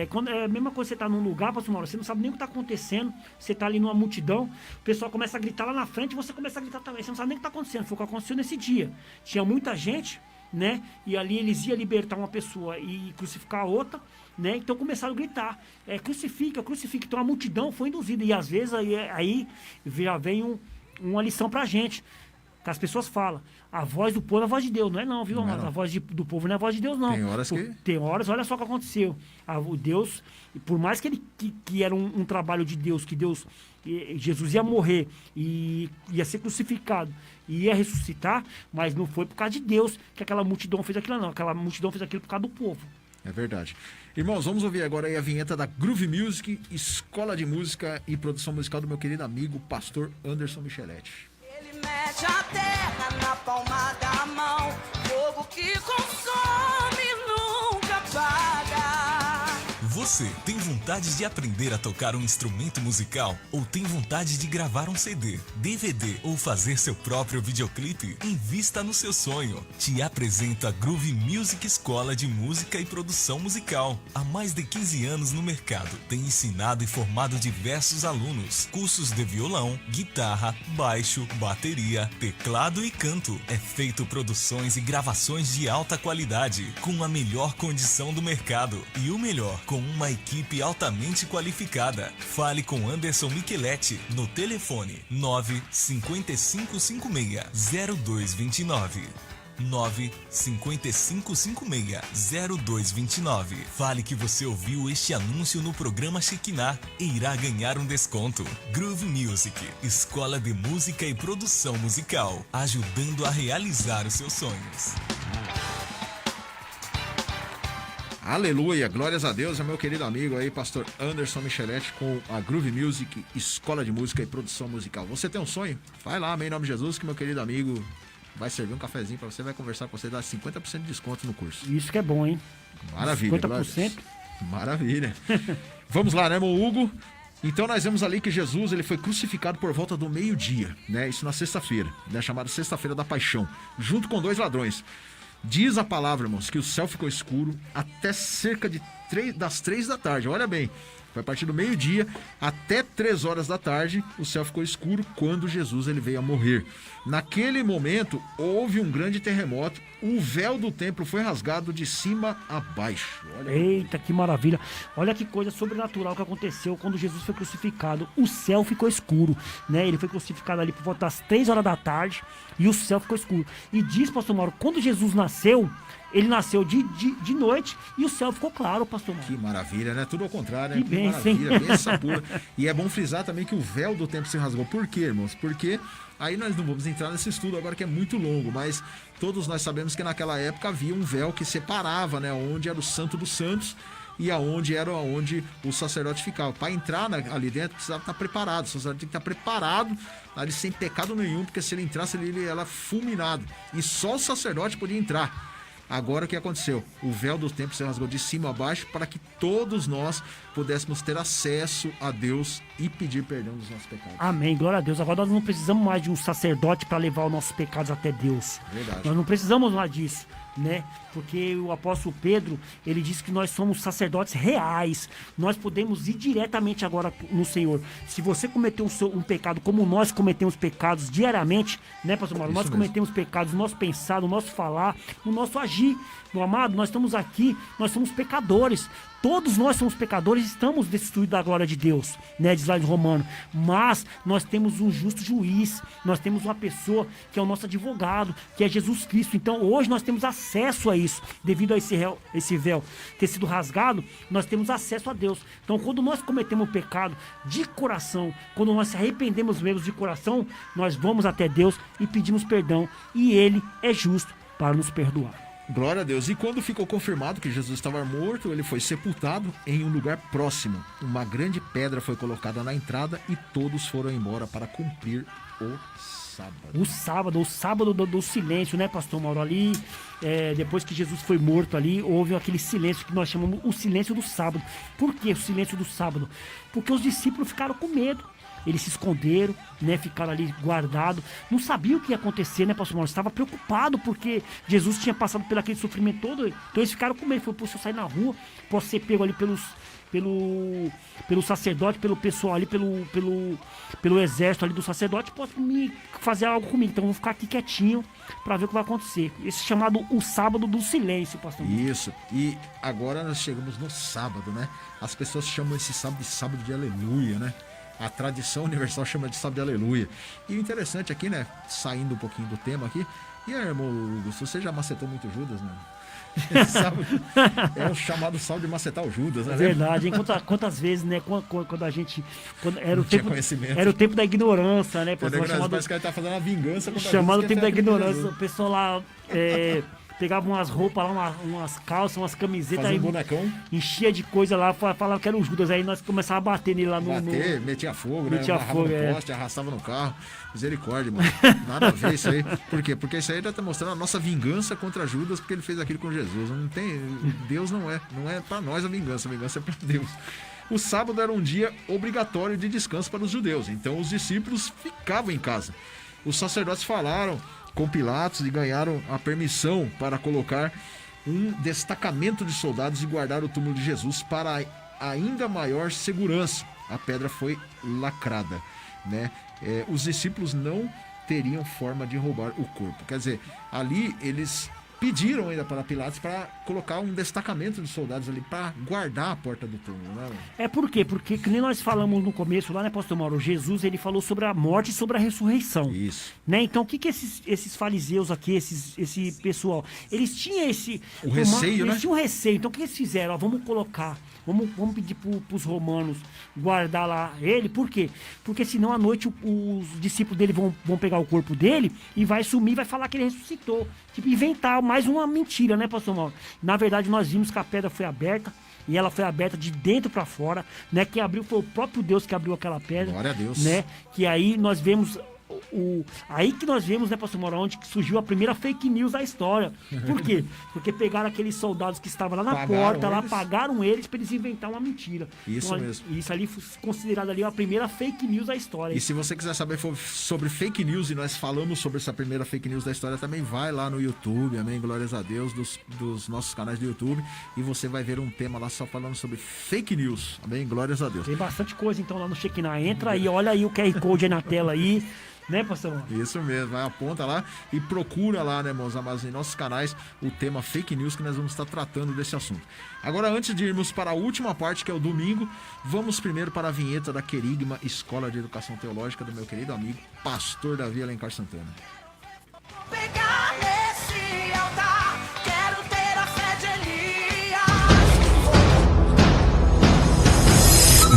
Quando é a mesma coisa, você está num lugar, pastor Mauro, você não sabe nem o que está acontecendo, você está ali numa multidão, o pessoal começa a gritar lá na frente e você começa a gritar também, você não sabe nem o que está acontecendo. Foi o que aconteceu nesse dia. Tinha muita gente, né? E ali eles iam libertar uma pessoa e crucificar a outra, né? Então começaram a gritar, crucifica, crucifica. Então a multidão foi induzida. E às vezes aí já vem uma lição pra gente. Que as pessoas falam, a voz do povo é a voz de Deus. Não é não, viu, amado? A voz do povo não é a voz de Deus, não. Tem horas, olha só o que aconteceu. O Deus, por mais que que era um trabalho de Deus, que Jesus ia morrer e ia ser crucificado e ia ressuscitar, mas não foi por causa de Deus que aquela multidão fez aquilo, não. Aquela multidão fez aquilo por causa do povo. É verdade. Irmãos, vamos ouvir agora aí a vinheta da Groove Music, escola de música e produção musical do meu querido amigo, pastor Anderson Micheletti. Ele mede a terra na palma da mão, fogo que consome nunca apaga. Você você tem vontade de aprender a tocar um instrumento musical? Ou tem vontade de gravar um CD, DVD ou fazer seu próprio videoclipe? Invista no seu sonho. Te apresento a Groove Music Escola de Música e Produção Musical. Há mais de 15 anos no mercado, tem ensinado e formado diversos alunos. Cursos de violão, guitarra, baixo, bateria, teclado e canto. É feito produções e gravações de alta qualidade, com a melhor condição do mercado. E o melhor, com uma equipe altamente qualificada. Fale com Anderson Micheletti no telefone 95556-0229. 95556-0229. Fale que você ouviu este anúncio no programa Shekinah e irá ganhar um desconto. Groove Music, escola de música e produção musical, ajudando a realizar os seus sonhos. Aleluia, glórias a Deus, é meu querido amigo aí, pastor Anderson Micheletti, com a Groove Music, escola de música e produção musical. Você tem um sonho? Vai lá, amém, em nome de Jesus, que meu querido amigo vai servir um cafezinho pra você, vai conversar com você, dá 50% de desconto no curso. Isso que é bom, hein? Maravilha. 50%? Maravilha. Vamos lá, né, irmão Hugo? Então nós vemos ali que Jesus ele foi crucificado por volta do meio-dia, né? Isso na sexta-feira, né? Chamada Sexta-feira da Paixão, junto com 2 ladrões. Diz a palavra, irmãos, que o céu ficou escuro até cerca das 3 da tarde. Olha bem, foi a partir do meio-dia até 3 horas da tarde, o céu ficou escuro quando Jesus ele veio a morrer. Naquele momento, houve um grande terremoto, o véu do templo foi rasgado de cima a baixo. Olha. Eita, que maravilha. Olha que coisa sobrenatural que aconteceu quando Jesus foi crucificado. O céu ficou escuro, né? Ele foi crucificado ali por volta das 3 horas da tarde e o céu ficou escuro. E diz, pastor Mauro, quando Jesus nasceu, ele nasceu de noite e o céu ficou claro, pastor Mauro. Que maravilha, né? Tudo ao contrário, né? Que bênção, maravilha, bênção pura. E é bom frisar também que o véu do templo se rasgou. Por quê, irmãos? Porque aí nós não vamos entrar nesse estudo agora que é muito longo, mas todos nós sabemos que naquela época havia um véu que separava, né? Onde era o Santo dos Santos e aonde era onde o sacerdote ficava. Para entrar ali dentro, precisava estar preparado. O sacerdote tem que estar preparado ali sem pecado nenhum, porque se ele entrasse ali, ele era fulminado. E só o sacerdote podia entrar. Agora o que aconteceu? O véu do templo se rasgou de cima a baixo para que todos nós pudéssemos ter acesso a Deus e pedir perdão dos nossos pecados. Amém, glória a Deus. Agora nós não precisamos mais de um sacerdote para levar os nossos pecados até Deus. Verdade. Nós não precisamos mais disso, né? Porque o apóstolo Pedro, ele disse que nós somos sacerdotes reais. Nós podemos ir diretamente agora no Senhor. Se você cometeu um pecado como nós cometemos pecados diariamente, né, pastor Mauro? Nós cometemos pecados no nosso pensar, no nosso falar, no nosso agir. Meu amado, nós estamos aqui, nós somos pecadores. Todos nós somos pecadores e estamos destituídos da glória de Deus, né? Diz lá em Romano. Mas nós temos um justo juiz, nós temos uma pessoa que é o nosso advogado, que é Jesus Cristo. Então hoje nós temos acesso a isso, devido a esse véu ter sido rasgado, nós temos acesso a Deus. Então quando nós cometemos pecado de coração, quando nós se arrependemos mesmo de coração, nós vamos até Deus e pedimos perdão, e Ele é justo para nos perdoar. Glória a Deus. E quando ficou confirmado que Jesus estava morto, ele foi sepultado em um lugar próximo. Uma grande pedra foi colocada na entrada e todos foram embora para cumprir o sábado. O sábado do silêncio, né, pastor Mauro? Ali, depois que Jesus foi morto ali, houve aquele silêncio que nós chamamos o silêncio do sábado. Por que o silêncio do sábado? Porque os discípulos ficaram com medo. Eles se esconderam, né? Ficaram ali guardados. Não sabiam o que ia acontecer, né, pastor Mauro? Estava preocupado porque Jesus tinha passado por aquele sofrimento todo. Então eles ficaram com medo. Falou, se eu sair na rua, posso ser pego ali pelo sacerdote, pelo pessoal ali, pelo exército ali do sacerdote, pode me fazer algo comigo. Então eu vou ficar aqui quietinho para ver o que vai acontecer. Esse é chamado o sábado do silêncio, pastor. Isso. E agora nós chegamos no sábado, né? As pessoas chamam esse sábado de sábado de aleluia, né? A tradição universal chama de sábado de aleluia. E o interessante aqui, né? Saindo um pouquinho do tema aqui. E aí, irmão Hugo, você já macetou muito Judas, né? É o chamado sábado de macetar o Judas, né? É verdade, hein? Quantas vezes, né? Quando a gente. Era o tempo da ignorância, né? Parece que ele tá fazendo uma vingança. Chamado o tempo da ignorância. O pessoal lá pegava umas roupas lá, umas calças, umas camisetas. Fazia aí, um bonecão. Enchia de coisa lá, falava que era o Judas. Aí nós começávamos a bater nele lá no... Metia fogo, metia né? fogo, no poste, arrastava no carro. Misericórdia, mano. Nada a ver isso aí. Por quê? Porque isso aí já tá mostrando a nossa vingança contra Judas, porque ele fez aquilo com Jesus. Não tem... Deus não é pra nós a vingança é pra Deus. O sábado era um dia obrigatório de descanso para os judeus, então os discípulos ficavam em casa. Os sacerdotes falaram com Pilatos e ganharam a permissão para colocar um destacamento de soldados e guardar o túmulo de Jesus para ainda maior segurança. A pedra foi lacrada, né? Os discípulos não teriam forma de roubar o corpo. Quer dizer, ali eles pediram ainda para Pilatos para colocar um destacamento de soldados ali para guardar a porta do túmulo, né? Por quê? Porque, que nem nós falamos no começo lá, né, pastor Mauro? Jesus, ele falou sobre a morte e sobre a ressurreição. Isso. Né? Então, o que esses fariseus aqui, esse pessoal, eles tinham o receio, né? Eles tinham um receio. Então, o que eles fizeram? Ó, vamos colocar, vamos pedir pros romanos guardar lá ele. Por quê? Porque senão à noite os discípulos dele vão pegar o corpo dele e vai sumir, vai falar que ele ressuscitou. Tipo, inventar mais uma mentira, né, pastor Mauro? Na verdade, nós vimos que a pedra foi aberta, e ela foi aberta de dentro para fora, né? Quem abriu foi o próprio Deus que abriu aquela pedra. Glória a Deus. Né? Que aí nós vemos... Aí que nós vemos, né, pastor Mauro, onde que surgiu a primeira fake news da história. Por quê? Porque pegaram aqueles soldados que estavam lá na porta, lá pagaram eles para eles inventar uma mentira. Isso então, mesmo. Isso ali foi considerado ali a primeira fake news da história. E se você quiser saber sobre fake news, e nós falamos sobre essa primeira fake news da história, também vai lá no YouTube, amém, glórias a Deus, dos nossos canais do YouTube, e você vai ver um tema lá só falando sobre fake news, amém, glórias a Deus. Tem bastante coisa então lá no Shekinah. Entra aí, olha aí o QR Code aí na tela aí. Né, pastor? Isso mesmo, vai, aponta lá e procura lá, né, irmãos amados, em nossos canais o tema fake news, que nós vamos estar tratando desse assunto. Agora, antes de irmos para a última parte, que é o domingo, vamos primeiro para a vinheta da Querigma Escola de Educação Teológica, do meu querido amigo pastor Davi Alencar Santana. Pegar nesse altar, quero ter a fé de Elias.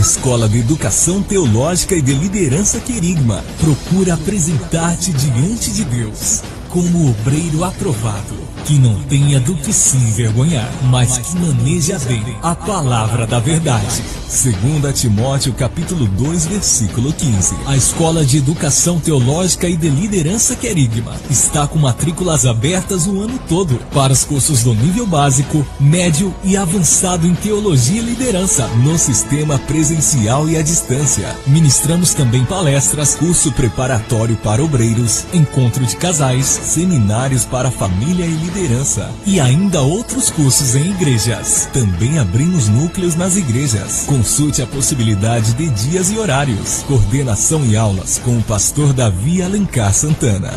Escola de Educação Teológica e de Liderança Querigma procura apresentar-te diante de Deus como obreiro aprovado, que não tenha do que se envergonhar, mas que maneja bem a palavra da verdade. 2 Timóteo capítulo 2, versículo 15. A Escola de Educação Teológica e de Liderança Querigma está com matrículas abertas o ano todo para os cursos do nível básico, médio e avançado em Teologia e Liderança no sistema presencial e à distância. Ministramos também palestras, curso preparatório para obreiros, encontro de casais, seminários para família e liderança e ainda outros cursos em igrejas. Também abrimos núcleos nas igrejas. Consulte a possibilidade de dias e horários. Coordenação e aulas com o pastor Davi Alencar Santana.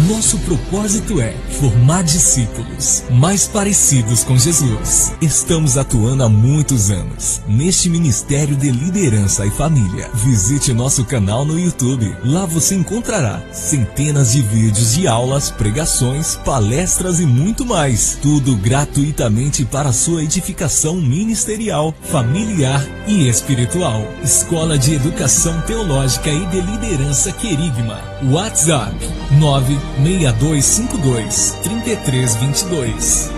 Nosso propósito é formar discípulos mais parecidos com Jesus. Estamos atuando há muitos anos neste Ministério de Liderança e Família. Visite nosso canal no YouTube. Lá você encontrará centenas de vídeos de aulas, pregações, palestras e muito mais. Tudo gratuitamente para sua edificação ministerial, familiar e espiritual. Escola de Educação Teológica e de Liderança Querigma. WhatsApp 96252-3322.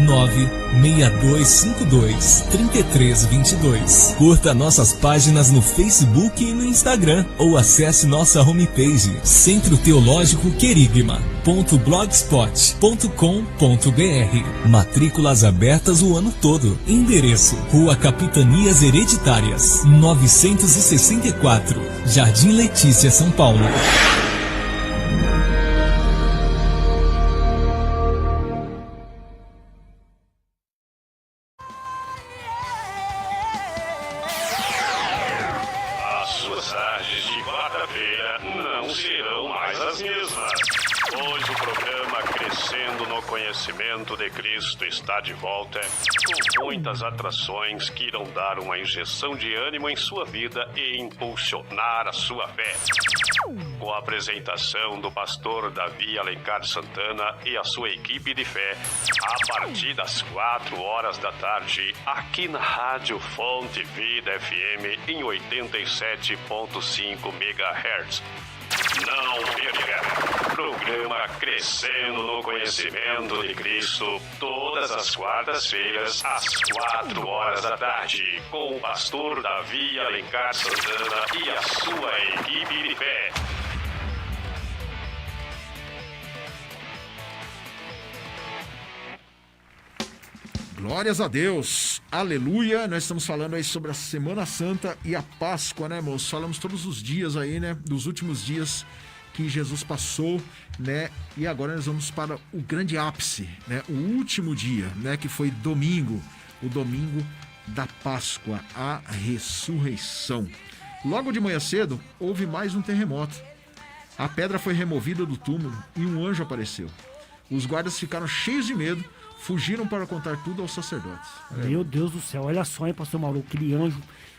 96252-3322. Curta nossas páginas no Facebook e no Instagram ou acesse nossa homepage Centro Teológico Querigma.blogspot.com.br. Matrículas abertas o ano todo. Endereço: Rua Capitanias Hereditárias 964, Jardim Letícia, São Paulo. De Cristo está de volta, com muitas atrações que irão dar uma injeção de ânimo em sua vida e impulsionar a sua fé. Com a apresentação do pastor Davi Alencar Santana e a sua equipe de fé, a partir das 4 horas da tarde, aqui na Rádio Fonte Vida FM em 87.5 MHz. Não perca! Programa Crescendo no Conhecimento de Cristo, todas as quartas-feiras, às 4 horas da tarde, com o pastor Davi Alencar Santana e a sua equipe de fé. Glórias a Deus, aleluia. Nós estamos falando aí sobre a Semana Santa e a Páscoa, né, moço? Falamos todos os dias aí, né, dos últimos dias que Jesus passou, né? E agora nós vamos para o grande ápice, né? O último dia, né, que foi domingo, o domingo da Páscoa, a ressurreição. Logo de manhã cedo, houve mais um terremoto. A pedra foi removida do túmulo e um anjo apareceu. Os guardas ficaram cheios de medo, fugiram para contar tudo aos sacerdotes. Meu Deus do céu, olha só, hein, pastor Mauro, aquele anjo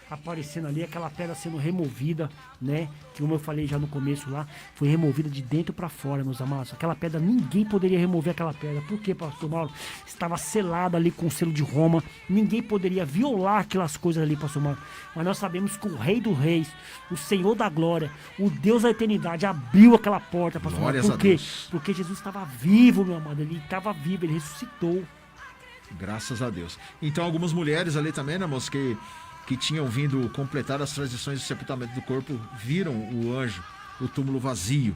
aparecendo ali, aquela pedra sendo removida, né? Que como eu falei já no começo lá, foi removida de dentro para fora, meus amados. Aquela pedra, ninguém poderia remover aquela pedra. Por quê, pastor Mauro? Estava selada ali com o selo de Roma. Ninguém poderia violar aquelas coisas ali, pastor Mauro. Mas nós sabemos que o Rei dos Reis, o Senhor da Glória, o Deus da Eternidade abriu aquela porta, pastor Mauro. Por quê? Porque Jesus estava vivo, meu amado. Ele estava vivo, ele ressuscitou. Graças a Deus. Então algumas mulheres ali também, né, moço, que tinham vindo completar as tradições de sepultamento do corpo, viram o anjo, o túmulo vazio,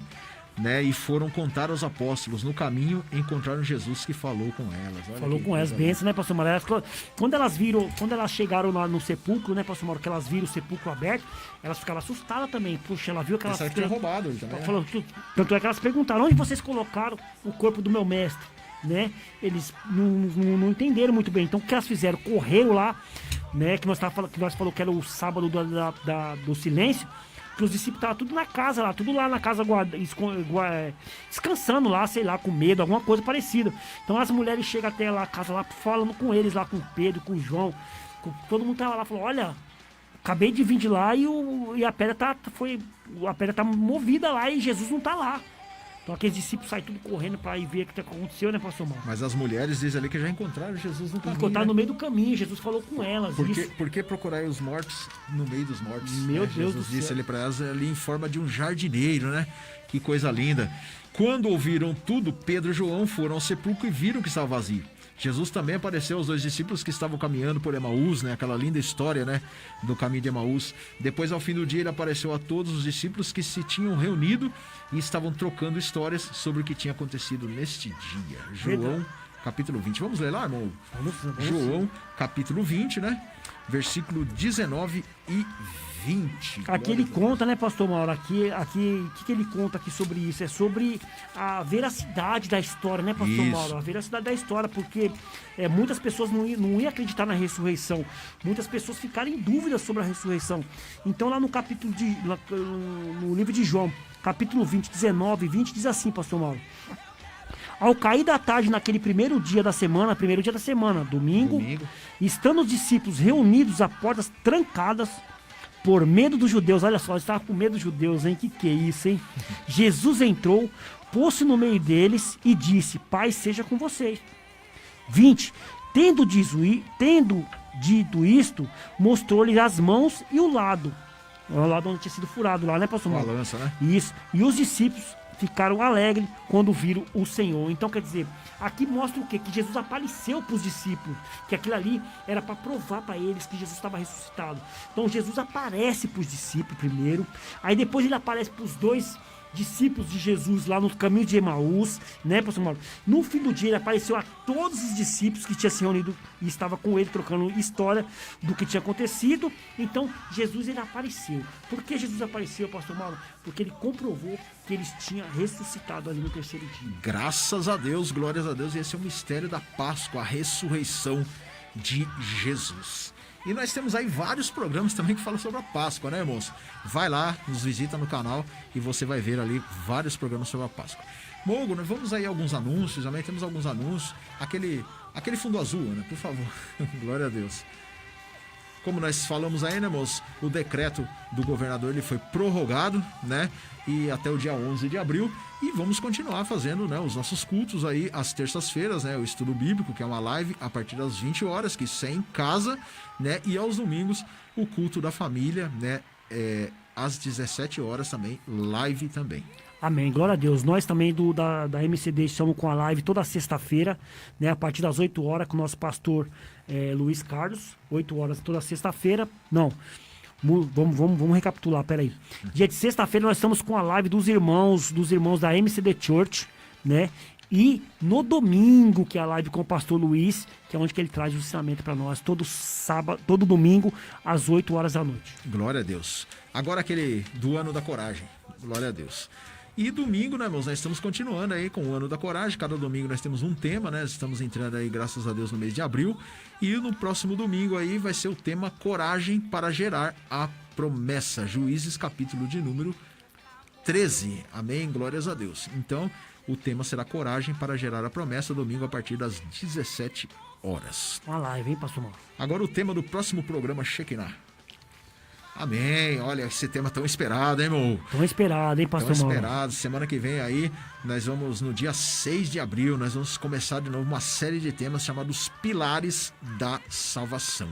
né? E foram contar aos apóstolos. No caminho, encontraram Jesus que falou com elas. Olha, falou com elas, bênçãos, né, pastor Mauro? Quando elas chegaram lá no sepulcro, né, pastor Mauro, que elas viram o sepulcro aberto, elas ficaram assustadas também. Puxa, ela viu aquelas... Pensaram que tinha roubado ele também, né? Falou, tanto é que elas perguntaram, onde vocês colocaram o corpo do meu mestre? Né? Eles não entenderam muito bem. Então o que elas fizeram? Correram lá, né? Que nós falou que era o sábado do silêncio, que os discípulos estavam tudo na casa lá, tudo lá na casa descansando lá, sei lá, com medo, alguma coisa parecida. Então as mulheres chegam até lá, a casa lá, falando com eles lá, com o Pedro, com o João, todo mundo tava lá, falou, olha, acabei de vir de lá e a pedra tá movida lá e Jesus não tá lá. Então aqueles discípulos saem tudo correndo para ir ver o que aconteceu, né, pastor Mauro? Mas as mulheres dizem ali que já encontraram Jesus no caminho. Encontraram, né? No meio do caminho, Jesus falou com elas. Por que procurar os mortos no meio dos mortos? Meu Deus Jesus do disse céu. ali para elas ali em forma de um jardineiro, né? Que coisa linda. Quando ouviram tudo, Pedro e João foram ao sepulcro e viram que estava vazio. Jesus também apareceu aos dois discípulos que estavam caminhando por Emaús, né? Aquela linda história, né? Do caminho de Emaús. Depois, ao fim do dia, ele apareceu a todos os discípulos que se tinham reunido e estavam trocando histórias sobre o que tinha acontecido neste dia. João, capítulo 20. Vamos ler lá, irmão? Vamos. João, capítulo 20, né? Versículo 19 e 20. Aqui ele conta, né, pastor Mauro? Aqui, o que ele conta aqui sobre isso? É sobre a veracidade da história, né, pastor Isso. Mauro? A veracidade da história, porque muitas pessoas não iam acreditar na ressurreição. Muitas pessoas ficaram em dúvida sobre a ressurreição. Então, lá no capítulo no livro de João, capítulo 20, 19 e 20, diz assim, pastor Mauro. Ao cair da tarde naquele primeiro dia da semana, domingo, estando os discípulos reunidos a portas trancadas, por medo dos judeus, olha só, eles estavam com medo dos judeus, hein? Que é isso, hein? Jesus entrou, pôs-se no meio deles e disse, paz seja com vocês. 20. Tendo dito isto, mostrou-lhes as mãos e o lado. O lado onde tinha sido furado lá, né, pastor Mauro? Uma lança, né? Isso. E os discípulos ficaram alegres quando viram o Senhor. Então, quer dizer, aqui mostra o quê? Que Jesus apareceu para os discípulos, que aquilo ali era para provar para eles que Jesus estava ressuscitado. Então, Jesus aparece para os discípulos primeiro, aí depois ele aparece para os dois discípulos de Jesus lá no caminho de Emaús, né, pastor Mauro? No fim do dia ele apareceu a todos os discípulos que tinham se reunido e estava com ele trocando história do que tinha acontecido. Então Jesus ele apareceu. Por que Jesus apareceu, pastor Mauro? Porque ele comprovou que eles tinham ressuscitado ali no terceiro dia. Graças a Deus, glórias a Deus. E esse é o mistério da Páscoa, a ressurreição de Jesus. E nós temos aí vários programas também que falam sobre a Páscoa, né, irmãos? Vai lá, nos visita no canal e você vai ver ali vários programas sobre a Páscoa. Mogo, nós vamos aí a alguns anúncios, também temos alguns anúncios. Aquele fundo azul, né? Por favor. Glória a Deus. Como nós falamos aí, né, moço? O decreto do governador ele foi prorrogado, né? E até o dia 11 de abril. E vamos continuar fazendo, né, os nossos cultos aí às terças-feiras, né? O estudo bíblico, que é uma live a partir das 20 horas, que isso é em casa, né? E aos domingos, o culto da família, né? às 17 horas também, live também. Amém, glória a Deus. Nós também da MCD estamos com a live toda sexta-feira, né, a partir das 8 horas com o nosso pastor Luiz Carlos, 8 horas toda sexta-feira. Não, vamos recapitular, peraí. Dia de sexta-feira nós estamos com a live dos irmãos da MCD Church, né? E no domingo, que é a live com o pastor Luiz, que é onde que ele traz o ensinamento para nós, todo domingo, às 8 horas da noite. Glória a Deus. Agora aquele do Ano da Coragem. Glória a Deus. E domingo, né, irmãos, nós estamos continuando aí com o Ano da Coragem. Cada domingo nós temos um tema, né? Estamos entrando aí, graças a Deus, no mês de abril. E no próximo domingo aí vai ser o tema Coragem para gerar a promessa. Juízes, capítulo de número 13. Amém? Glórias a Deus. Então, o tema será Coragem para gerar a promessa, domingo a partir das 17 horas. Uma live, hein, pastor Mauro? Agora o tema do próximo programa, Shekinah. Amém. Olha, esse tema tão esperado, hein, irmão? Tão esperado, hein, pastor Mauro? Tão esperado. Semana que vem aí, nós vamos, no dia 6 de abril, nós vamos começar de novo uma série de temas chamados Pilares da Salvação.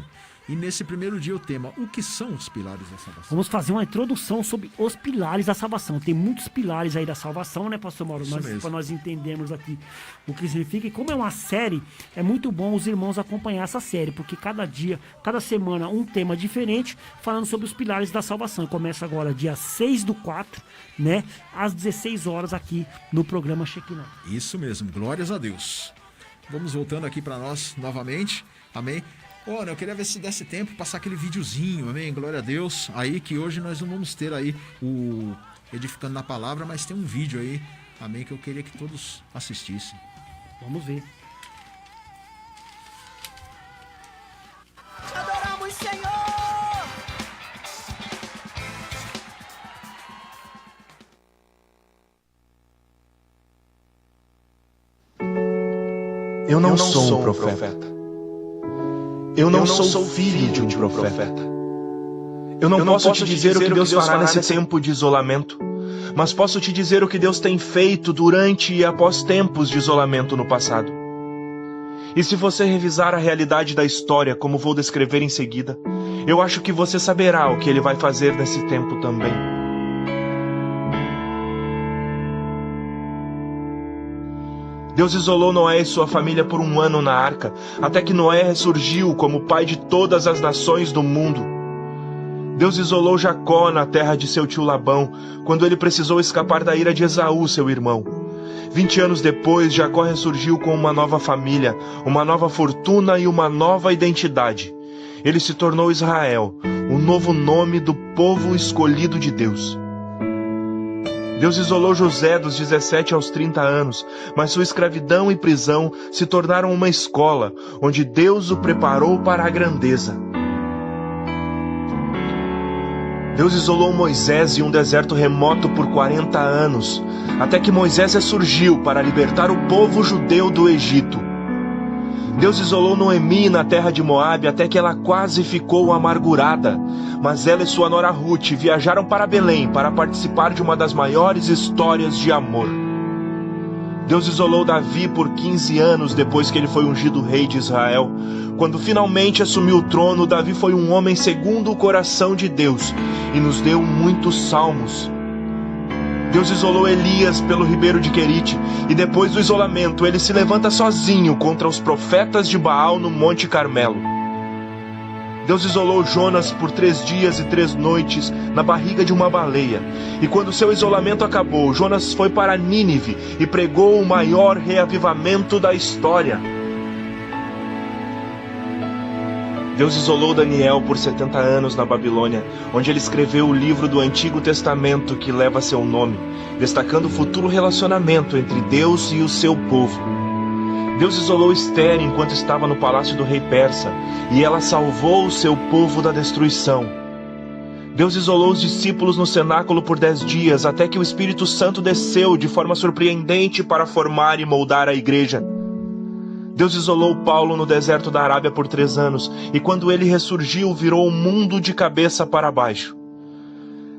E nesse primeiro dia o tema, o que são os pilares da salvação? Vamos fazer uma introdução sobre os pilares da salvação. Tem muitos pilares aí da salvação, né, pastor Mauro? Para nós entendermos aqui o que significa. E como é uma série, é muito bom os irmãos acompanhar essa série, porque cada dia, cada semana, um tema diferente, falando sobre os pilares da salvação. Começa agora dia 6/4, né, às 16 horas aqui no programa Shekinah. Isso mesmo, glórias a Deus. Vamos voltando aqui para nós novamente, amém? Olha, eu queria ver se desse tempo, passar aquele videozinho, amém? Glória a Deus. Aí que hoje nós não vamos ter aí o Edificando na Palavra, mas tem um vídeo aí, amém? Que eu queria que todos assistissem. Vamos ver. Adoramos, Senhor! Eu não sou um profeta. Eu não sou filho de um profeta. Eu não posso te dizer o que Deus fará nesse tempo de isolamento, mas posso te dizer o que Deus tem feito durante e após tempos de isolamento no passado. E se você revisar a realidade da história, como vou descrever em seguida, eu acho que você saberá o que Ele vai fazer nesse tempo também. Deus isolou Noé e sua família por 1 ano na arca, até que Noé ressurgiu como pai de todas as nações do mundo. Deus isolou Jacó na terra de seu tio Labão, quando ele precisou escapar da ira de Esaú, seu irmão. 20 anos depois, Jacó ressurgiu com uma nova família, uma nova fortuna e uma nova identidade. Ele se tornou Israel, o novo nome do povo escolhido de Deus. Deus isolou José dos 17 aos 30 anos, mas sua escravidão e prisão se tornaram uma escola, onde Deus o preparou para a grandeza. Deus isolou Moisés em um deserto remoto por 40 anos, até que Moisés ressurgiu para libertar o povo judeu do Egito. Deus isolou Noemi na terra de Moabe até que ela quase ficou amargurada, mas ela e sua nora Ruth viajaram para Belém para participar de uma das maiores histórias de amor. Deus isolou Davi por 15 anos depois que ele foi ungido rei de Israel. Quando finalmente assumiu o trono, Davi foi um homem segundo o coração de Deus e nos deu muitos salmos. Deus isolou Elias pelo ribeiro de Querite, e depois do isolamento ele se levanta sozinho contra os profetas de Baal no Monte Carmelo. Deus isolou Jonas por 3 dias e 3 noites na barriga de uma baleia, e quando seu isolamento acabou, Jonas foi para Nínive e pregou o maior reavivamento da história. Deus isolou Daniel por 70 anos na Babilônia, onde ele escreveu o livro do Antigo Testamento que leva seu nome, destacando o futuro relacionamento entre Deus e o seu povo. Deus isolou Esther enquanto estava no palácio do rei persa, e ela salvou o seu povo da destruição. Deus isolou os discípulos no cenáculo por 10 dias, até que o Espírito Santo desceu de forma surpreendente para formar e moldar a igreja. Deus isolou Paulo no deserto da Arábia por 3 anos, e quando ele ressurgiu, virou o mundo de cabeça para baixo.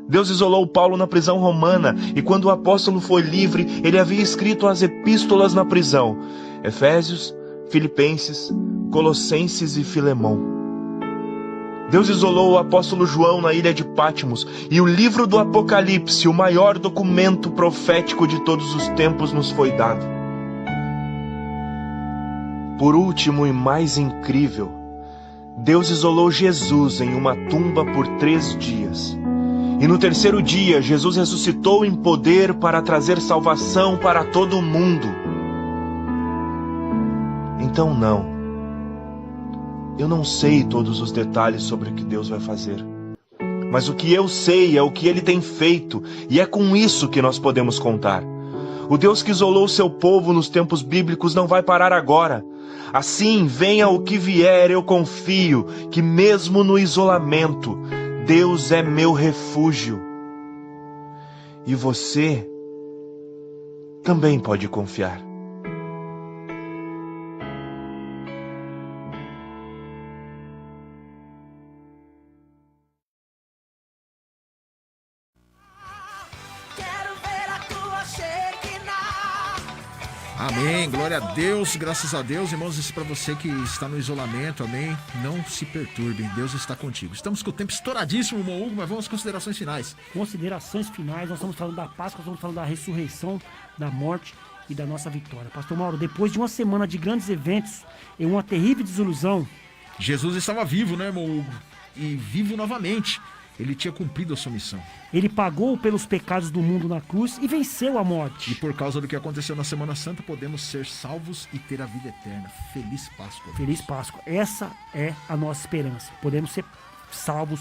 Deus isolou Paulo na prisão romana, e quando o apóstolo foi livre, ele havia escrito as epístolas na prisão: Efésios, Filipenses, Colossenses e Filemão. Deus isolou o apóstolo João na ilha de Patmos e o livro do Apocalipse, o maior documento profético de todos os tempos, nos foi dado. Por último e mais incrível, Deus isolou Jesus em uma tumba por 3 dias. E no 3º dia, Jesus ressuscitou em poder para trazer salvação para todo o mundo. Então não. Eu não sei todos os detalhes sobre o que Deus vai fazer. Mas o que eu sei é o que Ele tem feito, e é com isso que nós podemos contar. O Deus que isolou seu povo nos tempos bíblicos não vai parar agora. Assim, venha o que vier, eu confio que mesmo no isolamento, Deus é meu refúgio. E você também pode confiar. Amém, glória a Deus, graças a Deus. Irmãos, isso para você que está no isolamento, amém. Não se perturbem, Deus está contigo. Estamos com o tempo estouradíssimo, irmão Hugo, mas vamos às considerações finais. Considerações finais, nós estamos falando da Páscoa, nós estamos falando da ressurreição, da morte e da nossa vitória. Pastor Mauro, depois de uma semana de grandes eventos e uma terrível desilusão, Jesus estava vivo, né, irmão Hugo? E vivo novamente. Ele tinha cumprido a sua missão. Ele pagou pelos pecados do mundo na cruz e venceu a morte. E por causa do que aconteceu na Semana Santa, podemos ser salvos e ter a vida eterna. Feliz Páscoa. Feliz Páscoa. Essa é a nossa esperança. Podemos ser salvos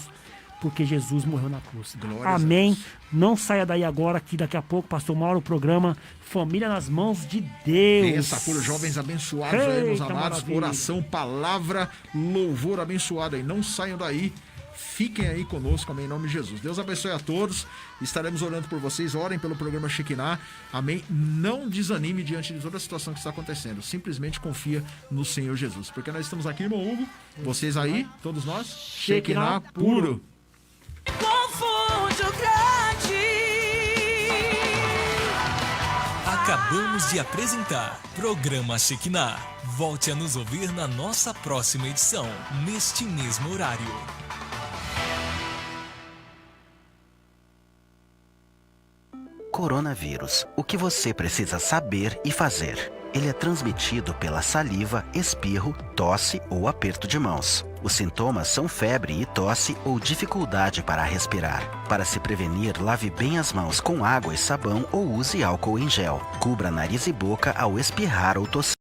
porque Jesus morreu na cruz. Glórias Amém. Não saia daí agora, que daqui a pouco, Pastor Mauro, o programa Família nas Mãos de Deus. Pensa por jovens abençoados aí, meus amados. Maravilha. Oração, palavra, louvor abençoado aí. Não saiam daí. Fiquem aí conosco, amém, em nome de Jesus. Deus abençoe a todos, estaremos orando por vocês, orem pelo programa Shekinah, amém. Não desanime diante de toda a situação que está acontecendo, simplesmente confia no Senhor Jesus, porque nós estamos aqui, irmão Hugo, vocês aí, todos nós, Shekinah puro. Confúndio grande. Acabamos de apresentar Programa Shekinah. Volte a nos ouvir na nossa próxima edição, neste mesmo horário. Coronavírus. O que você precisa saber e fazer? Ele é transmitido pela saliva, espirro, tosse ou aperto de mãos. Os sintomas são febre e tosse ou dificuldade para respirar. Para se prevenir, lave bem as mãos com água e sabão ou use álcool em gel. Cubra nariz e boca ao espirrar ou tossir.